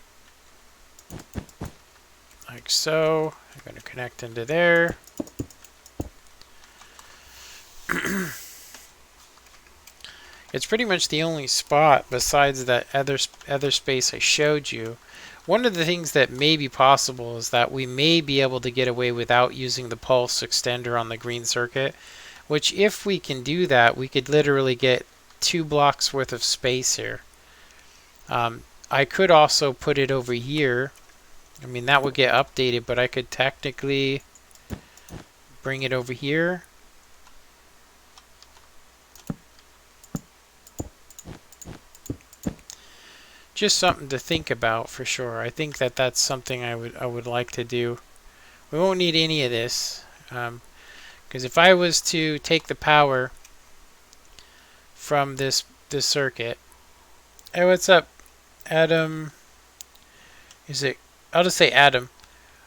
like so. I'm going to connect into there. It's pretty much the only spot besides that other space I showed you. One of the things that may be possible is that we may be able to get away without using the pulse extender on the green circuit, which if we can do that, we could literally get 2 blocks worth of space here. I could also put it over here. I mean, that would get updated, but I could technically bring it over here. Just something to think about for sure. I think that that's something I would like to do. We won't need any of this, because if I was to take the power from this circuit, hey, what's up, Adam? Is it? I'll just say Adam.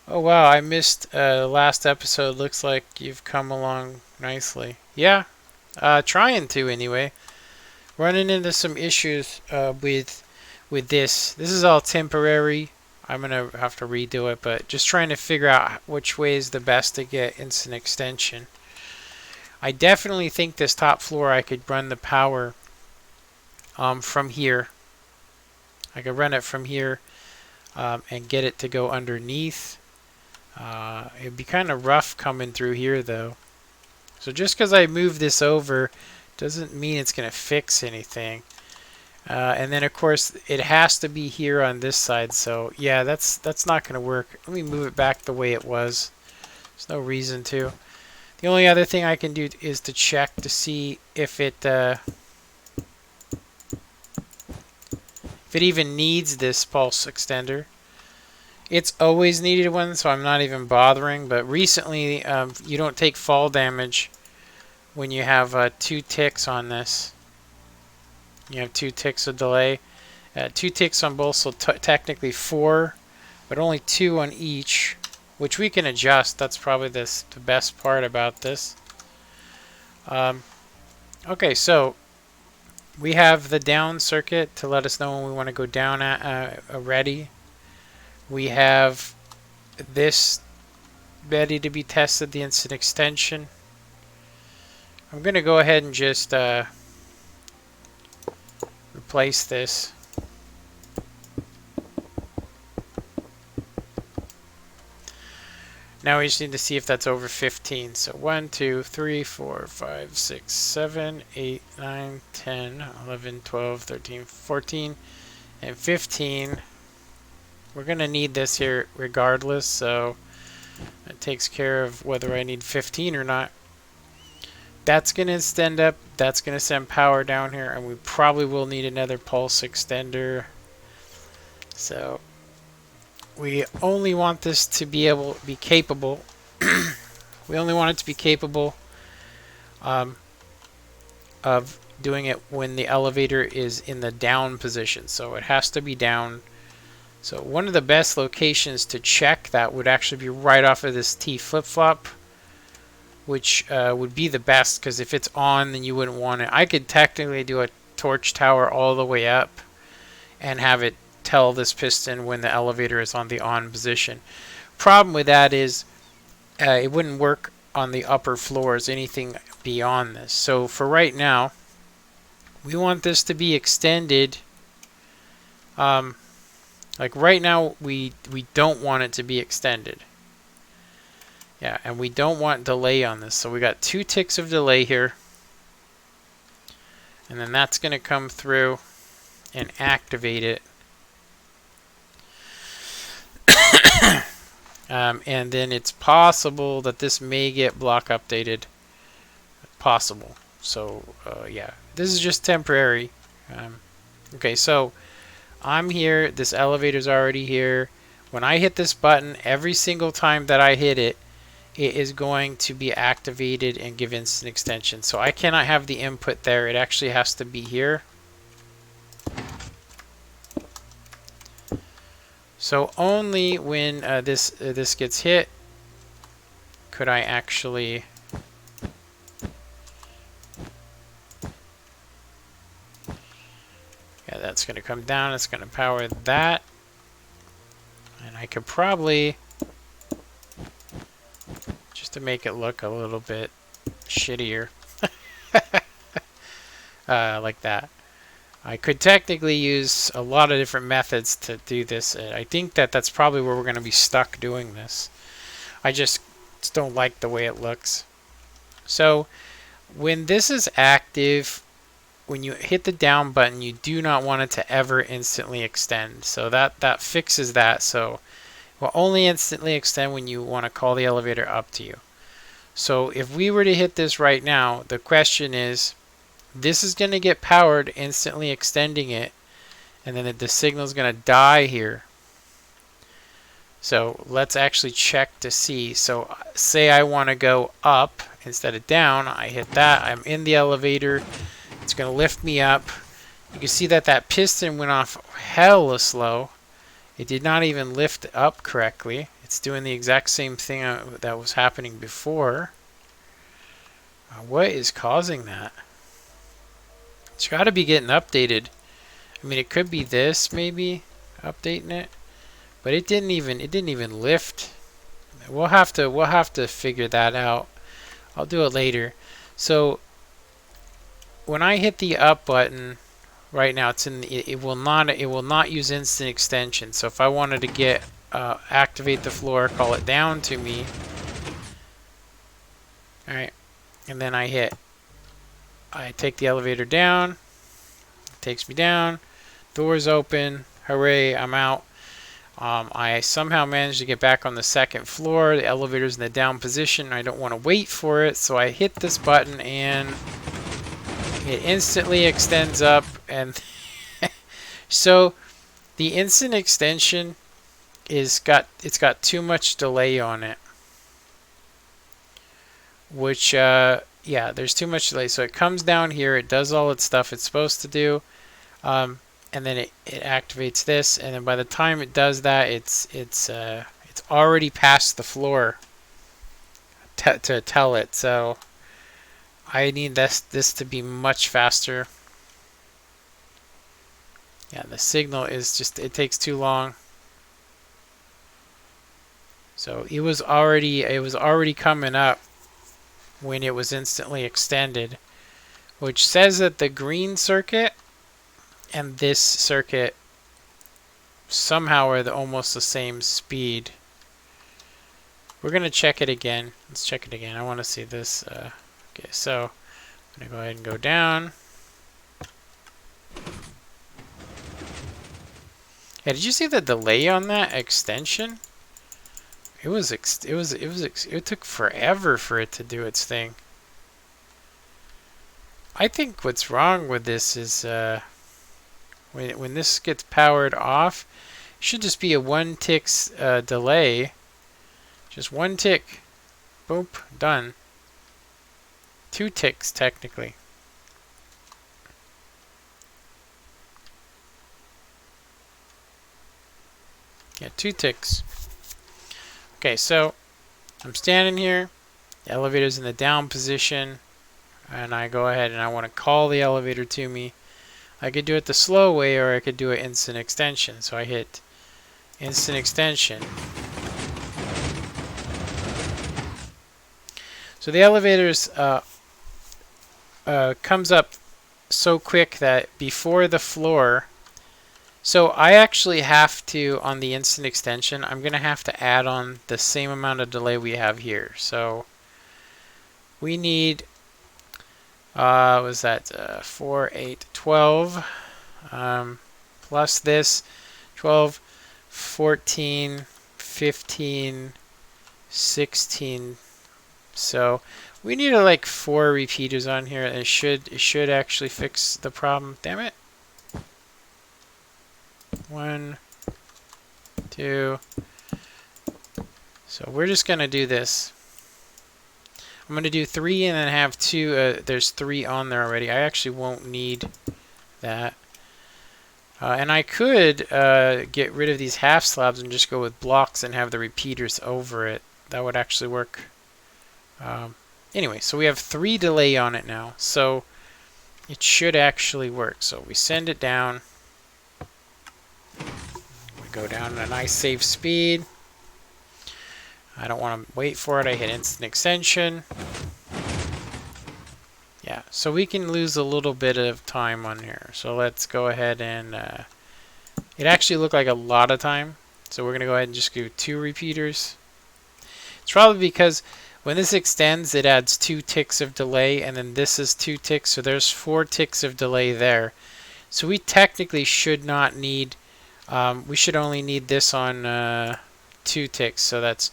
Oh wow, I missed the last episode. Looks like you've come along nicely. Yeah, trying to anyway. Running into some issues with this. This is all temporary. I'm gonna have to redo it, but just trying to figure out which way is the best to get instant extension. I definitely think this top floor I could run the power from here. I could run it from here and get it to go underneath. It'd be kind of rough coming through here though. So just because I move this over doesn't mean it's going to fix anything. And then of course it has to be here on this side, so yeah, that's not going to work. Let me move it back the way it was. There's no reason to. The only other thing I can do is to check to see if it even needs this pulse extender. It's always needed one, so I'm not even bothering, but recently you don't take fall damage when you have 2 ticks on this. You have 2 ticks of delay. 2 ticks on both, so technically 4, but only 2 on each, which we can adjust. That's probably the best part about this. Okay, so we have the down circuit to let us know when we want to go down ready. We have this ready to be tested, the instant extension. I'm going to go ahead and just replace this. Now we just need to see if that's over 15. So 1, 2, 3, 4, 5, 6, 7, 8, 9, 10, 11, 12, 13, 14, and 15. We're going to need this here regardless, so it takes care of whether I need 15 or not. That's going to extend up. That's going to send power down here, and we probably will need another pulse extender. So we only want this to be capable. We only want it to be capable of doing it when the elevator is in the down position. So it has to be down So one of the best locations to check that would actually be right off of this T flip-flop, which would be the best, because if it's on, then you wouldn't want it. I could technically do a torch tower all the way up and have it tell this piston when the elevator is on the on position. Problem with that is it wouldn't work on the upper floors, anything beyond this. So for right now, we want this to be extended. Like right now, we don't want it to be extended. Yeah, and we don't want delay on this. So we got 2 ticks of delay here. And then that's going to come through and activate it. And then it's possible that this may get block updated. Possible. So yeah, this is just temporary. Okay, so I'm here. This elevator's already here. When I hit this button, every single time that I hit it, it is going to be activated and give instant extension. So I cannot have the input there. It actually has to be here. So only when this gets hit could I actually that's going to come down. It's going to power that. And I could probably, just to make it look a little bit shittier, like that. I could technically use a lot of different methods to do this. I think that that's probably where we're going to be stuck doing this. I just don't like the way it looks. So when this is active, when you hit the down button, you do not want it to ever instantly extend. So that fixes that. So it will only instantly extend when you want to call the elevator up to you. So if we were to hit this right now, the question is, this is going to get powered, instantly extending it, and then the signal is going to die here. So let's actually check to see. So say I want to go up instead of down. I hit that. I'm in the elevator. It's going to lift me up. You can see that that piston went off hella slow. It did not even lift up correctly. It's doing the exact same thing that was happening before. What is causing that? It's got to be getting updated. I mean, it could be this maybe updating it, but it didn't even lift. We'll have to figure that out. I'll do it later. So when I hit the up button right now, it will not use instant extension. So if I wanted to get activate the floor, call it down to me. All right, and then I take the elevator down. It takes me down. Doors open. Hooray! I'm out. I somehow managed to get back on the second floor. The elevator's in the down position. I don't want to wait for it, so I hit this button and it instantly extends up. And so the instant extension it's got too much delay on it, which yeah, there's too much delay. So it comes down here, it does all its stuff it's supposed to do, and then it activates this, and then by the time it does that, it's already past the floor to tell it. So I need this to be much faster. Yeah, the signal is just, it takes too long. So it was already coming up when it was instantly extended, which says that the green circuit and this circuit somehow are almost the same speed. We're going to check it again. Let's check it again. I want to see this. Okay, so I'm going to go ahead and go down. Yeah, did you see the delay on that extension? It took forever for it to do its thing. I think what's wrong with this is when this gets powered off, it should just be a 1 tick delay. Just 1 tick. Boop. Done. 2 ticks technically. Get 2 ticks. Okay, so I'm standing here. The elevator's in the down position. And I go ahead and I want to call the elevator to me. I could do it the slow way or I could do it instant extension. So I hit instant extension. So the elevator's comes up so quick that before the floor, so I actually have to, on the instant extension, I'm going to have to add on the same amount of delay we have here. So we need, was that 4, 8, 12, plus this, 12, 14, 15, 16. So we need like 4 repeaters on here. It should actually fix the problem. Damn it. 1, 2. So we're just gonna do this. I'm gonna do 3 and then have 2. There's 3 on there already. I actually won't need that. And I could get rid of these half slabs and just go with blocks and have the repeaters over it. That would actually work. Anyway, so we have 3 delay on it now. So it should actually work. So we send it down. We go down at a nice safe speed. I don't want to wait for it. I hit instant extension. Yeah, so we can lose a little bit of time on here. So let's go ahead and it actually looked like a lot of time. So we're going to go ahead and just do 2 repeaters. It's probably because when this extends, it adds 2 ticks of delay, and then this is 2 ticks, so there's 4 ticks of delay there. So we technically should not need, we should only need this on 2 ticks, so that's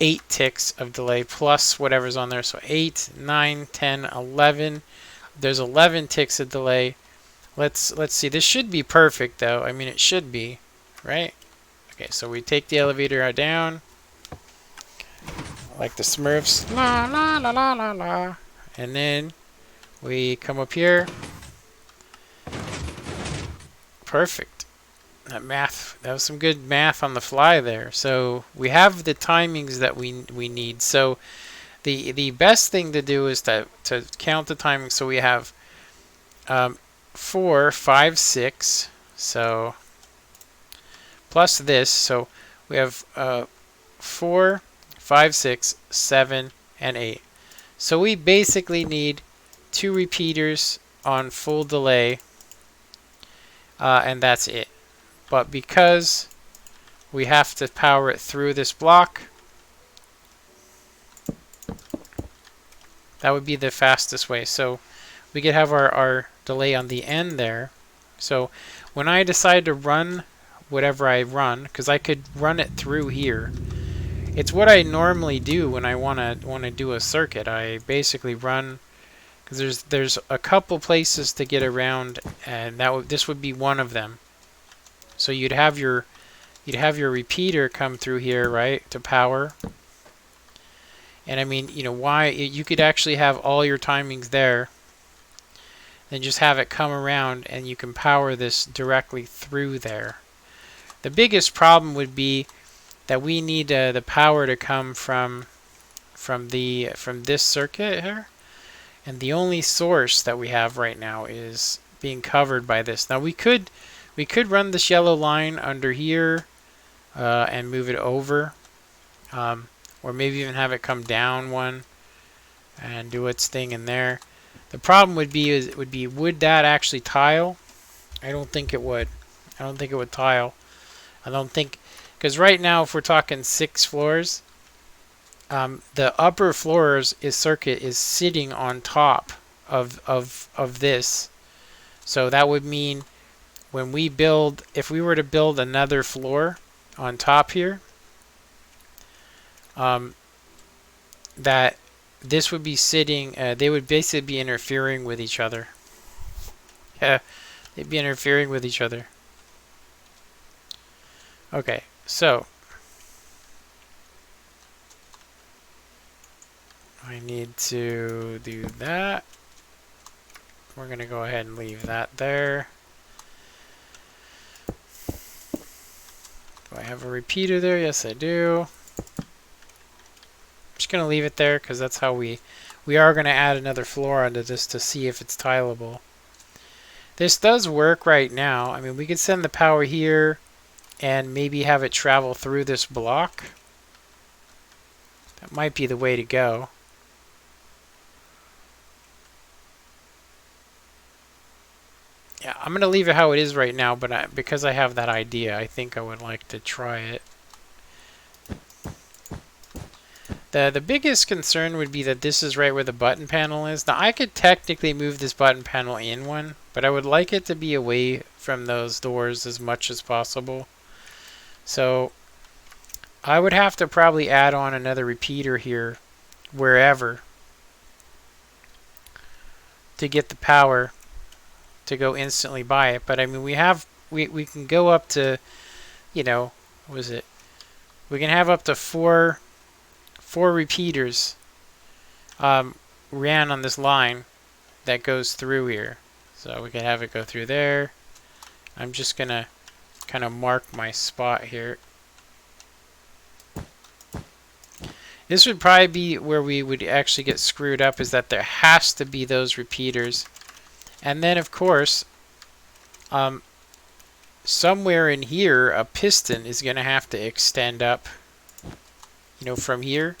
8 ticks of delay plus whatever's on there. So 8, 9, 10, 11. There's 11 ticks of delay. Let's see. This should be perfect, though. I mean, it should be, right? Okay, so we take the elevator down. Like the Smurfs. La, la, la, la, la, la. And then we come up here. Perfect. That math, that was some good math on the fly there. So we have the timings that we need. So the best thing to do is to count the timings. So we have 4, 5, 6. So plus this. So we have 4, 5, 6, 7, and 8. So we basically need 2 repeaters on full delay, and that's it. But because we have to power it through this block, that would be the fastest way. So we could have our delay on the end there. So when I decide to run whatever I run, because I could run it through here, it's what I normally do when I want to do a circuit. I basically run, because there's a couple places to get around, and this would be one of them. So you'd have your repeater come through here, right, to power. And I mean, you know, why you could actually have all your timings there, then just have it come around, and you can power this directly through there. The biggest problem would be that we need the power to come from this circuit here, and the only source that we have right now is being covered by this. Now we could run this yellow line under here and move it over, or maybe even have it come down one and do its thing in there. The problem would be would that actually tile? I don't think it would. I don't think it would tile. I don't think, because right now if we're talking 6 floors, the upper floors circuit is sitting on top of this. So that would mean when we build, if we were to build another floor on top here, that this would be sitting, they would basically be interfering with each other. Yeah, they'd be interfering with each other. Okay, so I need to do that. We're going to go ahead and leave that there. Do I have have a repeater there? Yes, I do. I'm just going to leave it there because that's how we are going to add another floor onto this to see if it's tileable. This does work right now. I mean, we could send the power here and maybe have it travel through this block. That might be the way to go. Yeah, I'm going to leave it how it is right now, but because I have that idea, I think I would like to try it. The biggest concern would be that this is right where the button panel is. Now, I could technically move this button panel in one, but I would like it to be away from those doors as much as possible. So, I would have to probably add on another repeater here, wherever, to get the power to go instantly by it. But I mean, we can go up to, you know, what was it? We can have up to four repeaters ran on this line that goes through here. So we can have it go through there. I'm just gonna kind of mark my spot here. This would probably be where we would actually get screwed up, is that there has to be those repeaters. And then, of course, somewhere in here, a piston is going to have to extend up, you know, from here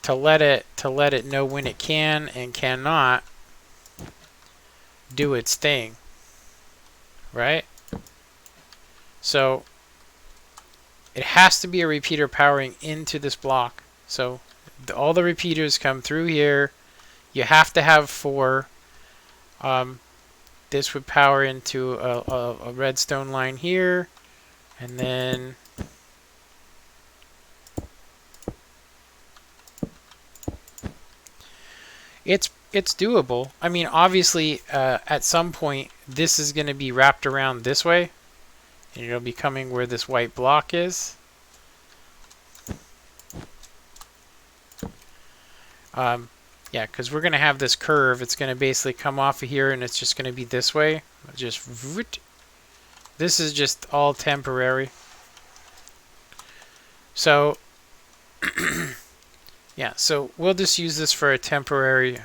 to let it know when it can and cannot do its thing, right? So it has to be a repeater powering into this block. So all the repeaters come through here. You have to have 4. This would power into a redstone line here, and then it's doable. I mean, obviously, at some point, this is going to be wrapped around this way, and it'll be coming where this white block is. Yeah, because we're going to have this curve. It's going to basically come off of here, and it's just going to be this way. Just this is just all temporary. So, yeah, so we'll just use this for a temporary.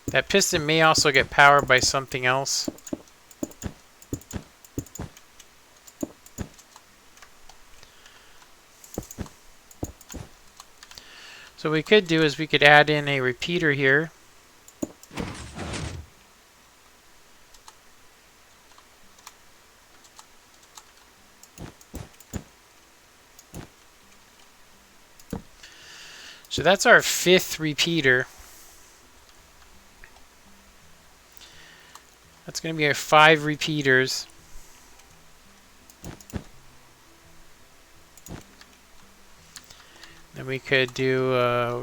That piston may also get powered by something else. So what we could do is we could add in a repeater here. So that's our 5th repeater. That's going to be our 5 repeaters. And we could do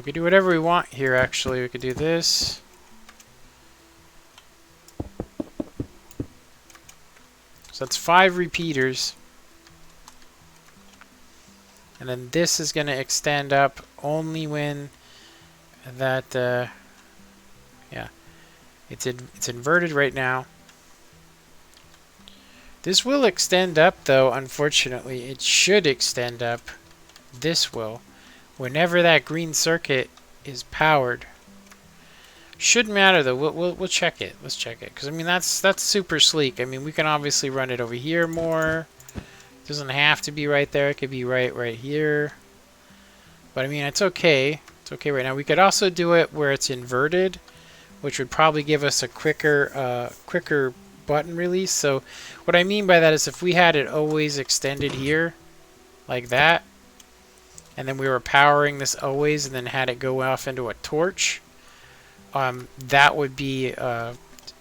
whatever we want here. Actually, we could do this. So that's 5 repeaters. And then this is going to extend up only when that, yeah, it's inverted right now. This will extend up, though, unfortunately. It should extend up. This will. Whenever that green circuit is powered. Shouldn't matter, though. We'll check it. Let's check it. Because, I mean, that's super sleek. I mean, we can obviously run it over here more. It doesn't have to be right there. It could be right here. But, I mean, it's okay. It's okay right now. We could also do it where it's inverted, which would probably give us a quicker button release. So, what I mean by that is if we had it always extended here, like that, and then we were powering this always and then had it go off into a torch, that would be,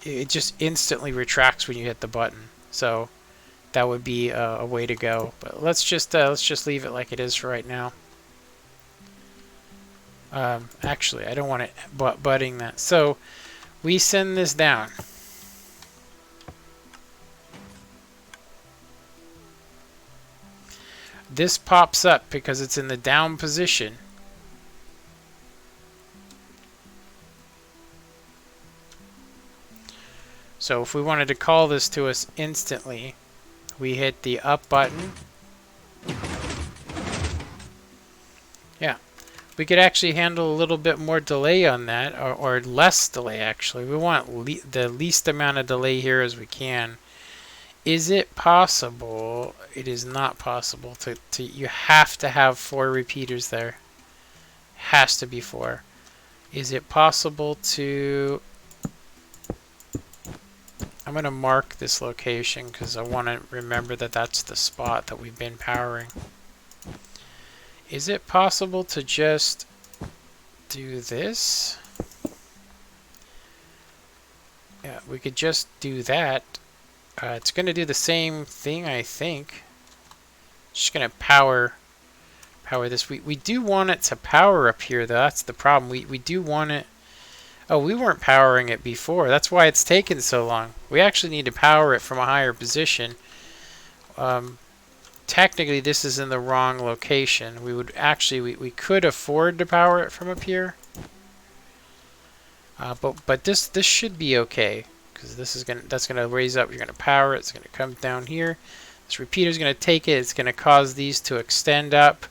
it just instantly retracts when you hit the button. So that would be a way to go. But let's just leave it like it is for right now. Actually, I don't want it butting that. So we send this down. This pops up because it's in the down position. So if we wanted to call this to us instantly, we hit the up button. Yeah, we could actually handle a little bit more delay on that, or less delay actually. We want the least amount of delay here as we can. Is it possible? It is not possible to you have to have 4 repeaters there. Has to be 4. Is it possible to... I'm going to mark this location because I want to remember that that's the spot that we've been powering. Is it possible to just do this? Yeah, we could just do that. It's going to do the same thing, I think. Just going to power this. We do want it to power up here, though. That's the problem. We do want it... Oh, we weren't powering it before. That's why it's taken so long. We actually need to power it from a higher position. Technically, this is in the wrong location. We would actually... We could afford to power it from up here. But this should be okay. Because that's gonna raise up. You're gonna power it. It's gonna come down here. This repeater is gonna take it. It's gonna cause these to extend up.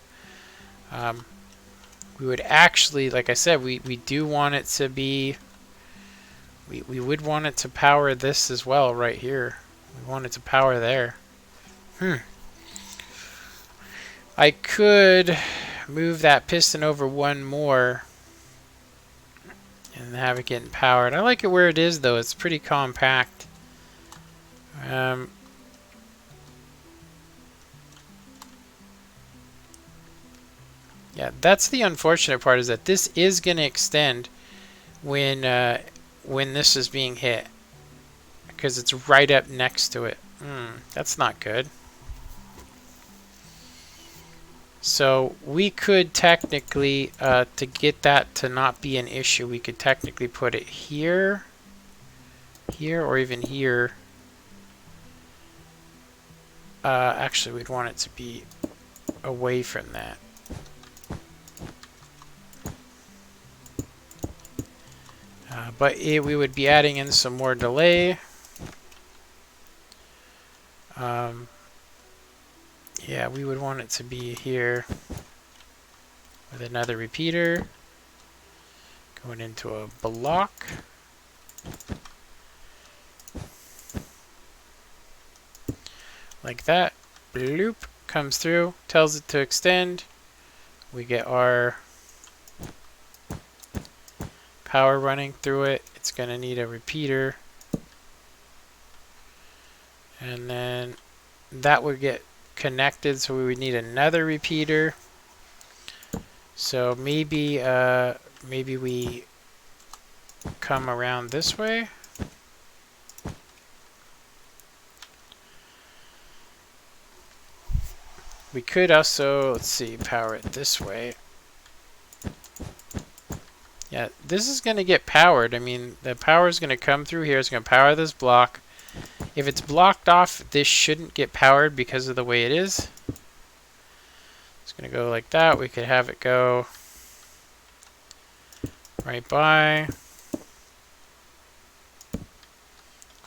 We would actually, like I said, we do want it to be. We would want it to power this as well right here. We want it to power there. I could move that piston over one more. And have it getting powered. I like it where it is, though. It's pretty compact. Yeah, that's the unfortunate part, is that this is going to extend when this is being hit. Because it's right up next to it. That's not good. So we could technically, to get that to not be an issue, we could technically put it here, or even here. Actually, we'd want it to be away from that. But we would be adding in some more delay. Yeah, we would want it to be here with another repeater going into a block. Like that. Bloop. Comes through, tells it to extend. We get our power running through it. It's going to need a repeater. And then that would get connected, so we would need another repeater. So maybe we come around this way. We could also, let's see, power it this way. Yeah, this is going to get powered. I mean, the power is going to come through here. It's going to power this block. If it's blocked off, this shouldn't get powered because of the way it is. It's going to go like that. We could have it go right by,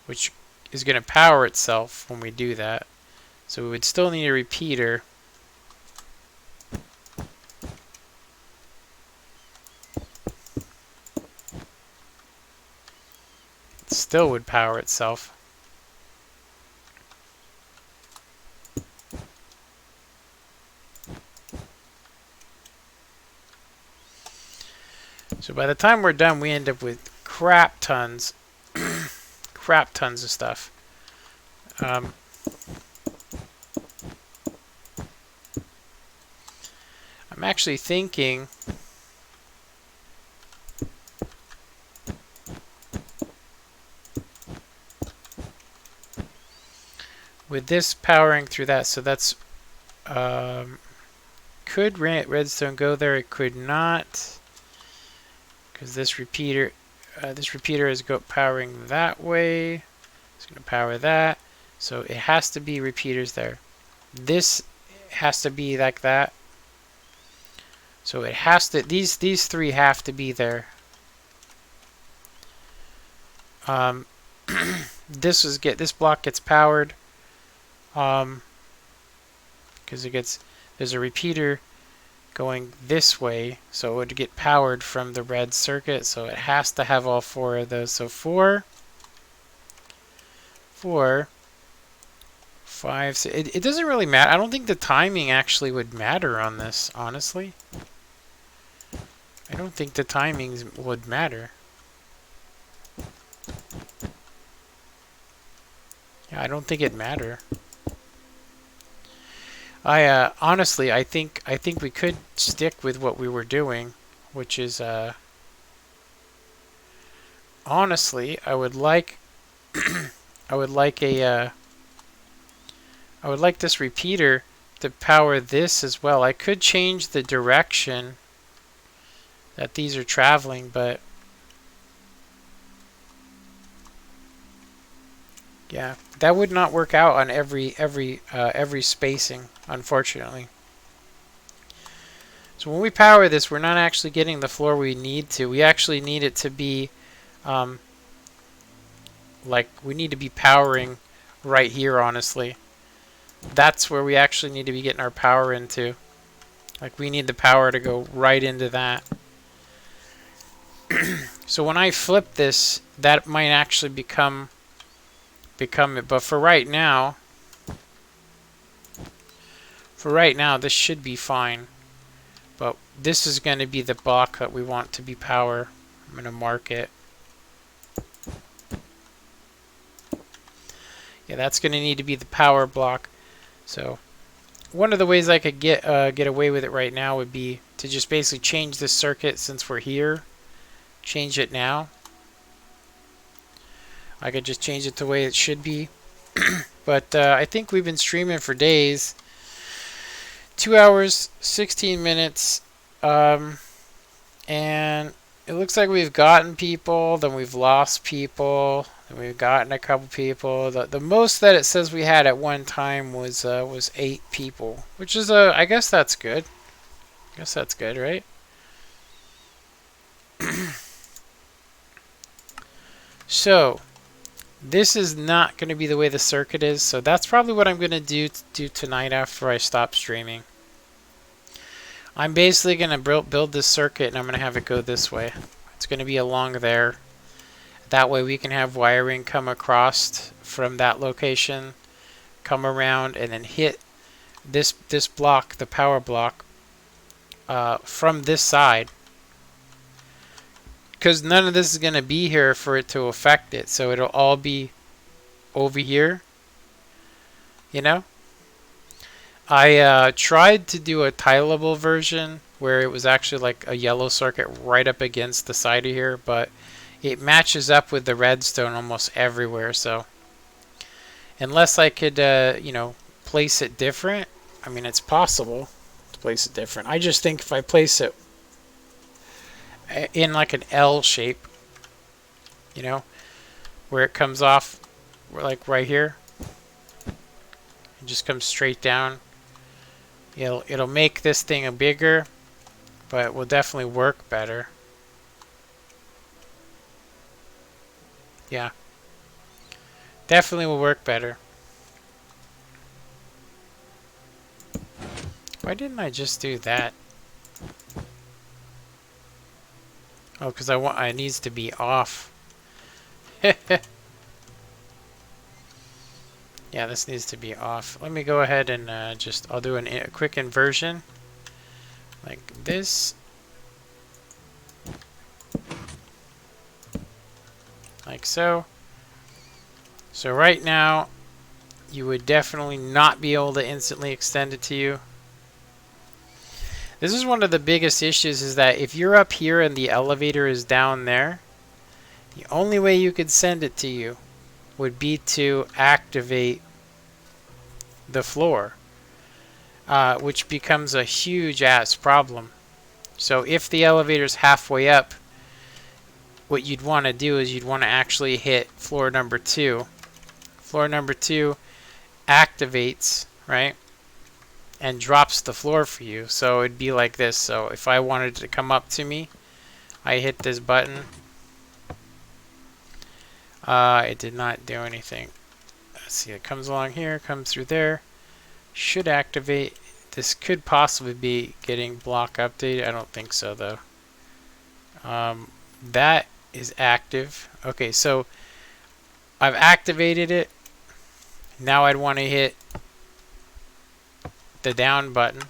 which is going to power itself when we do that. So we would still need a repeater. It still would power itself. So by the time we're done, we end up with crap tons of stuff. I'm actually thinking with this powering through that, so that's could redstone go there? It could not. Because this repeater is powering that way. It's going to power that. So it has to be repeaters there. This has to be like that. So it has to, these three have to be there. this block gets powered, because there's a repeater going this way, so it would get powered from the red circuit, so it has to have all 4 of those. So 4, 4, 5, 6. It doesn't really matter. I don't think the timing actually would matter on this, honestly. I don't think the timings would matter. Yeah, I don't think it'd matter. Honestly, I think we could stick with what we were doing, which is honestly, I would like I would like this repeater to power this as well. I could change the direction that these are traveling, but yeah, that would not work out on every spacing, unfortunately. So when we power this, we're not actually getting the floor we need to. We actually need it to be like we need to be powering right here, honestly. That's where we actually need to be getting our power into. Like we need the power to go right into that. So when I flip this, that might actually become it. But for right now, this should be fine. But this is going to be the block that we want to be power. I'm going to mark it. Yeah, that's going to need to be the power block. So one of the ways I could get away with it right now would be to just basically change this circuit since we're here. Change it now. I could just change it the way it should be. But I think we've been streaming for days. 2 hours, 16 minutes. And it looks like we've gotten people, then we've lost people, then we've gotten a couple people. The most that it says we had at one time was 8 people, which is I guess that's good. I guess that's good, right? So this is not going to be the way the circuit is, so that's probably what I'm going to do tonight after I stop streaming. I'm basically going to build this circuit and I'm going to have it go this way. It's going to be along there. That way we can have wiring come across from that location, come around, and then hit this block, the power block, from this side. Because none of this is going to be here for it to affect it, so it'll all be over here, you know? I tried to do a tileable version where it was actually like a yellow circuit right up against the side of here, but it matches up with the redstone almost everywhere. So unless I could, you know, place it different, I mean, it's possible to place it different. I just think if I place it in like an L shape, you know, where it comes off, like right here, it just comes straight down. It'll make this thing a bigger, but it will definitely work better. Yeah, definitely will work better. Why didn't I just do that? Oh, because it needs to be off. Yeah, this needs to be off. Let me go ahead and I'll do a quick inversion. Like this. Like so. So right now, you would definitely not be able to instantly extend it to you. This is one of the biggest issues, is that if you're up here and the elevator is down there, the only way you could send it to you would be to activate the floor, which becomes a huge ass problem. So if the elevator's halfway up, what you'd want to do is you'd want to actually hit floor number 2. Floor number 2 activates, right, and drops the floor for you. So it'd be like this. So if I wanted to come up to me, I hit this button. It did not do anything. Let's see, it comes along here, comes through there. Should activate. This could possibly be getting block updated. I don't think so though. That is active. Okay, so I've activated it. Now I'd want to hit the down button.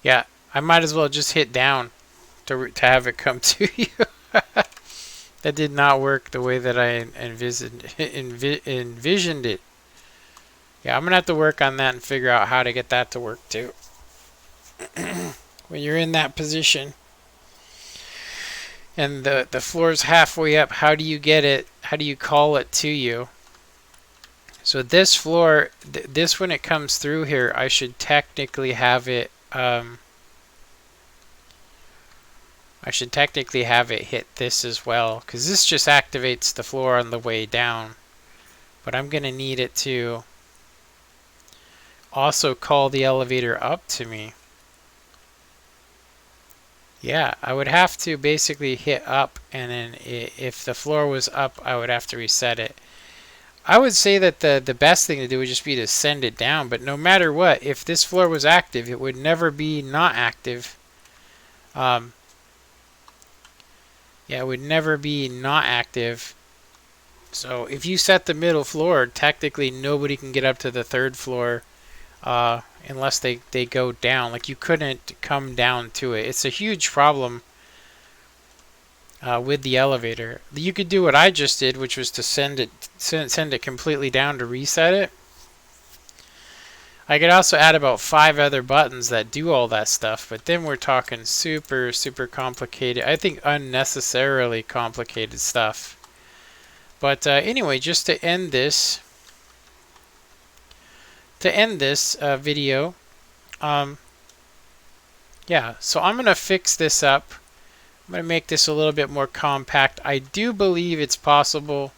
Yeah, I might as well just hit down to have it come to you. That did not work the way that I envisioned it. Yeah, I'm going to have to work on that and figure out how to get that to work too. When you're in that position and the floor's halfway up, how do you get it? How do you call it to you? So this floor, this when it comes through here, I should technically have it hit this as well, because this just activates the floor on the way down. But I'm going to need it to also call the elevator up to me. Yeah, I would have to basically hit up, and then if the floor was up, I would have to reset it. I would say that the best thing to do would just be to send it down, but no matter what, if this floor was active, it would never be not active. Yeah, it would never be not active. So if you set the middle floor, technically nobody can get up to the third floor unless they go down. Like, you couldn't come down to it. It's a huge problem with the elevator. You could do what I just did, which was to send it completely down to reset it. I could also add about 5 other buttons that do all that stuff, but then we're talking super complicated. I think unnecessarily complicated stuff. But anyway, just to end this video, yeah, so I'm gonna fix this up. I'm going to make this a little bit more compact. I do believe it's possible.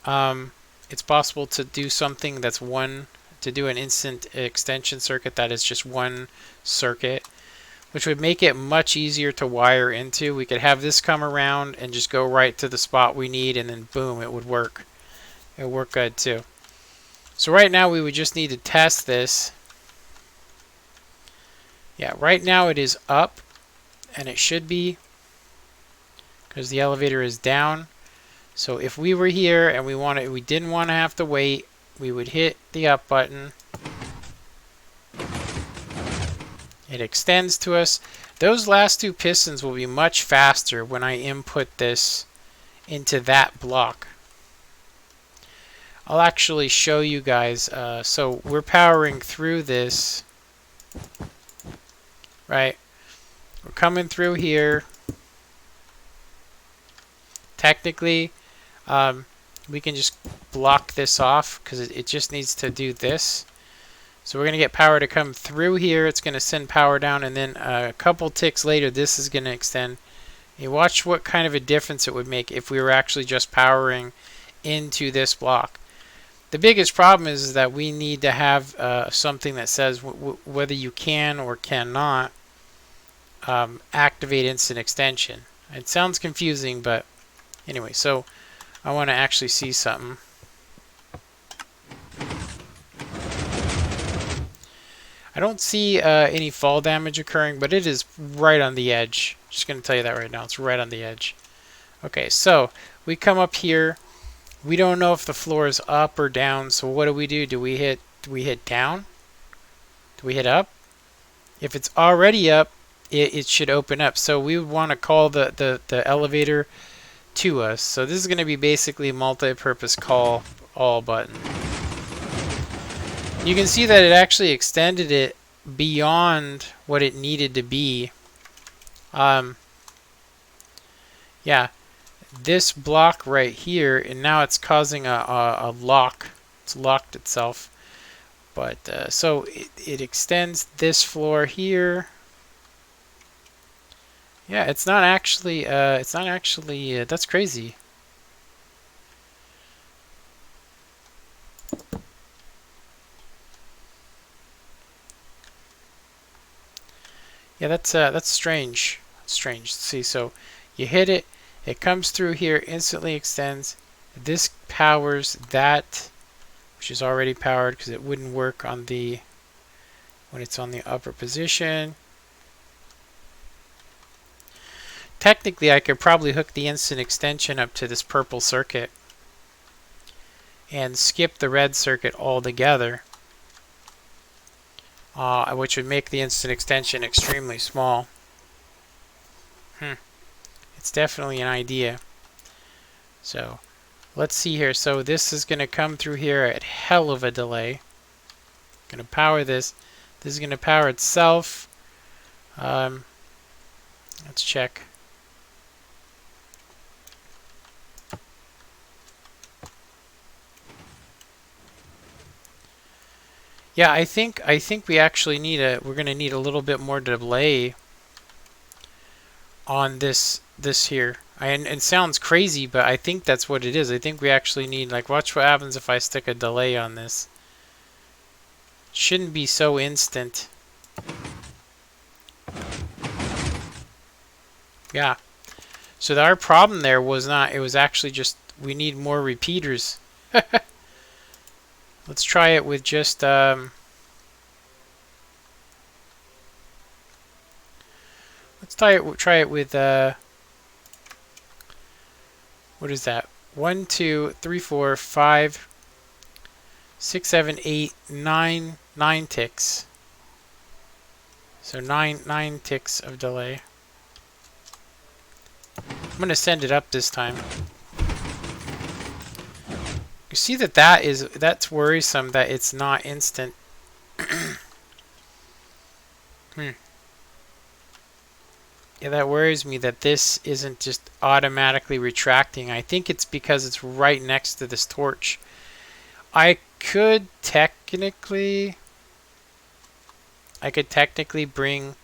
It's possible to do something that's to do an instant extension circuit that is just one circuit, which would make it much easier to wire into. We could have this come around and just go right to the spot we need, and then boom, it would work. It would work good too. So right now we would just need to test this. Yeah, right now it is up. And it should be, because the elevator is down. So if we were here and we didn't want to have to wait, we would hit the up button. It extends to us. Those last 2 pistons will be much faster when I input this into that block. I'll actually show you guys. So we're powering through this, right? We're coming through here. Technically, we can just block this off because it just needs to do this. So we're going to get power to come through here. It's going to send power down, and then a couple ticks later, this is going to extend. You watch what kind of a difference it would make if we were actually just powering into this block. The biggest problem is that we need to have something that says whether you can or cannot activate instant extension. It sounds confusing, but anyway, so I want to actually see something. I don't see any fall damage occurring, but it is right on the edge. Just going to tell you that right now. It's right on the edge. Okay, so we come up here. We don't know if the floor is up or down, so what do? Do we hit down? Do we hit up? If it's already up, it should open up. So we would want to call the elevator to us. So this is going to be basically a multi-purpose call all button. You can see that it actually extended it beyond what it needed to be. Yeah, this block right here, and now it's causing a lock. It's locked itself. But so it extends this floor here. Yeah, it's not actually, that's crazy. Yeah, that's strange. It's strange. See, so You hit it, it comes through here, instantly extends. This powers that, which is already powered because it wouldn't work on the when it's on the upper position. Technically, I could probably hook the instant extension up to this purple circuit and skip the red circuit altogether, which would make the instant extension extremely small. It's definitely an idea. So let's see here. So this is going to come through here at hell of a delay. Going to power this. This is going to power itself. Let's check. Yeah, I think we actually need we're going to need a little bit more delay on this here. And it sounds crazy, but I think that's what it is. I think we actually need, like, watch what happens if I stick a delay on this. It shouldn't be so instant. Yeah. So our problem there was not, it was actually just we need more repeaters. Let's try it with just let's try it with what is that? 1, 2, 3, 4, 5, 6, 7, 8, 9 ticks. So nine ticks of delay. I'm gonna send it up this time. You see that's worrisome that it's not instant. Yeah, that worries me that this isn't just automatically retracting. I think it's because it's right next to this torch. I could technically bring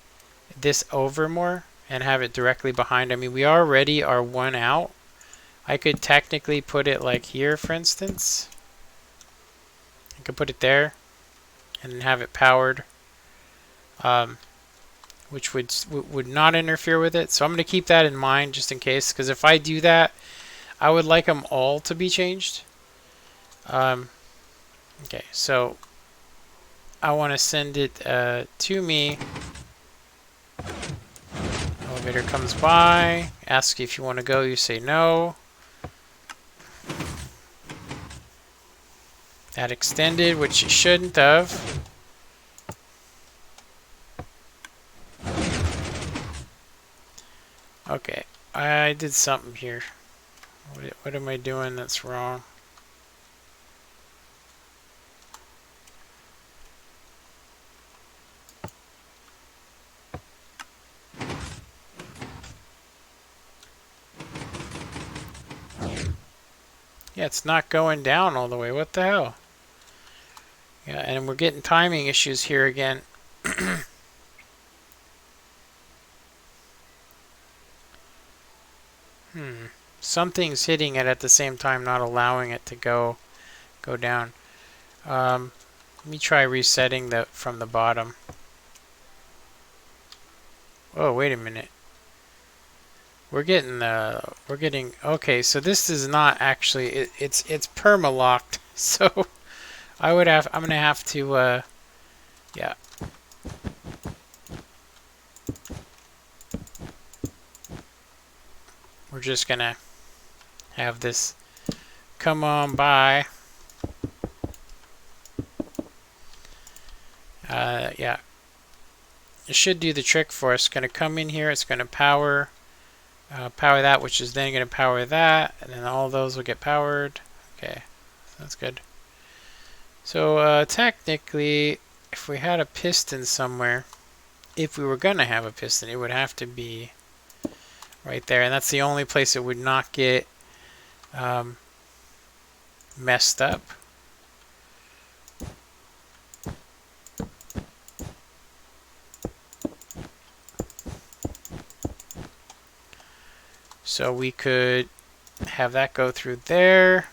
this over more and have it directly behind. I mean, we already are one out. I could technically put it like here, for instance. I could put it there and have it powered, which would not interfere with it. So I'm going to keep that in mind just in case, because if I do that, I would like them all to be changed. Okay, so I want to send it to me. Elevator comes by, asks you if you want to go, you say no. That extended, which you shouldn't have. Okay, I did something here. What am I doing that's wrong? Yeah, it's not going down all the way. What the hell? Yeah, and we're getting timing issues here again. Something's hitting it at the same time, not allowing it to go down. Let me try resetting from the bottom. Oh, wait a minute. We're getting okay, so this is not actually it's perma-locked. So I'm gonna have to yeah. We're just gonna have this come on by. Yeah. It should do the trick for us. It's gonna come in here, it's gonna power that, which is then going to power that, and then all those will get powered. Okay, that's good. So technically, if we had a piston somewhere, if we were going to have a piston, it would have to be right there, and that's the only place it would not get messed up. So we could have that go through there,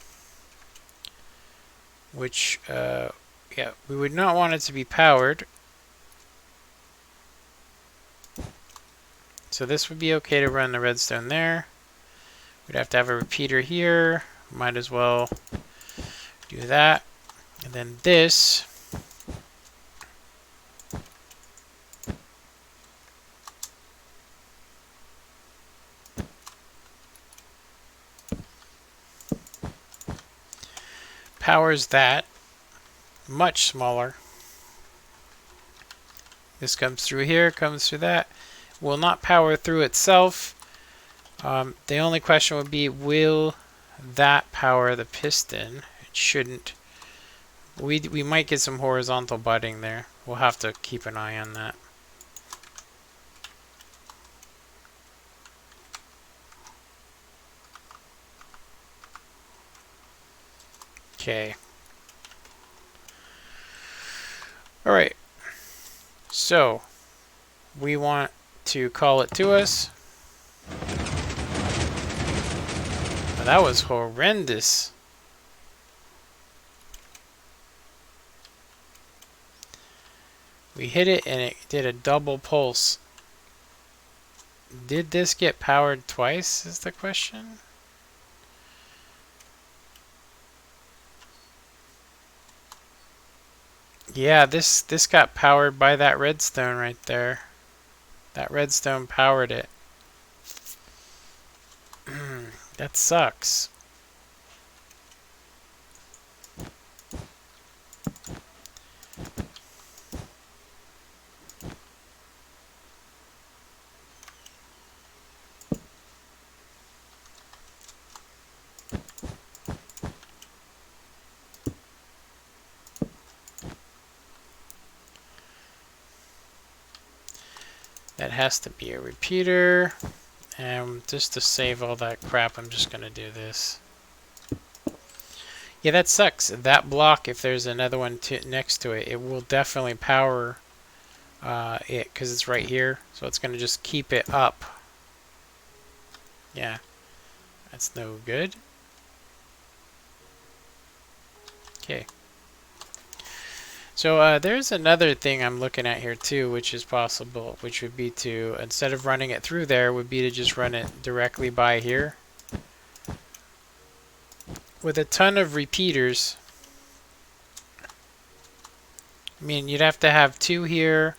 which, yeah, we would not want it to be powered. So this would be okay to run the redstone there. We'd have to have a repeater here. Might as well do that. And then this. Powers that. Much smaller. This comes through here, comes through that. Will not power through itself. The only question would be, will that power the piston? It shouldn't. We might get some horizontal butting there. We'll have to keep an eye on that. Okay. Alright. So, we want to call it to us. Well, that was horrendous. We hit it and it did a double pulse. Did this get powered twice is the question? Yeah, this got powered by that redstone right there. That redstone powered it. That sucks. That has to be a repeater. And just to save all that crap, I'm just going to do this. Yeah, that sucks. That block, if there's another one next to it, it will definitely power it because it's right here. So it's going to just keep it up. Yeah, that's no good. Okay. So there's another thing I'm looking at here too, which is possible, which would be to, instead of running it through there, would be to just run it directly by here. With a ton of repeaters, I mean, you'd have to have 2 here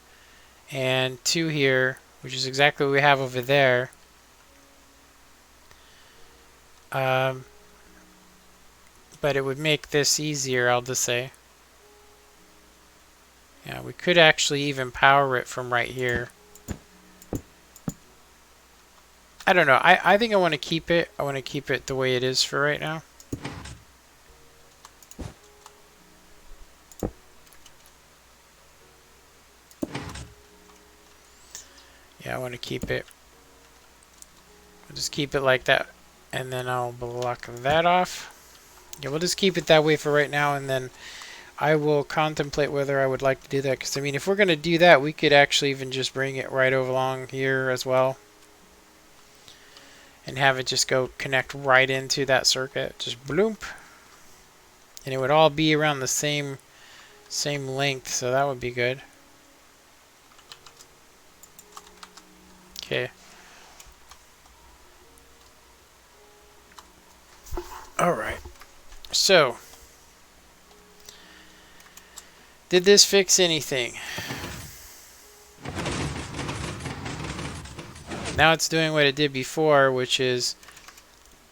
and 2 here, which is exactly what we have over there. But it would make this easier, I'll just say. Yeah, we could actually even power it from right here. I don't know. I think I want to keep it. I want to keep it the way it is for right now. Yeah, I want to keep it. I'll just keep it like that. And then I'll block that off. Yeah, we'll just keep it that way for right now. And then I will contemplate whether I would like to do that. Because, I mean, if we're going to do that, we could actually even just bring it right over along here as well. And have it just go connect right into that circuit. Just bloop. And it would all be around the same length. So that would be good. Okay. Alright. So. Did this fix anything? Now it's doing what it did before, which is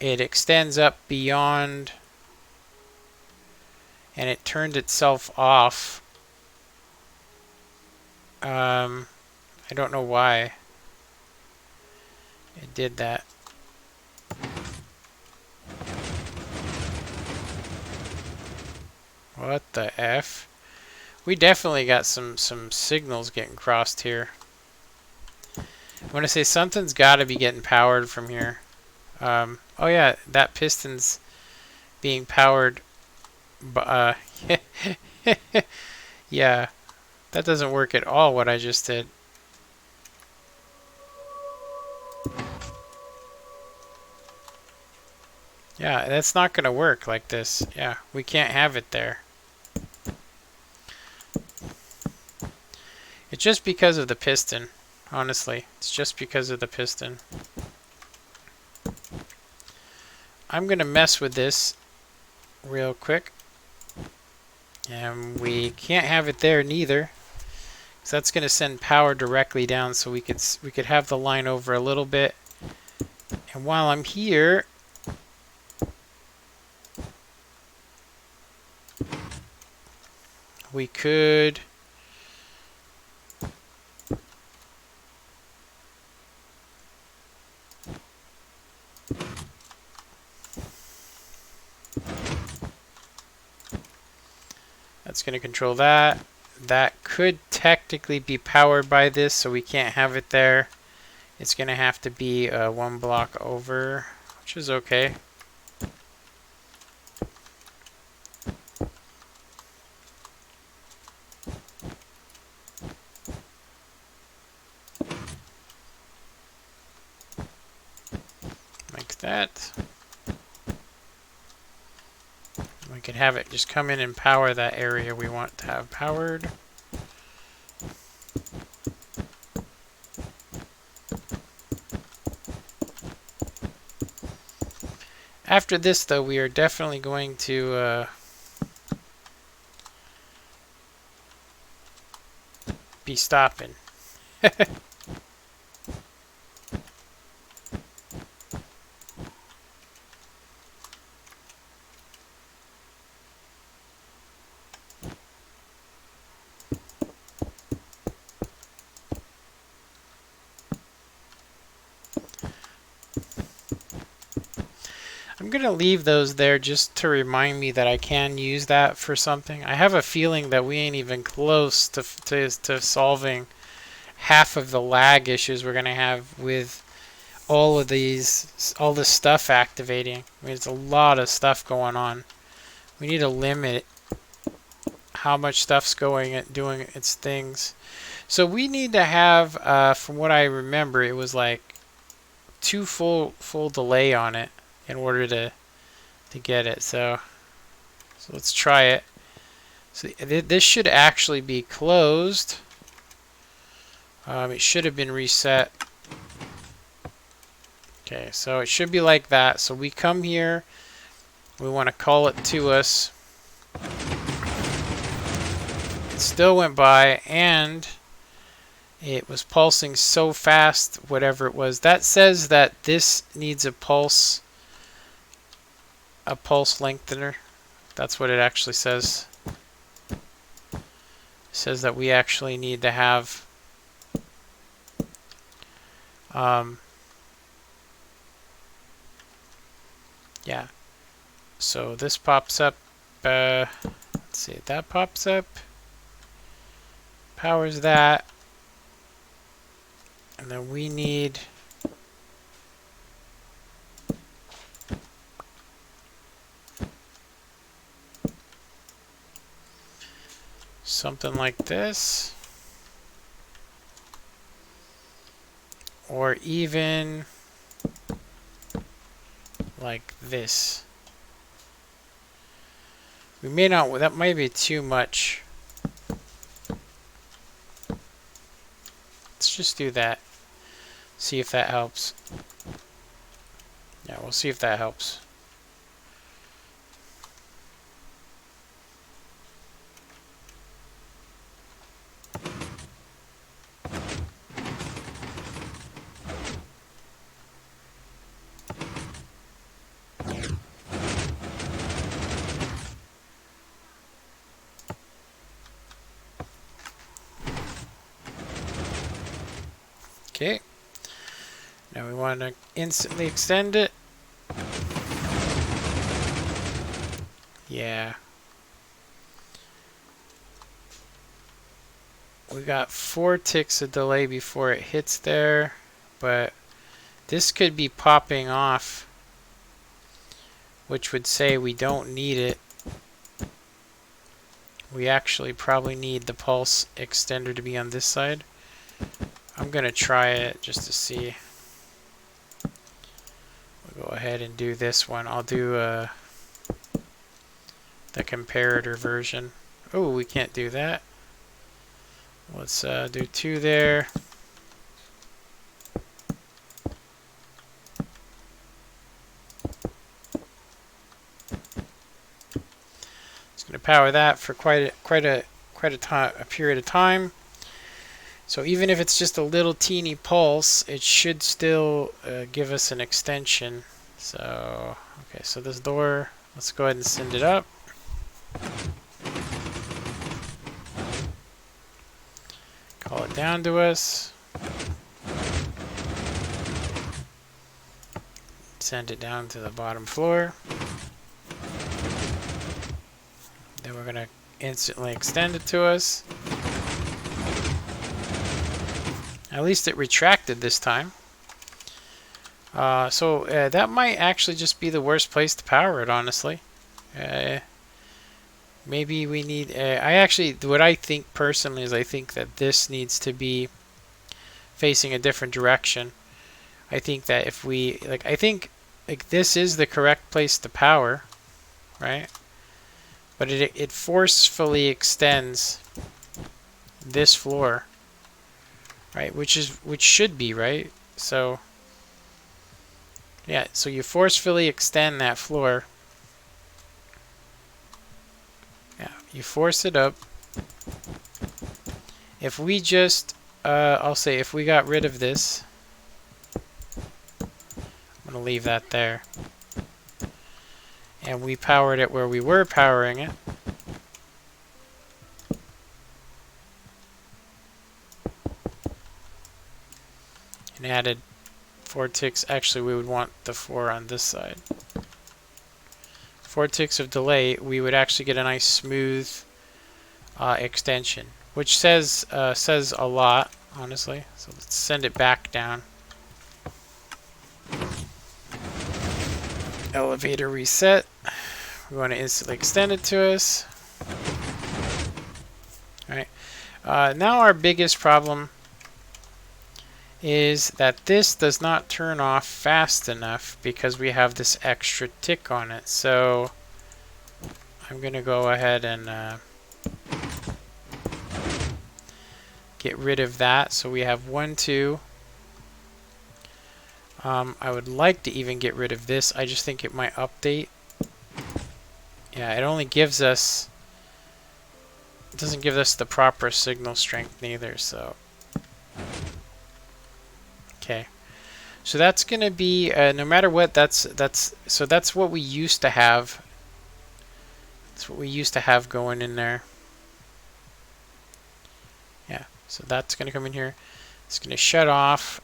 it extends up beyond and it turned itself off. I don't know why it did that. What the F? We definitely got some signals getting crossed here. I want to say something's got to be getting powered from here. Oh yeah, that piston's being powered. Yeah, that doesn't work at all. What I just did. Yeah, that's not going to work like this. Yeah, we can't have it there. It's just because of the piston. honestly. It's just because of the piston. I'm going to mess with this real quick. And we can't have it there neither. So that's going to send power directly down, so we could have the line over a little bit. And while I'm here, we could that's going to control that. That could technically be powered by this, so we can't have it there. It's going to have to be one block over, which is okay. Like that. We could have it just come in and power that area we want to have powered. After this, though, we are definitely going to be stopping. I'm going to leave those there just to remind me that I can use that for something. I have a feeling that we ain't even close to solving half of the lag issues we're going to have with all of these, all this stuff activating. I mean, it's a lot of stuff going on. We need to limit how much stuff's doing its things. So we need to have, from what I remember, it was like 2 full delay on it in order to get it. So let's try it. So this should actually be closed. It should have been reset. Okay, so it should be like that. So we come here, we want to call it to us. It still went by, and it was pulsing so fast, whatever it was. That says that this needs a pulse lengthener. That's what it actually says. It says that we actually need to have yeah. So this pops up. Let's see, that pops up. Powers that. And then we need something like this. Or even like this. We may not, that might be too much. Let's just do that. See if that helps. Yeah, we'll see if that helps. Okay. Now we want to instantly extend it. Yeah. We got 4 ticks of delay before it hits there, but this could be popping off, which would say we don't need it. We actually probably need the pulse extender to be on this side. I'm going to try it just to see. We'll go ahead and do this one. I'll do the comparator version. Oh, we can't do that. Let's do 2 there. going to power that for quite a period of time. So even if it's just a little teeny pulse, it should still give us an extension. So, okay, so this door, let's go ahead and send it up. Call it down to us. Send it down to the bottom floor. Then we're going to instantly extend it to us. At least it retracted this time. So that might actually just be the worst place to power it, honestly. Maybe we need... what I think personally is I think that this needs to be facing a different direction. I think that if we... I think this is the correct place to power, right? But it forcefully extends this floor. Right, which should be right. So yeah, so you forcefully extend that floor. Yeah, you force it up. If we just, I'll say, if we got rid of this, I'm gonna leave that there, and we powered it where we were powering it. And added 4 ticks. Actually, we would want the 4 on this side. 4 ticks of delay, we would actually get a nice smooth extension, which says a lot, honestly. So let's send it back down. Elevator reset. We want to instantly extend it to us. All right. Now our biggest problem is that this does not turn off fast enough because we have this extra tick on it. So I'm going to go ahead and get rid of that. So we have 1, 2. I would like to even get rid of this. I just think it might update. Yeah, it only gives us... It doesn't give us the proper signal strength neither, so... Okay, so that's going to be no matter what. That's what we used to have. That's what we used to have going in there. Yeah, so that's going to come in here. It's going to shut off.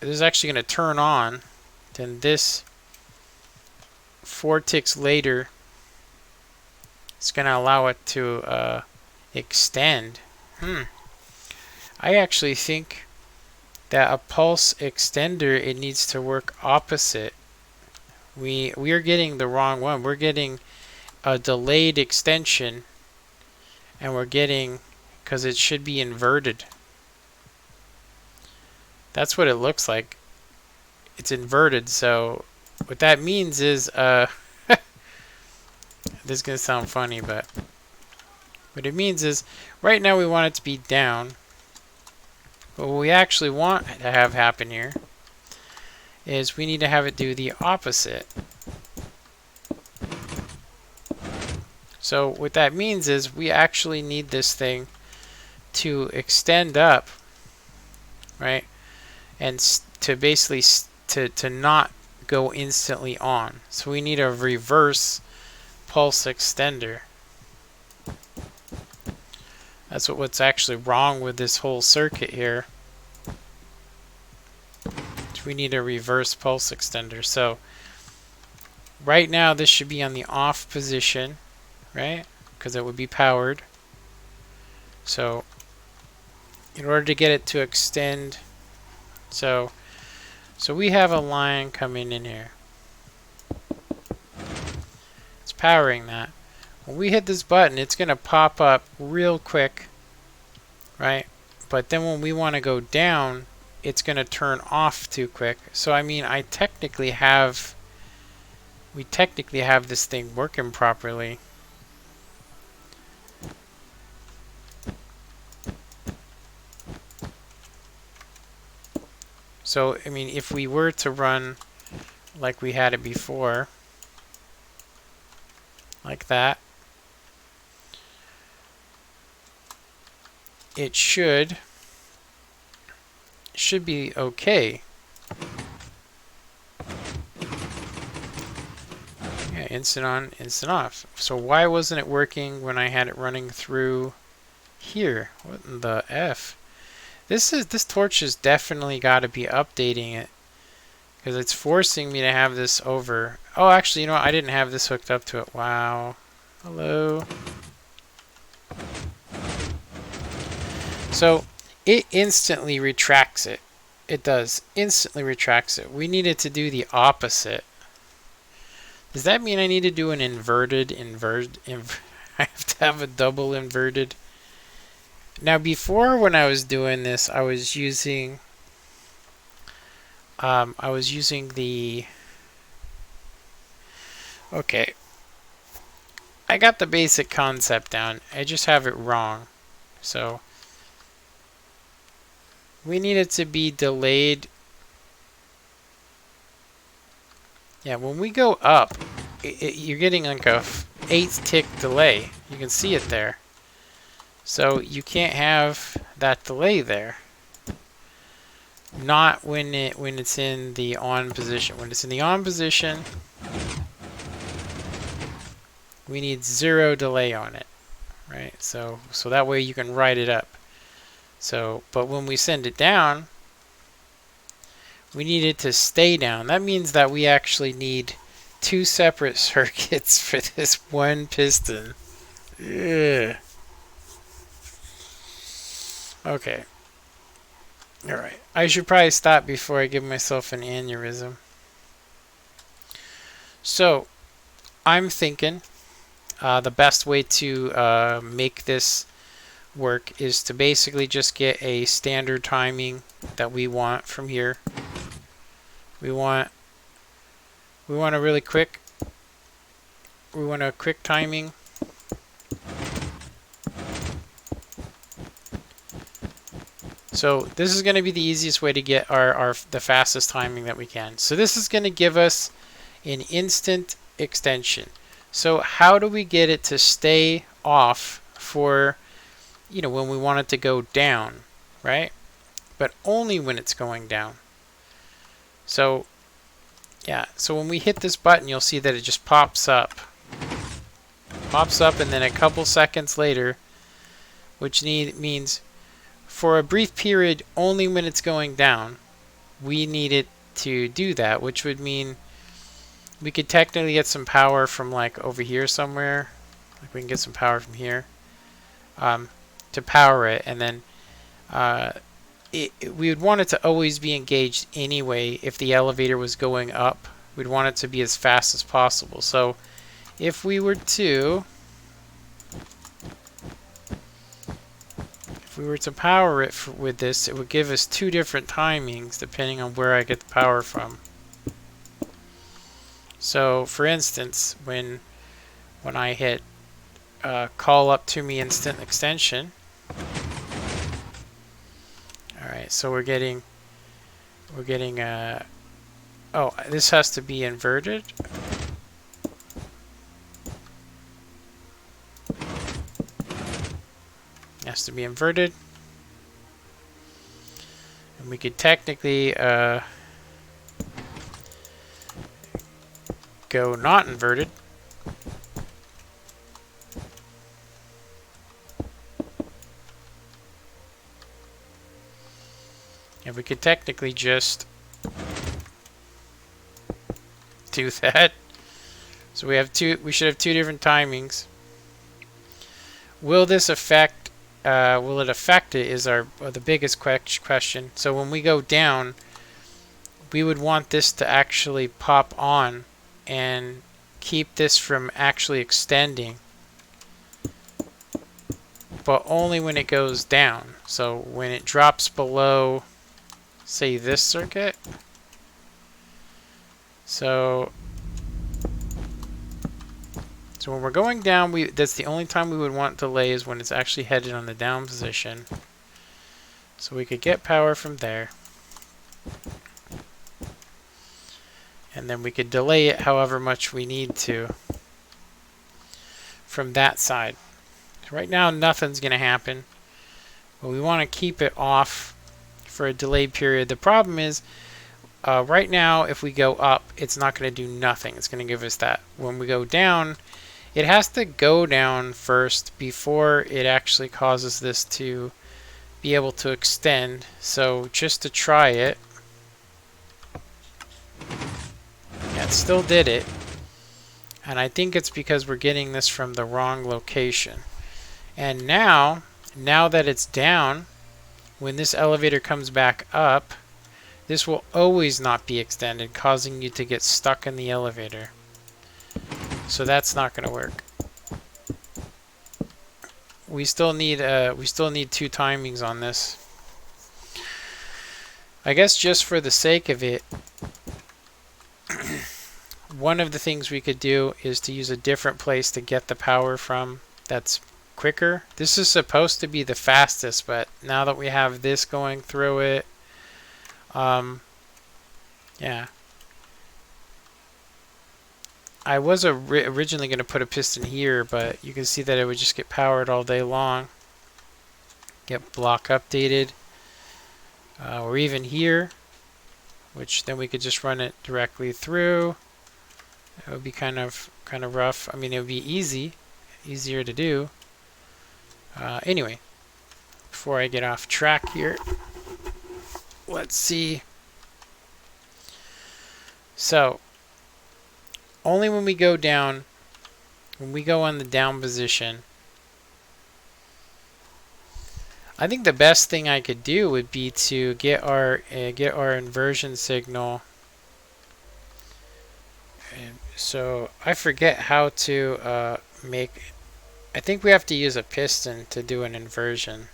This is actually going to turn on. Then this 4 ticks later, it's going to allow it to extend. I actually think that a pulse extender, it needs to work opposite. We are getting the wrong one. We're getting a delayed extension, and we're getting, because it should be inverted. That's what it looks like. It's inverted. So what that means is this is gonna sound funny, but what it means is right now we want it to be down. But what we actually want to have happen here is we need to have it do the opposite. So what that means is we actually need this thing to extend up, right? And to basically to not go instantly on. So we need a reverse pulse extender. That's what's actually wrong with this whole circuit here. We need a reverse pulse extender. So right now this should be on the off position, right? Because it would be powered. So in order to get it to extend, so we have a line coming in here. It's powering that. When we hit this button, it's going to pop up real quick, right? But then when we want to go down, it's going to turn off too quick. So I mean, we technically have this thing working properly. So I mean, if we were to run like we had it before, like that, it should be okay. Yeah, instant on, instant off. So why wasn't it working when I had it running through here? What in the F? This torch has definitely got to be updating it, because it's forcing me to have this over. Oh, actually, you know what? I didn't have this hooked up to it. Wow. Hello. So it instantly retracts it. It does. Instantly retracts it. We needed to do the opposite. Does that mean I need to do an inverted I have to have a double inverted? Now before, when I was doing this, I was using the, okay, I got the basic concept down. I just have it wrong. So we need it to be delayed. Yeah, when we go up, you're getting like a 8-tick delay. You can see it there. So you can't have that delay there. Not when it's in the on position. When it's in the on position, we need 0 delay on it, right? So that way you can write it up. So, but when we send it down, we need it to stay down. That means that we actually need 2 separate circuits for this one piston. Ugh. Okay. Alright. I should probably stop before I give myself an aneurysm. So, I'm thinking the best way to make this work is to basically just get a standard timing that we want from here. We want a really quick. We want a quick timing. So this is going to be the easiest way to get the fastest timing that we can. So this is going to give us an instant extension. So how do we get it to stay off for, you know, when we want it to go down, right? But only when it's going down. So yeah, so when we hit this button, you'll see that it just pops up. Pops up, and then a couple seconds later, which means for a brief period, only when it's going down, we need it to do that, which would mean we could technically get some power from like over here somewhere. Like we can get some power from here to power it, and then we would want it to always be engaged anyway. If the elevator was going up, we'd want it to be as fast as possible. So if we were to power it with this, it would give us 2 different timings depending on where I get the power from. So for instance, when I hit call up to me instant extension, alright, so we're getting oh, this has to be inverted. Has to be inverted, and we could technically go not inverted. And we could technically just do that. So we should have 2 different timings. Will this affect will it affect it is the biggest question. So when we go down, we would want this to actually pop on and keep this from actually extending, but only when it goes down. So when it drops below, say, this circuit, so when we're going down, that's the only time we would want delay, is when it's actually headed on the down position. So we could get power from there, and then we could delay it however much we need to from that side. Right now nothing's going to happen, but we want to keep it off for a delayed period. The problem is right now if we go up, it's not going to do nothing. It's going to give us that. When we go down, it has to go down first before it actually causes this to be able to extend. So just to try it, yeah, it still did it. And I think it's because we're getting this from the wrong location. And now that it's down, when this elevator comes back up, this will always not be extended, causing you to get stuck in the elevator. So that's not going to work. We still need 2 timings on this. I guess just for the sake of it, one of the things we could do is to use a different place to get the power from that's quicker. This is supposed to be the fastest, but now that we have this going through it, yeah. I was originally going to put a piston here, but you can see that it would just get powered all day long. Get block updated. Or even here, which then we could just run it directly through. It would be kind of rough. I mean, it would be easier to do. Anyway, before I get off track here, let's see. So, only when we go down, when we go on the down position, I think the best thing I could do would be to get our inversion signal. And so I forget how to make. I think we have to use a piston to do an inversion.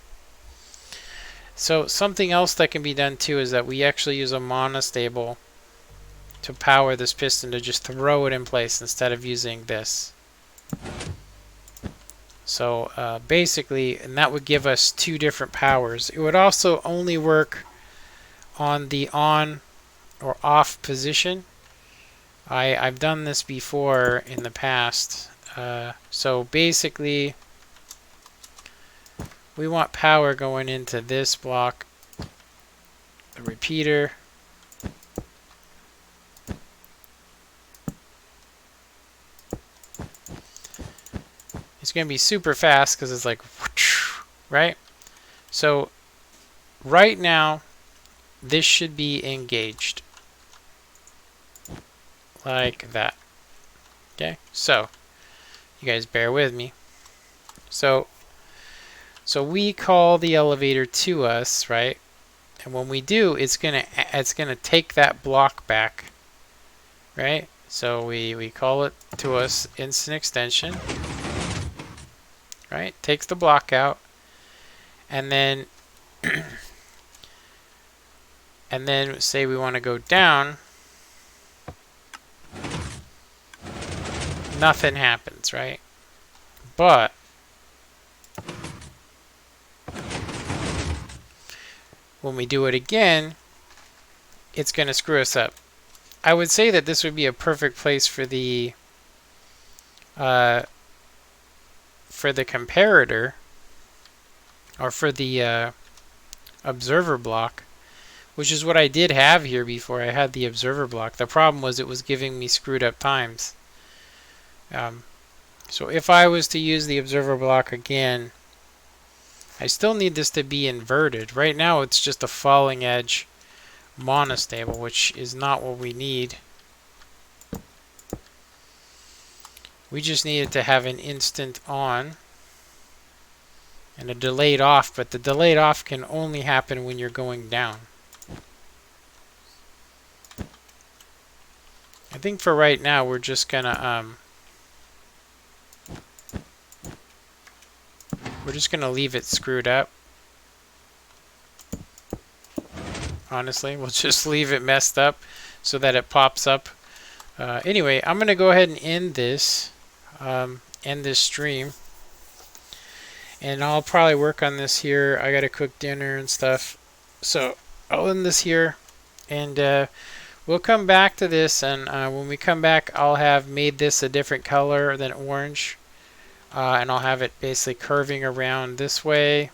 So something else that can be done too is that we actually use a monostable to power this piston, to just throw it in place instead of using this. So basically, and that would give us 2 different powers. It would also only work on the on or off position. I've done this before in the past. So basically, we want power going into this block, the repeater. It's going to be super fast because it's like, right? So right now, this should be engaged. Like that. Okay, so you guys bear with me. So we call the elevator to us, right? And when we do, it's gonna take that block back, right? So we call it to us, instant extension. Right, takes the block out, and then say we want to go down, nothing happens, right? But when we do it again, it's going to screw us up. I would say that this would be a perfect place for the comparator, or for the observer block, which is what I did have here before. I had the observer block. The problem was it was giving me screwed up times. So if I was to use the observer block again, I still need this to be inverted. Right now it's just a falling edge monostable, which is not what we need. We just needed to have an instant on and a delayed off, but the delayed off can only happen when you're going down. I think for right now we're just gonna leave it screwed up. Honestly, we'll just leave it messed up so that it pops up. Anyway, I'm gonna go ahead and end this stream, and I'll probably work on this here. I gotta cook dinner and stuff, so I'll end this here, and we'll come back to this, and when we come back, I'll have made this a different color than orange, and I'll have it basically curving around this way,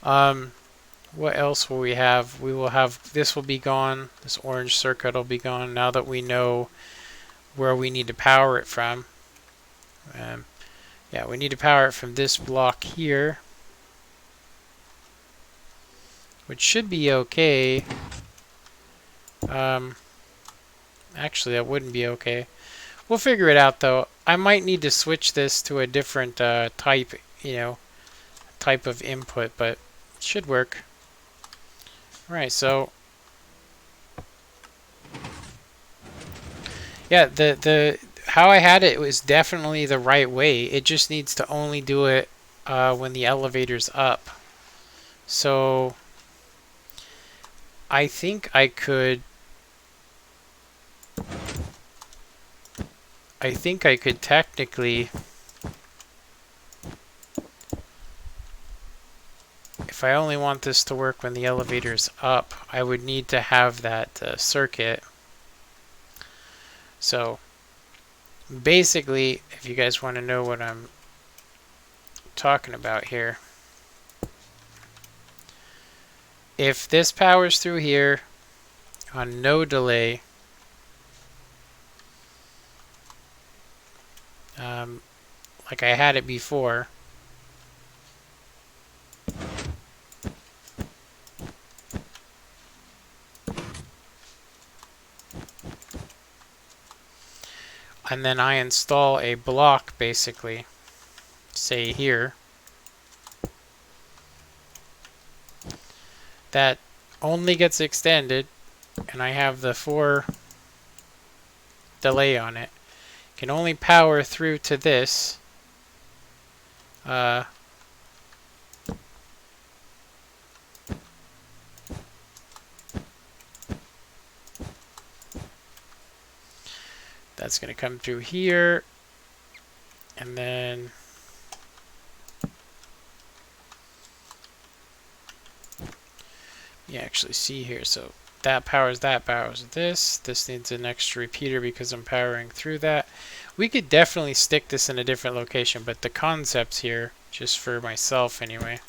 What else will we have? We will have, this will be gone. This orange circuit will be gone now that we know where we need to power it from. Yeah, we need to power it from this block here, which should be okay. Actually, that wouldn't be okay. We'll figure it out though. I might need to switch this to a different type, type of input, but it should work. Alright, so yeah, the how I had it was definitely the right way. It just needs to only do it when the elevator's up. So I think I could technically, if I only want this to work when the elevator's up, I would need to have that circuit. So basically, if you guys want to know what I'm talking about here, if this powers through here on no delay, like I had it before, and then I install a block, basically, say here, that only gets extended, and I have the 4 delay on it, can only power through to this. That's going to come through here, and then you actually see here, so that powers this. This needs an extra repeater because I'm powering through that. We could definitely stick this in a different location, but the concept's here, just for myself anyway.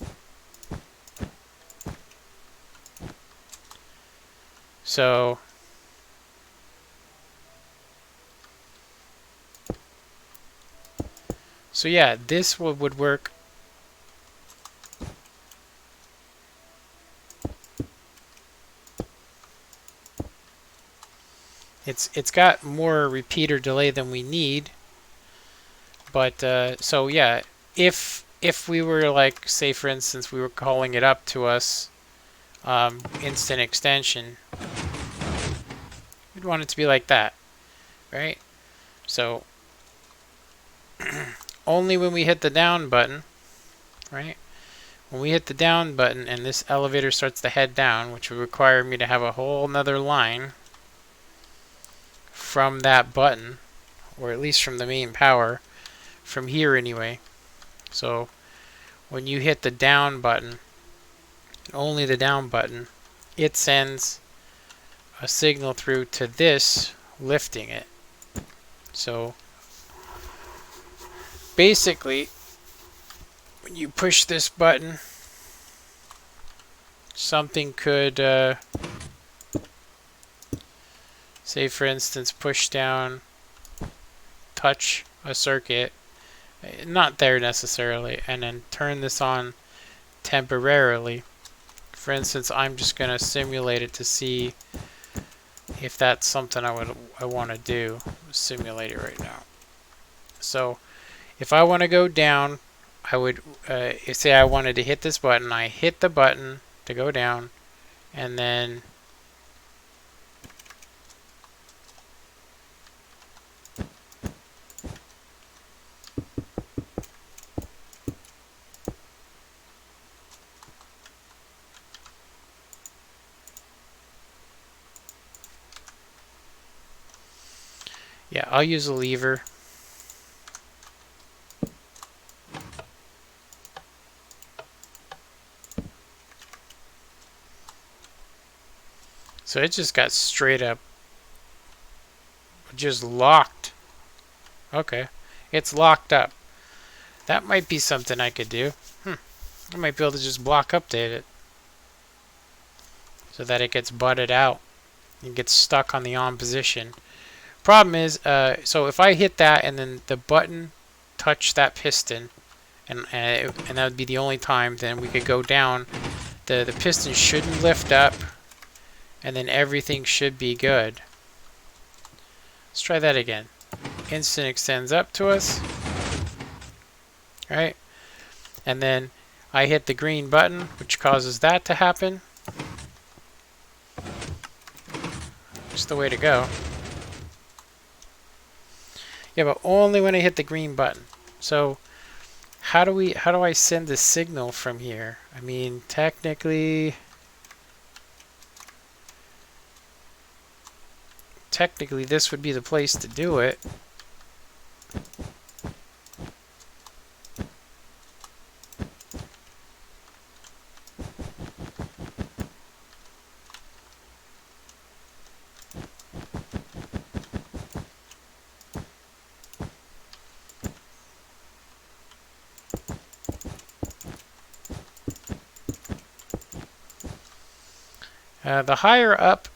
So yeah, this would work. It's got more repeater delay than we need, but so yeah, if we were like, say for instance, we were calling it up to us, instant extension, we'd want it to be like that, right? So only when we hit the down button, right? When we hit the down button and this elevator starts to head down, which would require me to have a whole nother line from that button, or at least from the main power, from here anyway. So when you hit the down button, only the down button, it sends a signal through to this, lifting it. So basically, when you push this button, something could, say for instance, push down, touch a circuit, not there necessarily, and then turn this on temporarily. For instance, I'm just going to simulate it to see if that's something I want to do. Simulate it right now. So if I want to go down, I would say I wanted to hit this button. I hit the button to go down, and then yeah, I'll use a lever. So it just got straight up just locked. Okay, it's locked up. That might be something I could do. I might be able to just block update it so that it gets butted out and gets stuck on the on position. Problem is, so if I hit that and then the button touch that piston, and that would be the only time, then we could go down. The piston shouldn't lift up, and then everything should be good. Let's try that again. Instant extends up to us. Right? And then I hit the green button, which causes that to happen. Just the way to go. Yeah, but only when I hit the green button. So how do I send a signal from here? I mean, technically this would be the place to do it. The higher up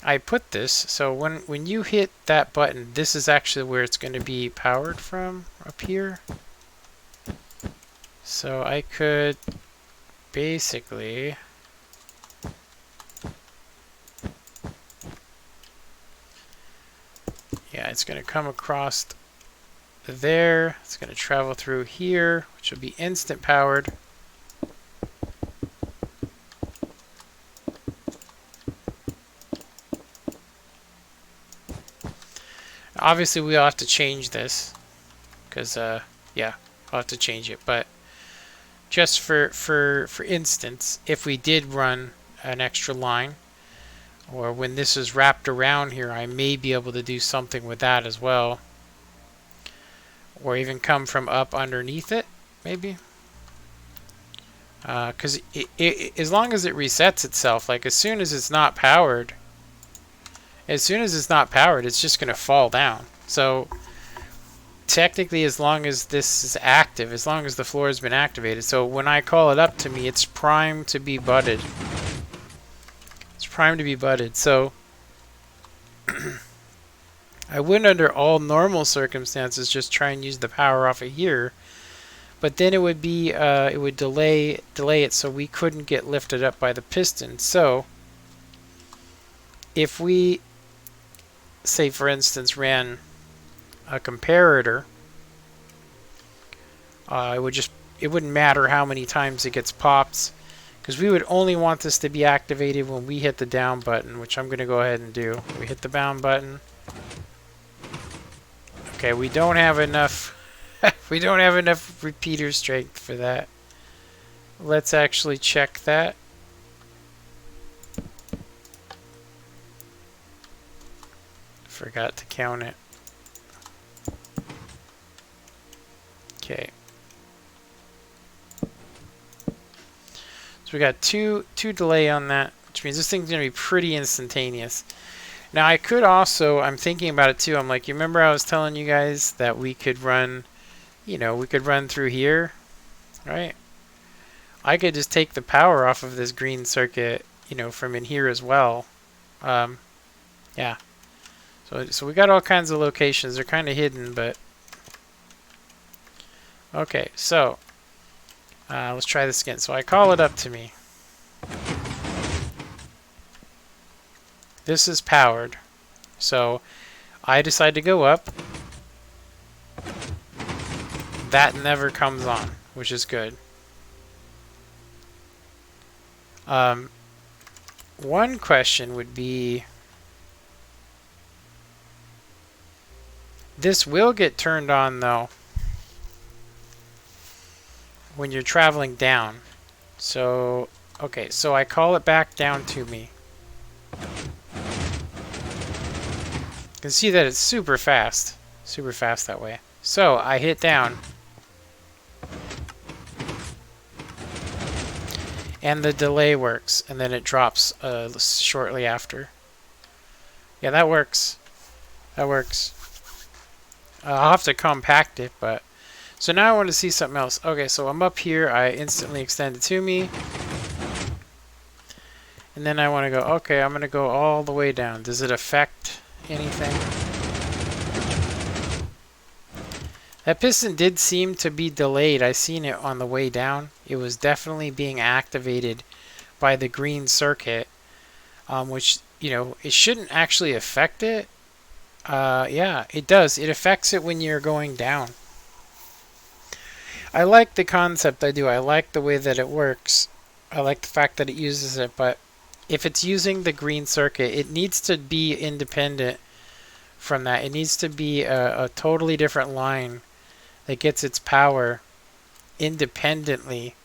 I put this, so when you hit that button, this is actually where it's going to be powered from, up here. So I could basically yeah, it's going to come across there. It's going to travel through here, which will be instant powered. Obviously, we'll have to change this because, yeah, I'll have to change it. But just for instance, if we did run an extra line, or when this is wrapped around here, I may be able to do something with that as well. Or even come from up underneath it, maybe. Because as long as it resets itself, like as soon as it's not powered, it's just going to fall down. So technically, as long as this is active, as long as the floor has been activated, so when I call it up to me, it's primed to be butted. It's primed to be butted. So I wouldn't, under all normal circumstances, just try and use the power off of here. But then it would be it would delay it, so we couldn't get lifted up by the piston. So if we, say for instance, ran a comparator, it wouldn't matter how many times it gets popped, because we would only want this to be activated when we hit the down button, which I'm going to go ahead and do. We hit the down button. Okay, we don't have enough we don't have enough repeater strength for that. Let's actually check that. Forgot to count it. Okay. So we got two delay on that, which means this thing's gonna be pretty instantaneous. Now I could also, I'm thinking about it too, I'm like, you remember I was telling you guys that we could run, we could run through here, right? I could just take the power off of this green circuit, from in here as well. Yeah. So we got all kinds of locations. They're kind of hidden, but okay. So let's try this again. So I call it up to me. This is powered. So I decide to go up. That never comes on, which is good. One question would be, this will get turned on though when you're traveling down. So, okay, so I call it back down to me. You can see that it's super fast that way. So I hit down, and the delay works, and then it drops shortly after. Yeah, that works. That works. I'll have to compact it, but So now I want to see something else. Okay, so I'm up here. I instantly extend it to me. And then I want to go, okay, I'm going to go all the way down. Does it affect anything? That piston did seem to be delayed. I seen it on the way down. It was definitely being activated by the green circuit, which, you know, it shouldn't actually affect it. Yeah, it does. It affects it when you're going down. I like the concept, I do. I like the way that it works. I like the fact that it uses it, but if it's using the green circuit, it needs to be independent from that. It needs to be a totally different line that gets its power independently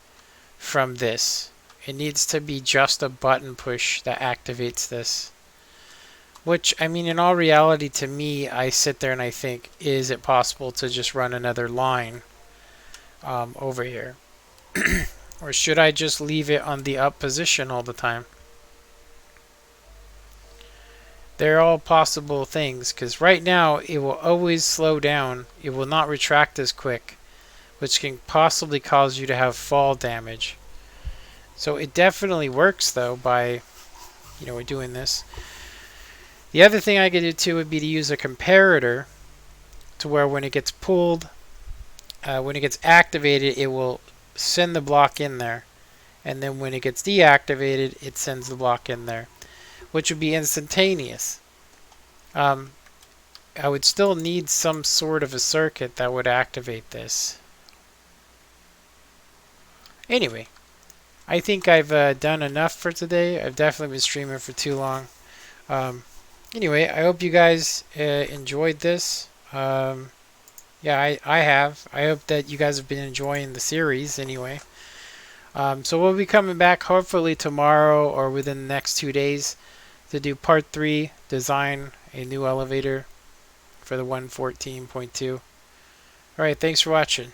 from this. It needs to be just a button push that activates this. Which, I mean, in all reality, to me, I sit there and I think, is it possible to just run another line over here? Or should I just leave it on the up position all the time? They're all possible things, because right now it will always slow down. It will not retract as quick, which can possibly cause you to have fall damage. So it definitely works, though, by, you know, doing this. The other thing I could do too would be to use a comparator to where when it gets pulled, when it gets activated, it will send the block in there. And then when it gets deactivated, it sends the block in there, which would be instantaneous. I would still need some sort of a circuit that would activate this. Anyway, I think I've done enough for today. I've definitely been streaming for too long. Anyway, I hope you guys enjoyed this. Yeah, I have. I hope that you guys have been enjoying the series anyway. So we'll be coming back hopefully tomorrow or within the next 2 days to do part 3, design a new elevator for the 114.2. Alright, thanks for watching.